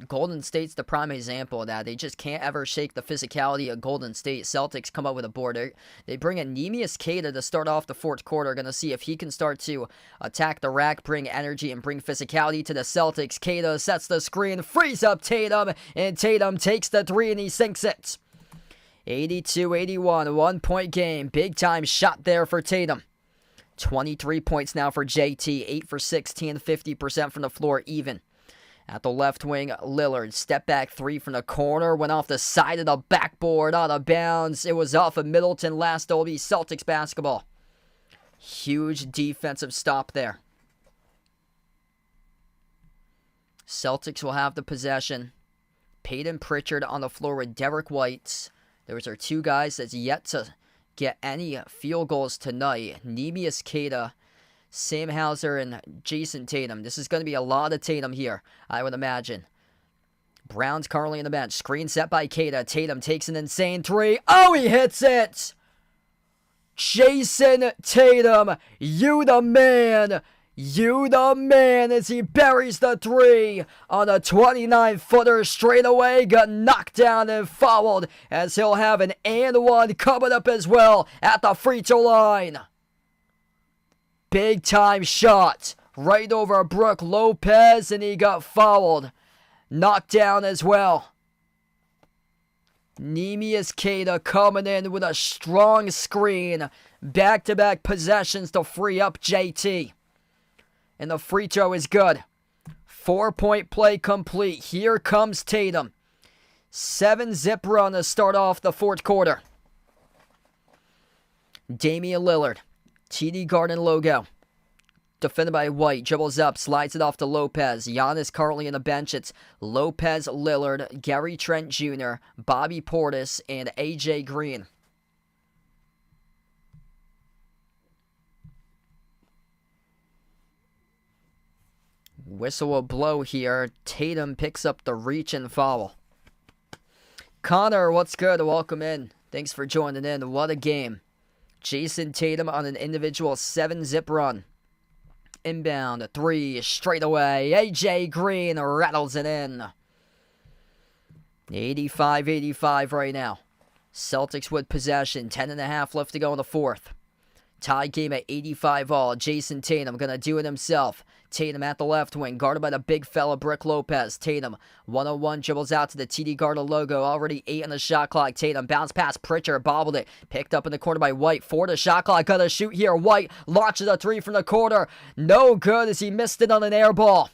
Golden State's the prime example of that. They just can't ever shake the physicality of Golden State. Celtics come up with a board. They bring in Neemias Queta to start off the fourth quarter. Going to see if he can start to attack the rack, bring energy, and bring physicality to the Celtics. Queta sets the screen, frees up Tatum, and Tatum takes the three, and he sinks it. 82-81, 1-point game. Big time shot there for Tatum. 23 points now for JT, 8 for 16, 50% from the floor even. At the left wing, Lillard, step back three from the corner, went off the side of the backboard, out of bounds. It was off of Middleton. Last will be Celtics basketball. Huge defensive stop there. Celtics will have the possession. Peyton Pritchard on the floor with Derek White. Those are two guys that's yet to get any field goals tonight. Neemias Queta, Sam Hauser, and Jason Tatum. This is going to be a lot of Tatum here, I would imagine. Brown's currently in the bench. Screen set by Queta. Tatum takes an insane three. Oh, he hits it! Jason Tatum, you the man! You the man as he buries the three on a 29-footer straight away. Got knocked down and fouled as he'll have an and one coming up as well at the free throw line. Big time shot right over Brook Lopez, and he got fouled. Knocked down as well. Neemias Queta coming in with a strong screen. Back-to-back possessions to free up JT. And the free throw is good. 4-point play complete. Here comes Tatum. 7-zip run to start off the fourth quarter. Damian Lillard. TD Garden logo. Defended by White. Dribbles up. Slides it off to Lopez. Giannis currently in the bench. It's Lopez, Lillard, Gary Trent Jr., Bobby Portis, and AJ Green. Whistle will blow here. Tatum picks up the reach and foul. Connor, what's good? Welcome in. Thanks for joining in. What a game. Jason Tatum on an individual 7-zip run. Inbound, three, straight away. AJ Green rattles it in. 85-85 right now. Celtics with possession. 10.5 left to go in the fourth. Tie game at 85 all. Jason Tatum gonna do it himself. Tatum at the left wing, guarded by the big fella Brook Lopez. Tatum, 101, dribbles out to the TD Garden logo. Already 8 on the shot clock. Tatum bounce pass Pritchard, bobbled it. Picked up in the corner by White. 4 to shot clock, gotta shoot here. White launches a 3 from the corner. No good as he missed it on an air ball.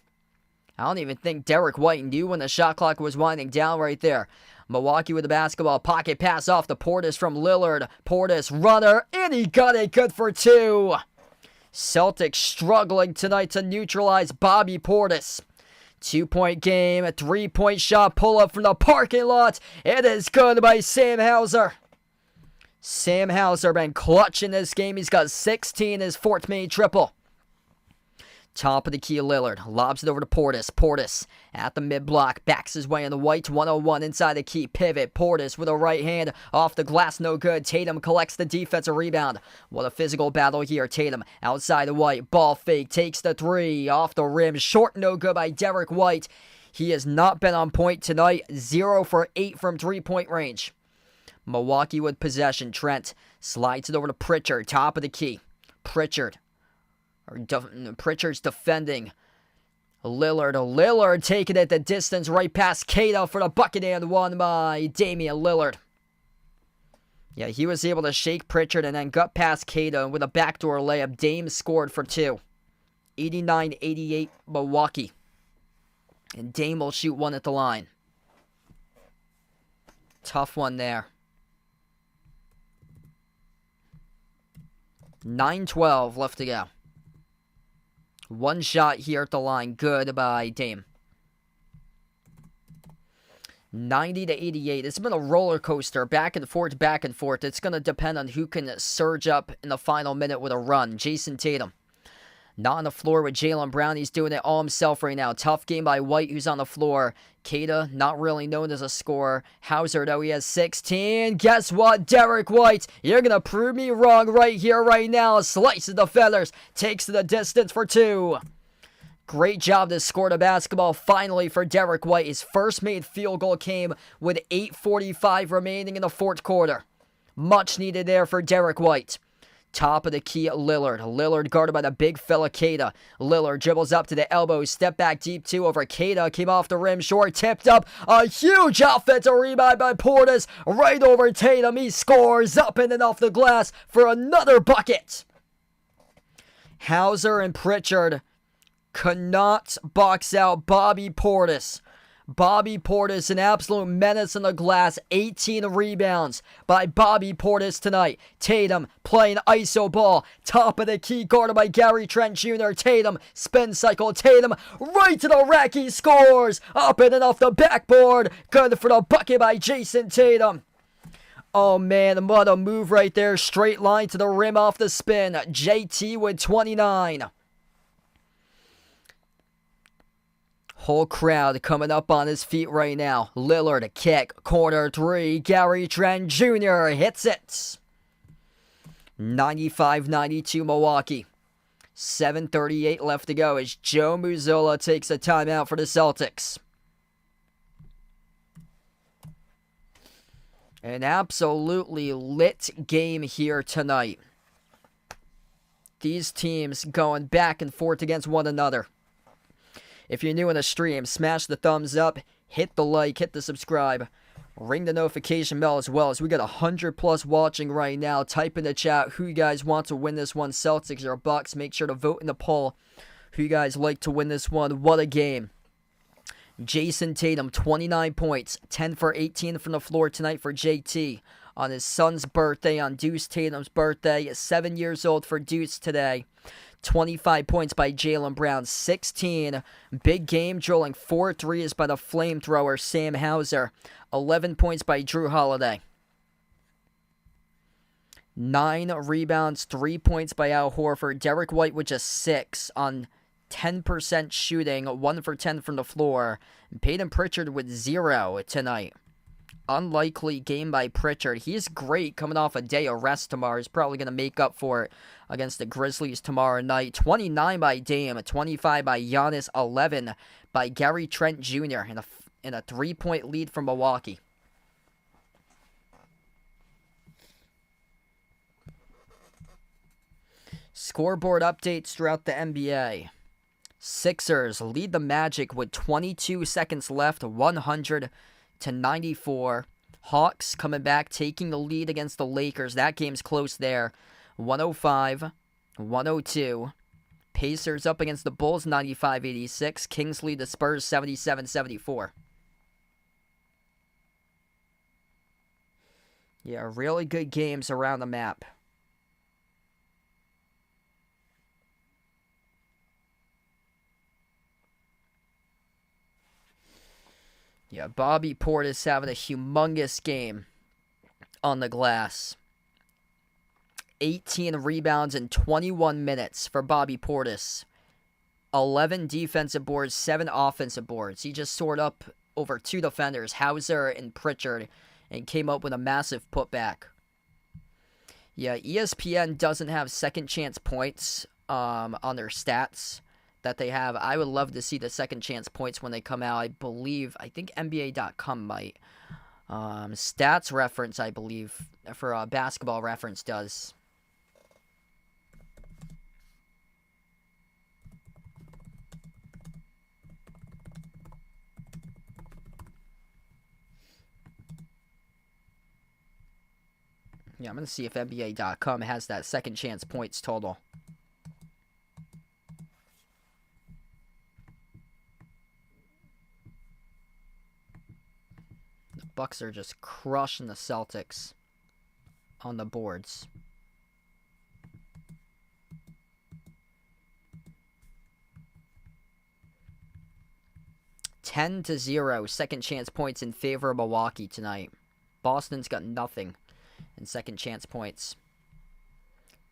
I don't even think Derek White knew when the shot clock was winding down right there. Milwaukee with the basketball. Pocket pass off to Portis from Lillard. Portis, runner, and he got it good for 2. Celtics struggling tonight to neutralize Bobby Portis. 2-point game, a 3-point shot pull-up from the parking lot. It is good by Sam Hauser. Sam Hauser been clutch in this game. He's got 16, his fourth main triple. Top of the key, Lillard lobs it over to Portis. Portis at the mid-block, backs his way in the White. 101 inside the key, pivot. Portis with a right hand off the glass, no good. Tatum collects the defensive rebound. What a physical battle here. Tatum outside the White, ball fake, takes the 3 off the rim. Short, no good by Derek White. He has not been on point tonight. 0 for 8 from 3-point range. Milwaukee with possession. Trent slides it over to Pritchard, top of the key. Pritchard's defending. Lillard taking it the distance right past Queta for the bucket and one by Damian Lillard. Yeah, he was able to shake Pritchard and then got past Queta with a backdoor layup. Dame scored for 2. 89-88 Milwaukee. And Dame will shoot 1 at the line. Tough one there. 9:12 left to go. 1 shot here at the line. Good by Dame. 90-88. It's been a roller coaster. Back and forth, back and forth. It's going to depend on who can surge up in the final minute with a run. Jason Tatum. Not on the floor with Jaylen Brown. He's doing it all himself right now. Tough game by White, who's on the floor. Queta, not really known as a scorer. Hauser, though, he has 16. Guess what, Derek White? You're going to prove me wrong right here, right now. Slices the feathers. Takes to the distance for 2. Great job to score the basketball finally for Derek White. His first made field goal came with 8:45 remaining in the fourth quarter. Much needed there for Derek White. Top of the key, Lillard. Lillard guarded by the big fella, Queta. Lillard dribbles up to the elbow. Step back deep two over Queta. Came off the rim short. Tipped up. A huge offensive rebound by Portis. Right over Tatum. He scores up and then off the glass for another bucket. Hauser and Pritchard cannot box out Bobby Portis. Bobby Portis, an absolute menace on the glass. 18 rebounds by Bobby Portis tonight. Tatum playing iso ball. Top of the key, guarded by Gary Trent Jr. Tatum, spin cycle. Tatum right to the rack. He scores. Up and off the backboard. Good for the bucket by Jason Tatum. Oh man, what a move right there. Straight line to the rim off the spin. JT with 29. Whole crowd coming up on his feet right now. Lillard, a kick, corner three. Gary Trent Jr. hits it. 95-92 Milwaukee. 7:38 left to go as Joe Mazzulla takes a timeout for the Celtics. An absolutely lit game here tonight. These teams going back and forth against one another. If you're new in the stream, smash the thumbs up, hit the like, hit the subscribe, ring the notification bell as well, as we got 100 plus watching right now. Type in the chat who you guys want to win this one, Celtics or Bucks. Make sure to vote in the poll who you guys like to win this one. What a game. Jason Tatum, 29 points, 10 for 18 from the floor tonight for JT. On his son's birthday, on Deuce Tatum's birthday, 7 years old for Deuce today. 25 points by Jaylen Brown, 16. Big game, drilling 4 threes by the flamethrower, Sam Hauser. 11 points by Drew Holiday. 9 rebounds, 3 points by Al Horford. Derek White with just 6 on 10% shooting, 1 for 10 from the floor. Peyton Pritchard with 0 tonight. Unlikely game by Pritchard. He's great coming off a day of rest tomorrow. He's probably going to make up for it against the Grizzlies tomorrow night. 29 by Dame, 25 by Giannis, 11 by Gary Trent Jr. in a 3-point lead from Milwaukee. Scoreboard updates throughout the NBA. Sixers lead the Magic with 22 seconds left, 100-94. Hawks coming back, taking the lead against the Lakers. That game's close there. 105-102. Pacers up against the Bulls, 95-86. Kings lead the Spurs, 77-74. Yeah, really good games around the map. Yeah, Bobby Portis having a humongous game on the glass. 18 rebounds in 21 minutes for Bobby Portis. 11 defensive boards, 7 offensive boards. He just soared up over 2 defenders, Hauser and Pritchard, and came up with a massive putback. Yeah, ESPN doesn't have second chance points on their stats that they have. I would love to see the second chance points when they come out. I think NBA.com might. Stats reference, I believe, for basketball reference does. Yeah, I'm going to see if NBA.com has that second chance points total. The Bucks are just crushing the Celtics on the boards. (10-0) second chance points in favor of Milwaukee tonight. Boston's got nothing in second chance points.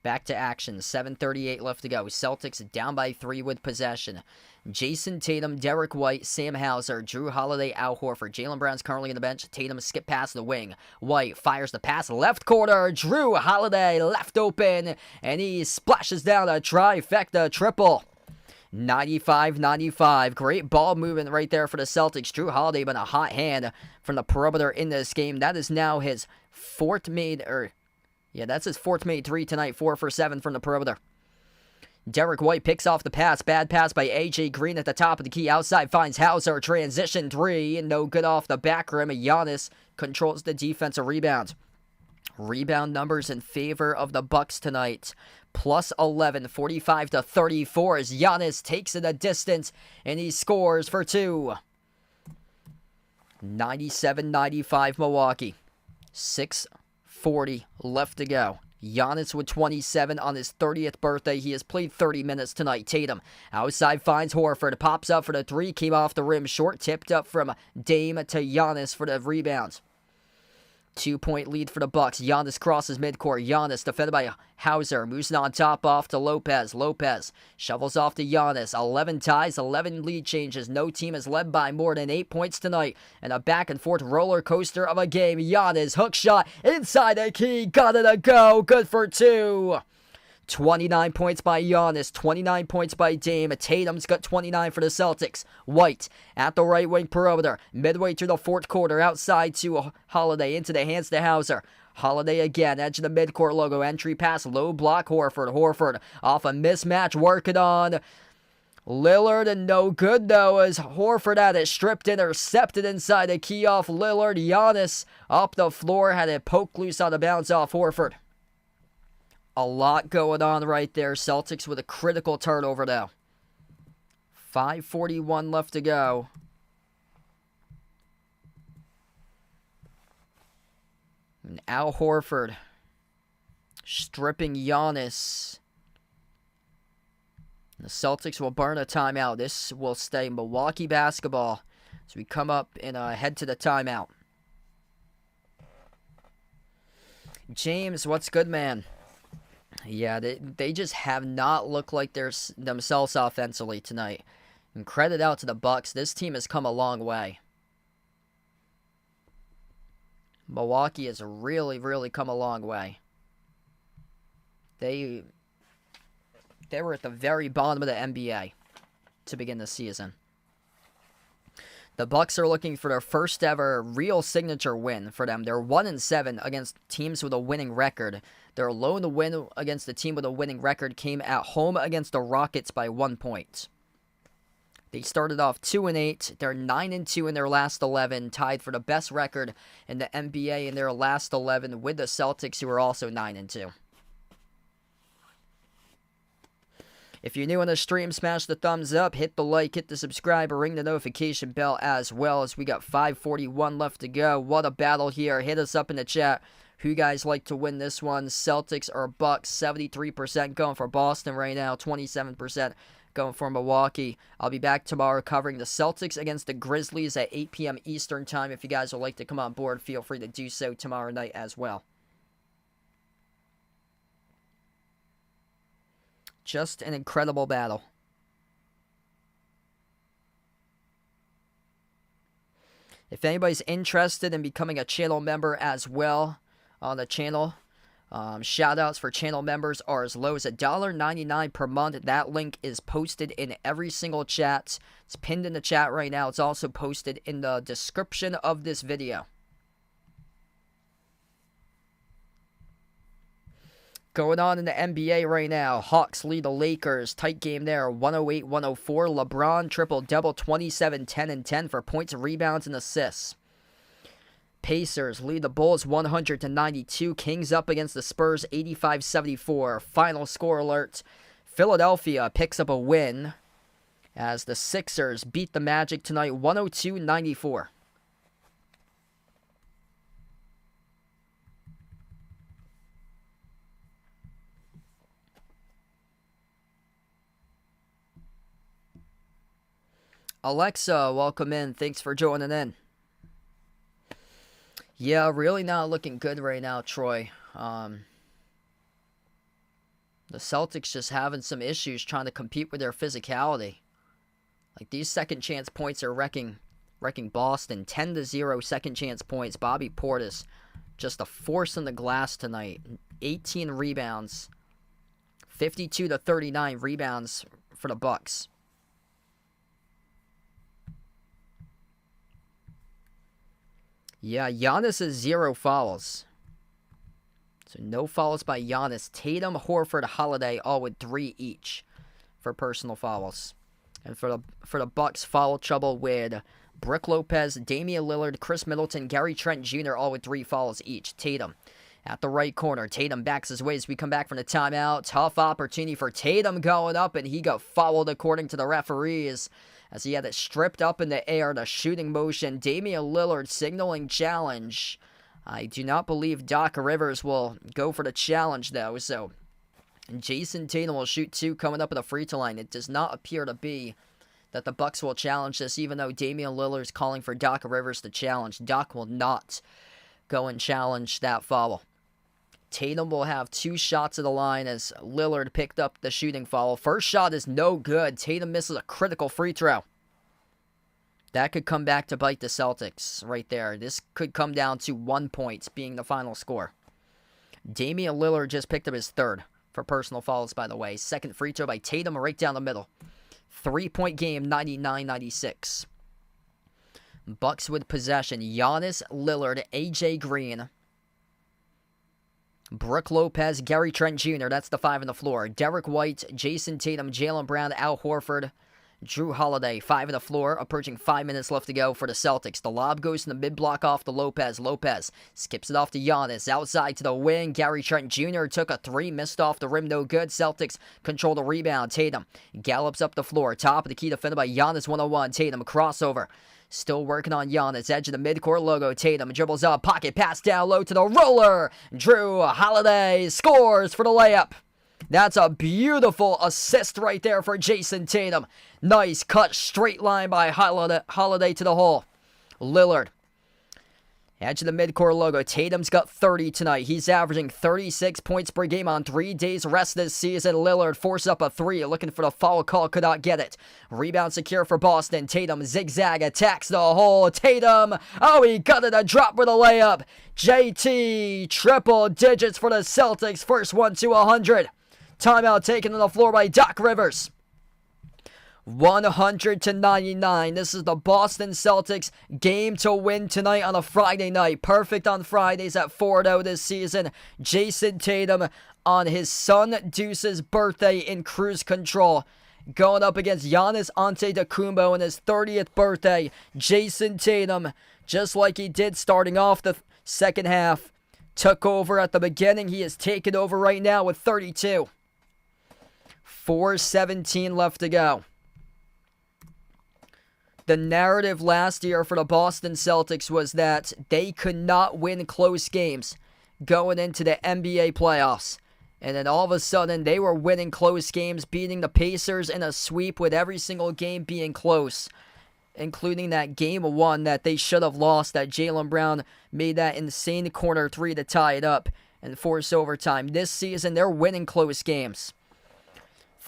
Back to action. 7:38 left to go. Celtics down by 3 with possession. Jason Tatum, Derek White, Sam Hauser, Drew Holiday, Al Horford. Jaylen Brown's currently on the bench. Tatum skip past the wing. White fires the pass left corner. Drew Holiday left open, and he splashes down a trifecta triple. 95-95. Great ball movement right there for the Celtics. Drew Holiday been a hot hand from the perimeter in this game. That is now his fourth made three tonight. 4 for 7 from the perimeter. Derek White picks off the pass. Bad pass by A.J. Green at the top of the key. Outside finds Hauser. Transition three. No good off the back rim. Giannis controls the defensive rebound. Rebound numbers in favor of the Bucks tonight. Plus 11, 45-34 as Giannis takes it a distance and he scores for two. 97-95 Milwaukee. 6:40 left to go. Giannis with 27 on his 30th birthday. He has played 30 minutes tonight. Tatum outside finds Horford. Pops up for the three. Came off the rim short. Tipped up from Dame to Giannis for the rebound. 2-point lead for the Bucks. Giannis crosses midcourt. Giannis defended by Hauser. Moves on top off to Lopez. Lopez shovels off to Giannis. 11 ties, 11 lead changes. No team is led by more than 8 points tonight. And a back-and-forth roller coaster of a game. Giannis, hook shot, inside the key. Got it to go. Good for two. 29 points by Giannis, 29 points by Dame. Tatum's got 29 for the Celtics. White at the right wing perimeter. Midway through the fourth quarter, outside to Holiday, into the hands to Hauser. Holiday again, edge of the midcourt logo. Entry pass, low block, Horford. Horford off a mismatch, working on Lillard, and no good though as Horford had it stripped, intercepted inside the key off Lillard. Giannis up the floor, had it poked loose on the bounce off Horford. A lot going on right there. Celtics with a critical turnover now. 5:41 left to go. And Al Horford stripping Giannis. The Celtics will burn a timeout. This will stay Milwaukee basketball as we come up and head to the timeout. James, what's good, man? Yeah, they just have not looked like themselves offensively tonight. And credit out to the Bucks. This team has come a long way. Milwaukee has really, really come a long way. They were at the very bottom of the NBA to begin the season. The Bucks are looking for their first ever real signature win for them. They're 1-7 against teams with a winning record. Their lone win against the team with a winning record came at home against the Rockets by 1 point. They started off 2-8. They're 9-2 in their last 11, tied for the best record in the NBA in their last 11 with the Celtics, who are also 9-2. If you're new on the stream, smash the thumbs up, hit the like, hit the subscribe, or ring the notification bell as well, as we got 5:41 left to go. What a battle here. Hit us up in the chat. Who you guys like to win this one? Celtics or Bucks? 73% going for Boston right now, 27% going for Milwaukee. I'll be back tomorrow covering the Celtics against the Grizzlies at 8 p.m. Eastern time. If you guys would like to come on board, feel free to do so tomorrow night as well. Just an incredible battle. If anybody's interested in becoming a channel member as well on the channel, shout-outs for channel members are as low as $1.99 per month. That link is posted in every single chat. It's pinned in the chat right now. It's also posted in the description of this video. Going on in the NBA right now, Hawks lead the Lakers. Tight game there, 108-104. LeBron triple-double, 27, 10, and 10 for points, rebounds, and assists. Pacers lead the Bulls 100-92. Kings up against the Spurs 85-74. Final score alert. Philadelphia picks up a win as the Sixers beat the Magic tonight 102-94. Alexa, welcome in. Thanks for joining in. Yeah, really not looking good right now, Troy. The Celtics just having some issues trying to compete with their physicality. Like, these second chance points are wrecking Boston. 10-0 second chance points. Bobby Portis just a force in the glass tonight. 18 rebounds. 52-39 rebounds for the Bucks. Yeah, Giannis is 0 fouls. So no fouls by Giannis. Tatum, Horford, Holiday all with 3 each for personal fouls. And for the Bucks, foul trouble with Brook Lopez, Damian Lillard, Chris Middleton, Gary Trent Jr. all with 3 fouls each. Tatum at the right corner. Tatum backs his way as we come back from the timeout. Tough opportunity for Tatum going up, and he got fouled according to the referees as he had it stripped up in the air, the shooting motion. Damian Lillard signaling challenge. I do not believe Doc Rivers will go for the challenge, though. So Jason Tatum will shoot 2 coming up at the free throw line. It does not appear to be that the Bucks will challenge this, even though Damian Lillard is calling for Doc Rivers to challenge. Doc will not go and challenge that foul. Tatum will have 2 shots at the line as Lillard picked up the shooting foul. First shot is no good. Tatum misses a critical free throw. That could come back to bite the Celtics right there. This could come down to 1 point being the final score. Damian Lillard just picked up his 3rd for personal fouls, by the way. Second free throw by Tatum right down the middle. 3-point game, 99-96. Bucks with possession. Giannis, Lillard, AJ Green, Brook Lopez, Gary Trent Jr., that's the 5 on the floor. Derek White, Jason Tatum, Jaylen Brown, Al Horford, Drew Holiday, 5 on the floor. Approaching 5 minutes left to go for the Celtics. The lob goes to the mid-block off to Lopez. Lopez skips it off to Giannis. Outside to the wing. Gary Trent Jr. took a 3, missed off the rim, no good. Celtics control the rebound. Tatum gallops up the floor. Top of the key defended by Giannis, 1-on-1. Tatum, crossover. Still working on Giannis. Edge of the midcourt logo. Tatum dribbles up. Pocket pass down low to the roller. Drew Holiday scores for the layup. That's a beautiful assist right there for Jason Tatum. Nice cut straight line by Holiday to the hole. Lillard. Edge of the midcourt logo. Tatum's got 30 tonight. He's averaging 36 points per game on 3 days rest this season. Lillard forces up a 3, looking for the foul call, could not get it. Rebound secure for Boston. Tatum zigzag attacks the hole. Tatum, oh, he got it a drop with a layup. JT, triple digits for the Celtics. First one to 100. Timeout taken on the floor by Doc Rivers. 100-99. This is the Boston Celtics game to win tonight on a Friday night. Perfect on Fridays at 4-0 this season. Jason Tatum on his son Deuce's birthday in cruise control. Going up against Giannis Antetokounmpo on his 30th birthday. Jason Tatum, just like he did starting off the second half, took over at the beginning. He is taking over right now with 32. 4:17 left to go. The narrative last year for the Boston Celtics was that they could not win close games going into the NBA playoffs. And then all of a sudden, they were winning close games, beating the Pacers in a sweep with every single game being close, including that game 1 that they should have lost, that Jaylen Brown made that insane corner 3 to tie it up and force overtime. This season, they're winning close games.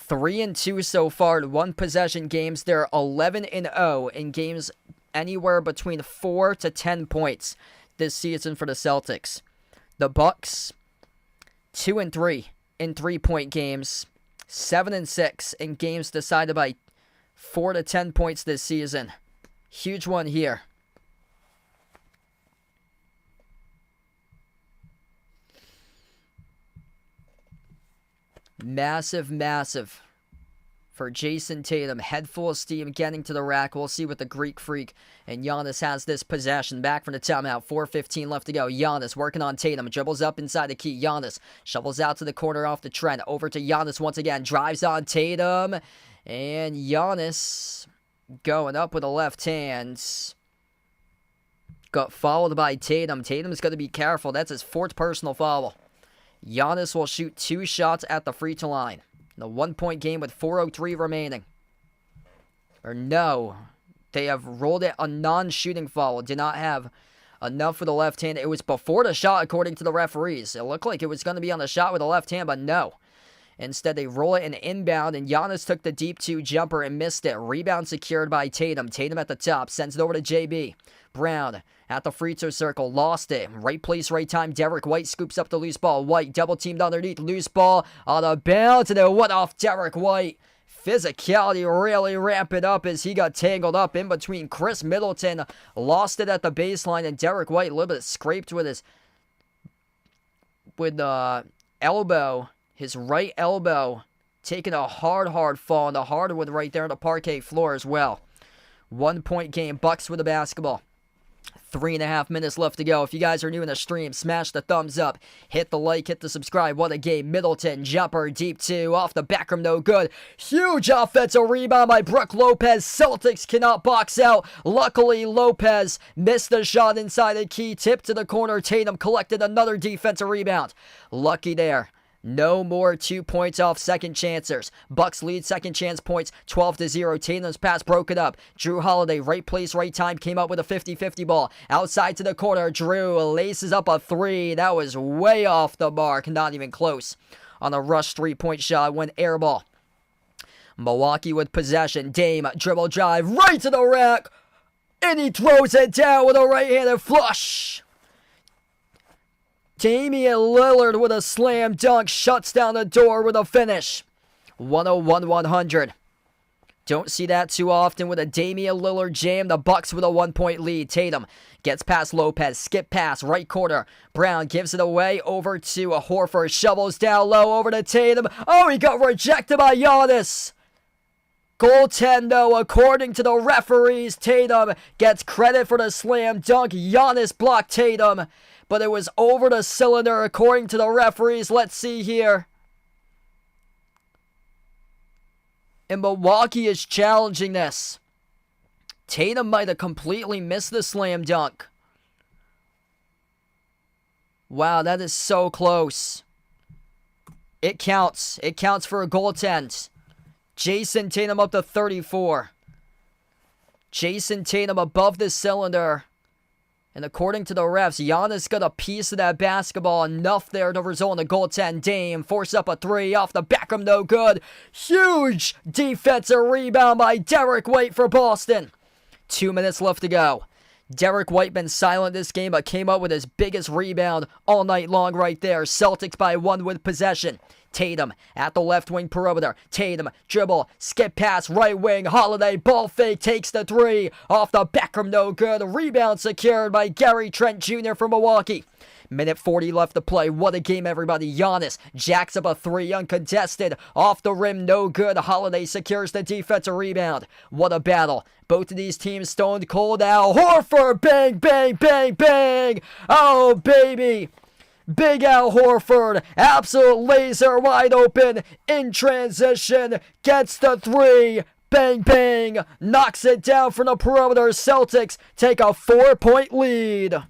3-2 so far in 1-possession games. They're 11-0 in games anywhere between 4 to 10 points this season for the Celtics. The Bucks, 2-3 in 3-point games, 7-6 in games decided by 4 to 10 points this season. Huge one here. Massive for Jason Tatum. Head full of steam, getting to the rack. We'll see what the Greek Freak and Giannis has this possession. Back from the timeout. 4:15 left to go. Giannis working on Tatum. Dribbles up inside the key. Giannis shovels out to the corner off the trend. Over to Giannis once again. Drives on Tatum. And Giannis going up with a left hand. Got fouled by Tatum. Tatum's got to be careful. That's his 4th personal foul. Giannis will shoot 2 shots at the free throw line. The 1-point game with 4:03 remaining. Or no, they have rolled it a non-shooting foul. Did not have enough for the left hand. It was before the shot according to the referees. It looked like it was going to be on the shot with the left hand, but no. Instead, they roll it an inbound, and Giannis took the deep 2 jumper and missed it. Rebound secured by Tatum. Tatum at the top, sends it over to JB. Brown at the free throw circle, lost it. Right place, right time. Derek White scoops up the loose ball. White double teamed underneath, loose ball on a bounce, and it went off Derek White. physicality really ramping up as he got tangled up in between Chris Middleton. Lost it at the baseline, and Derek White a little bit scraped with his elbow, his right elbow, taking a hard fall on the hardwood right there on the parquet floor as well. 1 point game, Bucks with the basketball. 3.5 minutes left to go. If you guys are new in the stream, smash the thumbs up, hit the like, hit the subscribe. What a game. Middleton, jumper, deep two, off the back rim, no good. Huge offensive rebound by Brook Lopez. Celtics cannot box out. Luckily, Lopez missed the shot inside the key, tip to the corner. Tatum collected another defensive rebound. Lucky there. No more 2 points off second chancers. Bucks lead second chance points 12-0. Tatum's pass broken up. Drew Holiday, right place, right time, came up with a 50-50 ball. Outside to the corner. Drew laces up a three. That was way off the mark. Not even close. On a rush 3-point shot, went air ball. Milwaukee with possession. Dame, dribble drive, right to the rack. And he throws it down with a right-handed flush. Damian Lillard with a slam dunk, shuts down the door with a finish. 101-100. Don't see that too often with a Damian Lillard jam. The Bucks with a 1 point lead. Tatum gets past Lopez, skip pass, right corner. Brown gives it away over to Horford, shovels down low over to Tatum. Oh, he got rejected by Giannis. Goaltender, according to the referees. Tatum gets credit for the slam dunk. Giannis blocked Tatum, but it was over the cylinder according to the referees. Let's see here. And Milwaukee is challenging this. Tatum might have completely missed the slam dunk. Wow, that is so close. It counts. It counts for a goaltend. Jason Tatum up to 34. Jason Tatum above the cylinder. And according to the refs, Giannis got a piece of that basketball, enough there to result in a goaltend. Dame force up a three off the back rim, no good. Huge defensive rebound by Derek White for Boston. 2 minutes left to go. Derek White been silent this game, but came up with his biggest rebound all night long right there. Celtics by 1 with possession. Tatum at the left wing perimeter. Tatum, dribble, skip pass, right wing. Holiday, ball fake, takes the three. Off the back rim, no good. Rebound secured by Gary Trent Jr. from Milwaukee. Minute 40 left to play. What a game, everybody. Giannis jacks up a three, uncontested. Off the rim, no good. Holiday secures the defensive rebound. What a battle. Both of these teams stoned cold. Al Horford, bang, bang, bang, bang. Oh, baby. Big Al Horford, absolute laser wide open, in transition, gets the three, bang bang, knocks it down from the perimeter. Celtics take a 4 point lead.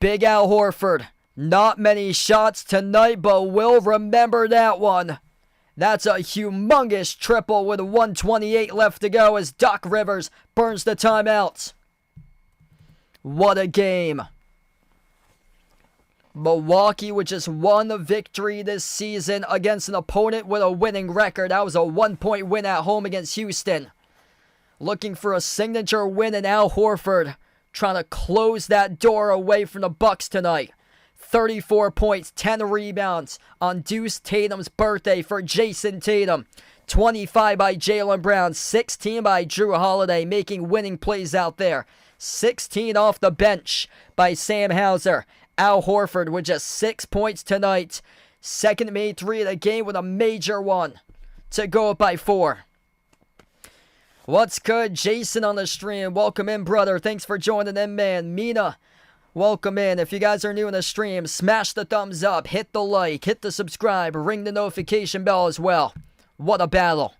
Big Al Horford, not many shots tonight, but we'll remember that one. That's a humongous triple with 1:28 left to go as Doc Rivers burns the timeout. What a game. Milwaukee with just one victory this season against an opponent with a winning record. That was a 1 point win at home against Houston. Looking for a signature win in Al Horford, trying to close that door away from the Bucks tonight. 34 points, 10 rebounds on Deuce Tatum's birthday for Jason Tatum. 25 by Jaylen Brown, 16 by Drew Holiday, making winning plays out there. 16 off the bench by Sam Hauser. Al Horford with just 6 points tonight. Second made three of the game with a major one to go up by 4. What's good? Jason on the stream. Welcome in, brother. Thanks for joining in, man. Mina, welcome in. If you guys are new in the stream, smash the thumbs up, hit the like, hit the subscribe, ring the notification bell as well. What a battle.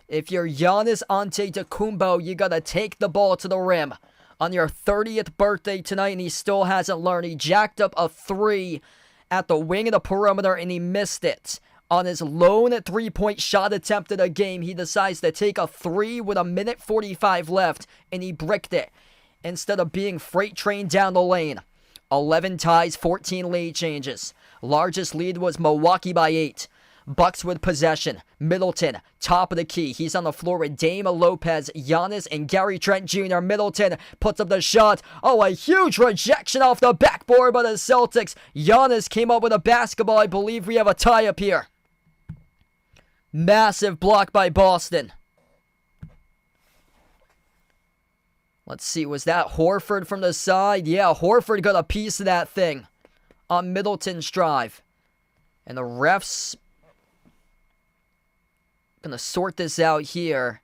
If you're Giannis Antetokounmpo, you gotta take the ball to the rim. On your 30th birthday tonight, and he still hasn't learned. He jacked up a three at the wing of the perimeter, and he missed it. On his lone 3-point shot attempt of the game, he decides to take a three with a minute 45 left, and he bricked it instead of being freight trained down the lane. 11 ties, 14 lead changes. Largest lead was Milwaukee by 8. Bucks with possession. Middleton, top of the key. He's on the floor with Dame, Lopez, Giannis, and Gary Trent Jr. Middleton puts up the shot. Oh, a huge rejection off the backboard by the Celtics. Giannis came up with a basketball. I believe we have a tie up here. Massive block by Boston. Let's see, was that Horford from the side? Yeah, Horford got a piece of that thing on Middleton's drive. And the refs going to sort this out here.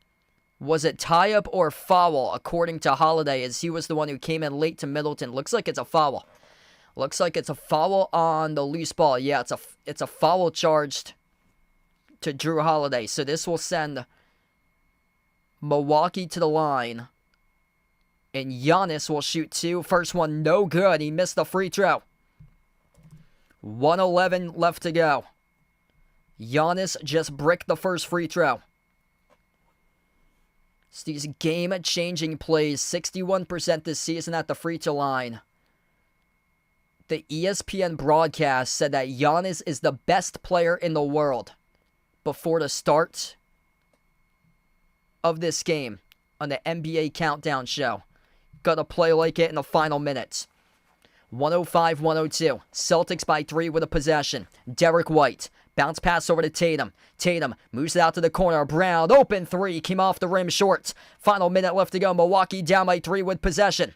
Was it tie-up or foul, according to Holiday, as he was the one who came in late to Middleton? Looks like it's a foul. Looks like it's a foul on the loose ball. Yeah, it's a foul charged to Drew Holiday. So this will send Milwaukee to the line. And Giannis will shoot two. First one, no good. He missed the free throw. 1:11 left to go. Giannis just bricked the first free throw. It's these game-changing plays. 61% this season at the free throw line. The ESPN broadcast said that Giannis is the best player in the world before the start of this game on the NBA Countdown show. Gotta play like it in the final minutes. 105-102. Celtics by 3 with a possession. Derek White. Bounce pass over to Tatum. Tatum moves it out to the corner. Brown, open three. Came off the rim short. Final minute left to go. Milwaukee down by 3 with possession.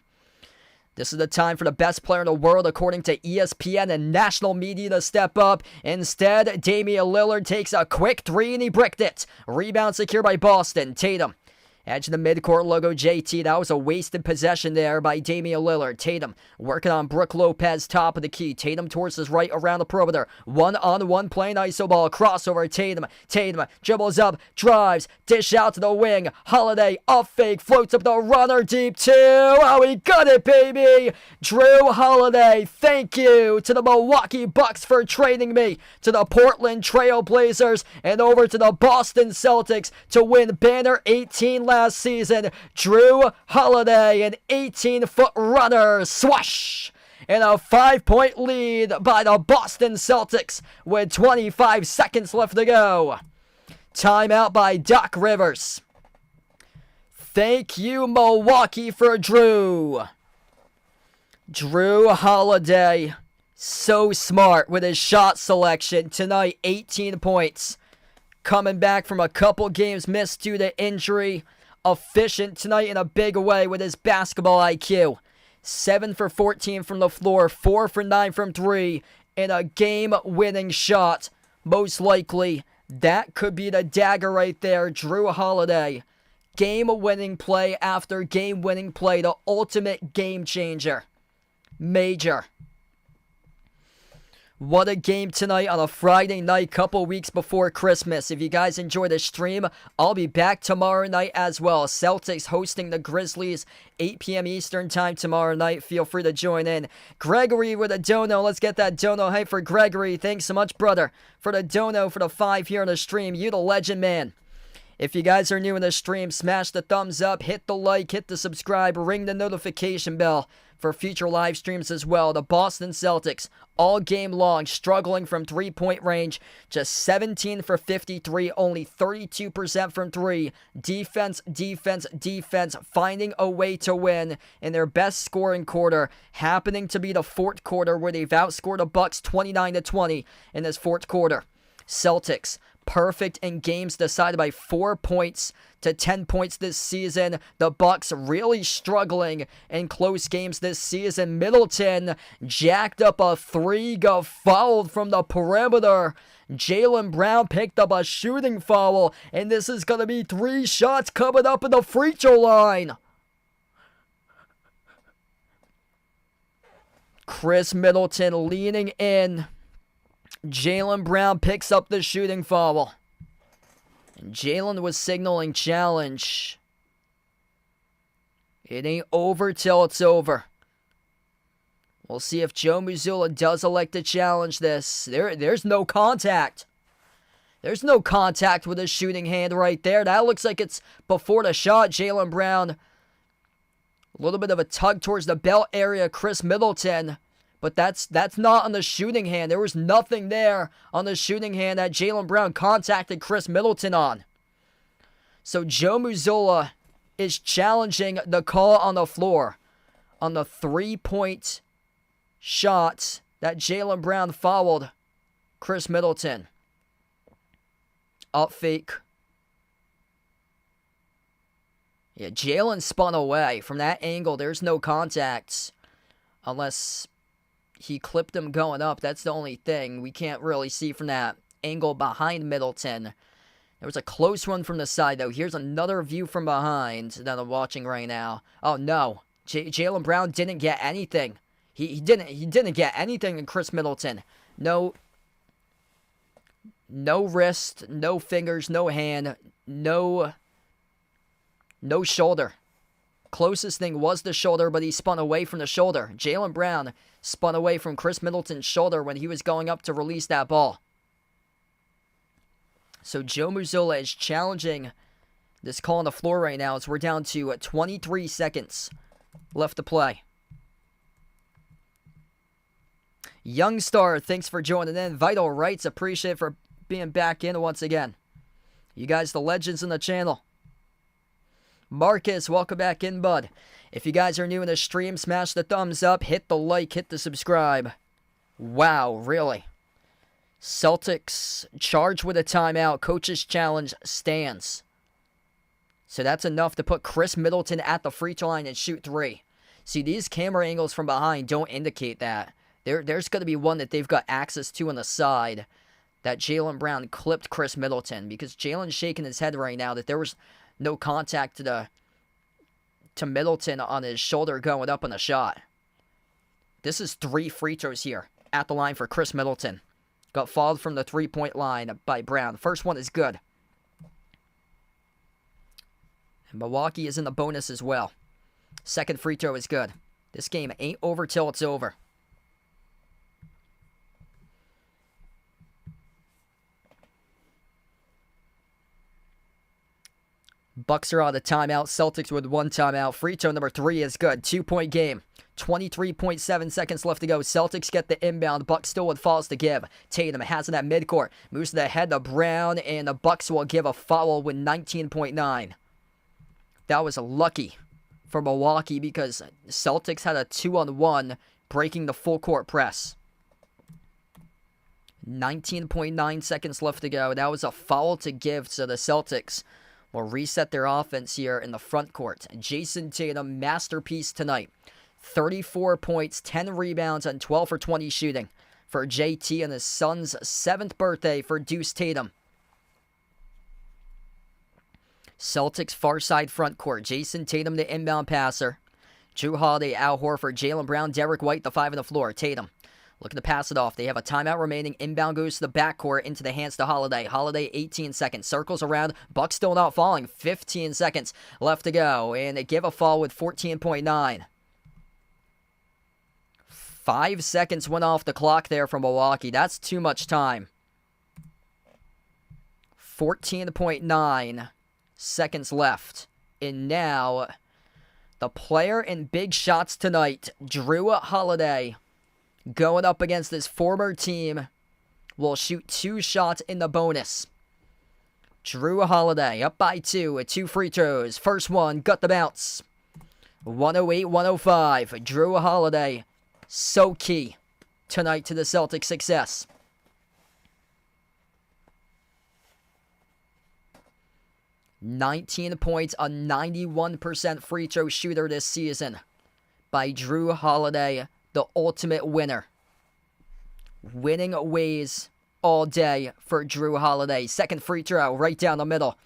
This is the time for the best player in the world, according to ESPN and national media, to step up. Instead, Damian Lillard takes a quick three and he bricked it. Rebound secured by Boston. Tatum. Edge of the midcourt logo, JT. That was a wasted possession there by Damian Lillard. Tatum working on Brook Lopez, top of the key. Tatum towards his right around the perimeter. One-on-one playing iso ball. Crossover. Tatum dribbles up, drives, dish out to the wing. Holiday, off fake, floats up the runner deep two. Oh, he got it, baby. Drew Holiday, thank you to the Milwaukee Bucks for trading me to the Portland Trail Blazers and over to the Boston Celtics to win banner 18 last season. Drew Holiday, an 18-foot runner, swash, and a 5-point lead by the Boston Celtics with 25 seconds left to go. Timeout by Doc Rivers. Thank you, Milwaukee, for Drew. Drew Holiday, so smart with his shot selection tonight. 18 points. Coming back from a couple games missed due to injury. Efficient tonight in a big way with his basketball IQ. 7 for 14 from the floor, 4 for 9 from 3, and a game-winning shot. Most likely, that could be the dagger right there. Drew Holiday. Game-winning play after game-winning play. The ultimate game changer. Major. What a game tonight on a Friday night, couple weeks before Christmas. If you guys enjoyed the stream, I'll be back tomorrow night as well. Celtics hosting the Grizzlies, 8 p.m. Eastern time tomorrow night. Feel free to join in. Gregory with a dono. Let's get that dono hype for Gregory. Thanks so much, brother, for the dono for the 5 here on the stream. You the legend, man. If you guys are new in the stream, smash the thumbs up, hit the like, hit the subscribe, ring the notification bell for future live streams as well. The Boston Celtics, all game long, struggling from three-point range. Just 17 for 53, only 32% from 3. Defense, finding a way to win in their best scoring quarter, happening to be the fourth quarter where they've outscored the Bucks 29-20 in this fourth quarter. Celtics, perfect in games decided by 4 points to 10 points this season. The Bucks really struggling in close games this season. Middleton jacked up a 3, got fouled from the perimeter. Jaylen Brown picked up a shooting foul, and this is going to be 3 shots coming up in the free throw line. Chris Middleton leaning in. Jaylen Brown picks up the shooting foul. And Jaylen was signaling challenge. It ain't over till it's over. We'll see if Joe Mazzulla does elect to challenge this. There's no contact. There's no contact with his shooting hand right there. That looks like it's before the shot. Jaylen Brown. A little bit of a tug towards the belt area. Chris Middleton. But that's not on the shooting hand. There was nothing there on the shooting hand that Jaylen Brown contacted Chris Middleton on. So Joe Mazzulla is challenging the call on the floor on the 3-point shot that Jaylen Brown fouled Chris Middleton. Up fake. Yeah, Jalen spun away. From that angle, there's no contact. Unless he clipped him going up. That's the only thing we can't really see from that angle behind Middleton. There was a close one from the side, though. Here's another view from behind that I'm watching right now. Oh, no. Jaylen Brown didn't get anything. He didn't get anything in Chris Middleton. No wrist, no fingers, no hand, no shoulder. Closest thing was the shoulder, but he spun away from the shoulder. Jaylen Brown spun away from Chris Middleton's shoulder when he was going up to release that ball. So Joe Mazzulla is challenging this call on the floor right now as we're down to 23 seconds left to play. Young Star, thanks for joining in. Vital Rights, appreciate for being back in once again. You guys, the legends in the channel. Marcus, welcome back in, bud. If you guys are new in the stream, smash the thumbs up, hit the like, hit the subscribe. Wow, really? Celtics charged with a timeout. Coach's challenge stands. So that's enough to put Chris Middleton at the free throw line and shoot 3. See, these camera angles from behind don't indicate that. There's going to be one that they've got access to on the side that Jaylen Brown clipped Chris Middleton, because Jalen's shaking his head right now that there was no contact to Middleton on his shoulder going up on the shot. This is 3 free throws here at the line for Chris Middleton. Got fouled from the 3-point line by Brown. First one is good. And Milwaukee is in the bonus as well. Second free throw is good. This game ain't over till it's over. Bucks are on the timeout. Celtics with 1 timeout. Free throw number 3 is good. 2-point game. 23.7 seconds left to go. Celtics get the inbound. Bucks still with fouls to give. Tatum has it at midcourt. Moves to the head to Brown, and the Bucks will give a foul with 19.9. That was lucky for Milwaukee because Celtics had a 2-on-1 breaking the full court press. 19.9 seconds left to go. That was a foul to give, so the Celtics will reset their offense here in the front court. Jason Tatum, masterpiece tonight. 34 points, 10 rebounds, and 12 for 20 shooting for JT and his son's 7th birthday for Deuce Tatum. Celtics far side front court. Jason Tatum, the inbound passer. Jrue Holiday, Al Horford, Jaylen Brown, Derek White, the 5 on the floor. Tatum looking to pass it off. They have a timeout remaining. Inbound goes to the backcourt into the hands to Holiday. Holiday, 18 seconds. Circles around. Bucks still not falling. 15 seconds left to go. And they give a fall with 14.9. 5 seconds went off the clock there from Milwaukee. That's too much time. 14.9 seconds left. And now, the player in big shots tonight, Jrue Holiday, going up against his former team, will shoot 2 shots in the bonus. Jrue Holiday up by 2 with 2 free throws. First one, got the bounce. 108-105. Jrue Holiday, so key tonight to the Celtics' success. $19 points, a 91% free throw shooter this season by Jrue Holiday, the ultimate winner. Winning ways all day for Jrue Holiday. Second free throw right down the middle.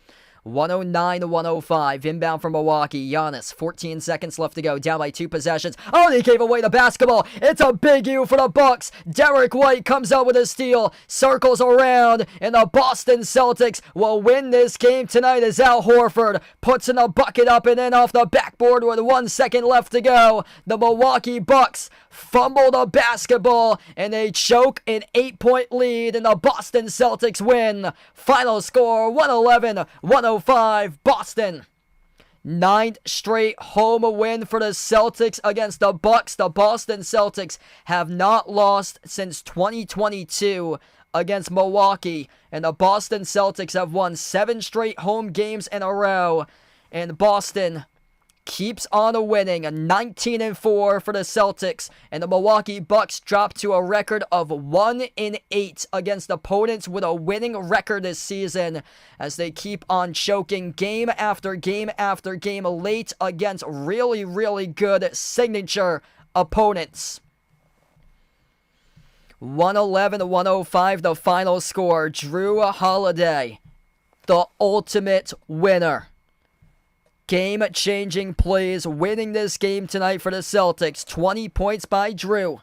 109-105. Inbound from Milwaukee. Giannis, 14 seconds left to go. Down by 2 possessions. Oh, they gave away the basketball. It's a big U for the Bucks. Derek White comes out with a steal. Circles around. And the Boston Celtics will win this game tonight as Al Horford puts in a bucket up and in off the backboard with 1 second left to go. The Milwaukee Bucks fumble the basketball and they choke an 8-point lead, and the Boston Celtics win. Final score 111-105 Boston. 9th straight home win for the Celtics against the Bucks. The Boston Celtics have not lost since 2022 against Milwaukee, and the Boston Celtics have won 7 straight home games in a row. And Boston keeps on winning. 19-4 for the Celtics, and the Milwaukee Bucks drop to a record of 1-8 against opponents with a winning record this season, as they keep on choking game after game after game late against really, really good signature opponents. 111-105 the final score. Jrue Holiday, the ultimate winner. Game-changing plays, winning this game tonight for the Celtics. 20 points by Jrue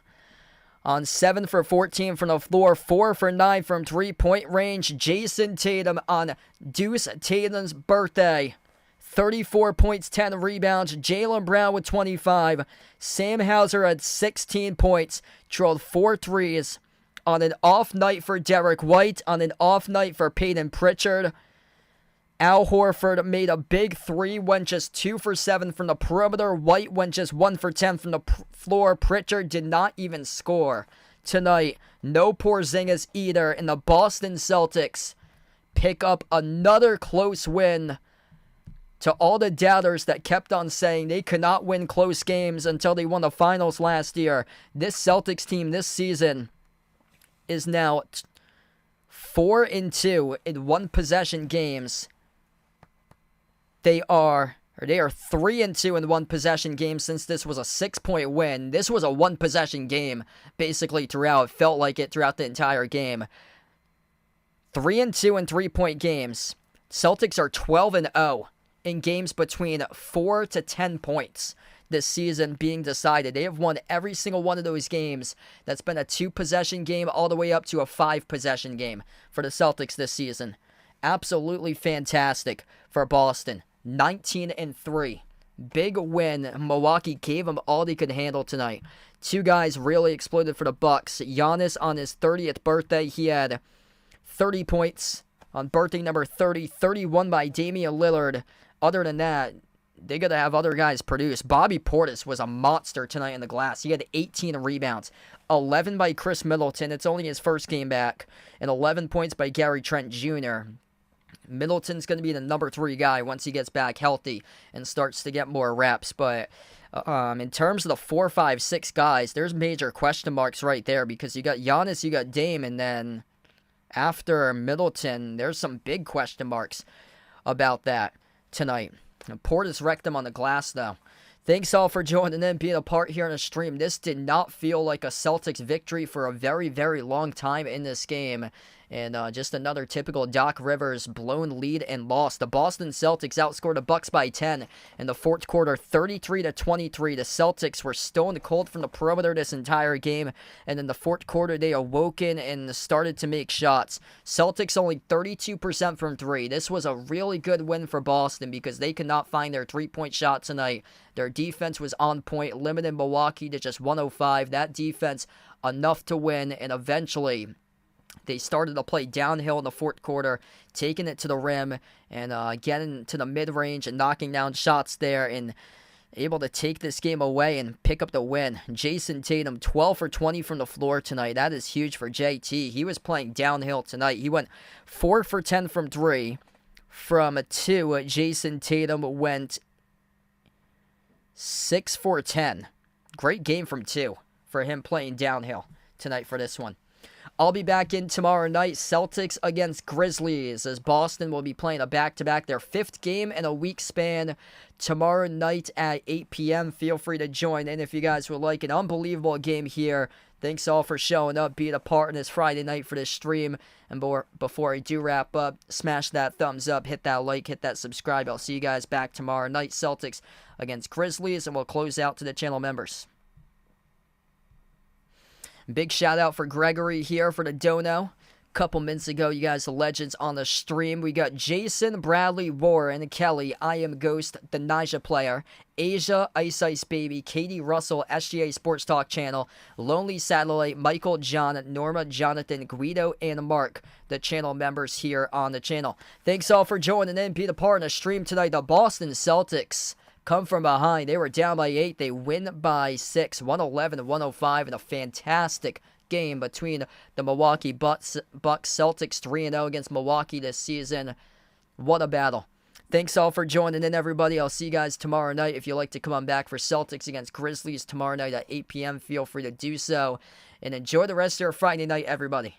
on 7 for 14 from the floor, 4 for 9 from three-point range. Jason Tatum on Deuce Tatum's birthday, 34 points, 10 rebounds. Jaylen Brown with 25. Sam Hauser had 16 points, drilled 4 threes on an off night for Derek White, on an off night for Peyton Pritchard. Al Horford made a big 3, went just 2 for 7 from the perimeter. White went just 1 for 10 from the floor. Pritchard did not even score tonight. No Porzingis either. And the Boston Celtics pick up another close win. To all the doubters that kept on saying they could not win close games until they won the finals last year, this Celtics team this season is now 4-2 in one-possession games. They are 3-2 in one-possession games since this was a 6-point win. This was a one-possession game basically throughout. It felt like it throughout the entire game. 3-2 in 3-point games. Celtics are 12-0 in games between 4 to 10 points this season being decided. They have won every single one of those games. That's been a 2-possession game all the way up to a 5-possession game for the Celtics this season. Absolutely fantastic for Boston. 19-3. Big win. Milwaukee gave them all they could handle tonight. 2 guys really exploded for the Bucks. Giannis on his 30th birthday, he had 30 points on birthday number 30. 31 by Damian Lillard. Other than that, they got to have other guys produce. Bobby Portis was a monster tonight in the glass. He had 18 rebounds. 11 by Chris Middleton. It's only his first game back. And 11 points by Gary Trent Jr. Middleton's going to be the number 3 guy once he gets back healthy and starts to get more reps. But in terms of the 4, 5, 6 guys, there's major question marks right there, because you got Giannis, you got Dame, and then after Middleton, there's some big question marks about that tonight. Portis wrecked him on the glass, though. Thanks all for joining in, being a part here on the stream. This did not feel like a Celtics victory for a very, very long time in this game. And just another typical Doc Rivers blown lead and loss. The Boston Celtics outscored the Bucks by 10 in the fourth quarter, 33-23. The Celtics were stone cold from the perimeter this entire game. And in the fourth quarter, they awoken and started to make shots. Celtics only 32% from 3. This was a really good win for Boston because they could not find their three-point shot tonight. Their defense was on point, limited Milwaukee to just 105. That defense enough to win, and eventually they started to play downhill in the fourth quarter, taking it to the rim and getting to the mid-range and knocking down shots there and able to take this game away and pick up the win. Jason Tatum, 12 for 20 from the floor tonight. That is huge for JT. He was playing downhill tonight. He went 4 for 10 from 3. From 2, Jason Tatum went 6 for 10. Great game from 2 for him playing downhill tonight for this one. I'll be back in tomorrow night, Celtics against Grizzlies, as Boston will be playing a back-to-back, their 5th game in a week span, tomorrow night at 8 p.m. Feel free to join in if you guys would like. An unbelievable game here. Thanks all for showing up, being a part in this Friday night for this stream. And before I do wrap up, smash that thumbs up, hit that like, hit that subscribe. I'll see you guys back tomorrow night, Celtics against Grizzlies, and we'll close out to the channel members. Big shout out for Gregory here for the dono. Couple minutes ago, you guys, the legends on the stream. We got Jason, Bradley, Warren, Kelly, I Am Ghost, the Nija Player, Asia, Ice Ice Baby, Katie Russell, SGA Sports Talk Channel, Lonely Satellite, Michael, John, Norma, Jonathan, Guido, and Mark, the channel members here on the channel. Thanks all for joining in, being a part of the stream tonight. The Boston Celtics come from behind. They were down by 8. They win by 6, 111-105, in a fantastic game between the Milwaukee Bucks. Celtics 3-0 against Milwaukee this season. What a battle. Thanks all for joining in, everybody. I'll see you guys tomorrow night. If you'd like to come on back for Celtics against Grizzlies tomorrow night at 8 p.m., feel free to do so. And enjoy the rest of your Friday night, everybody.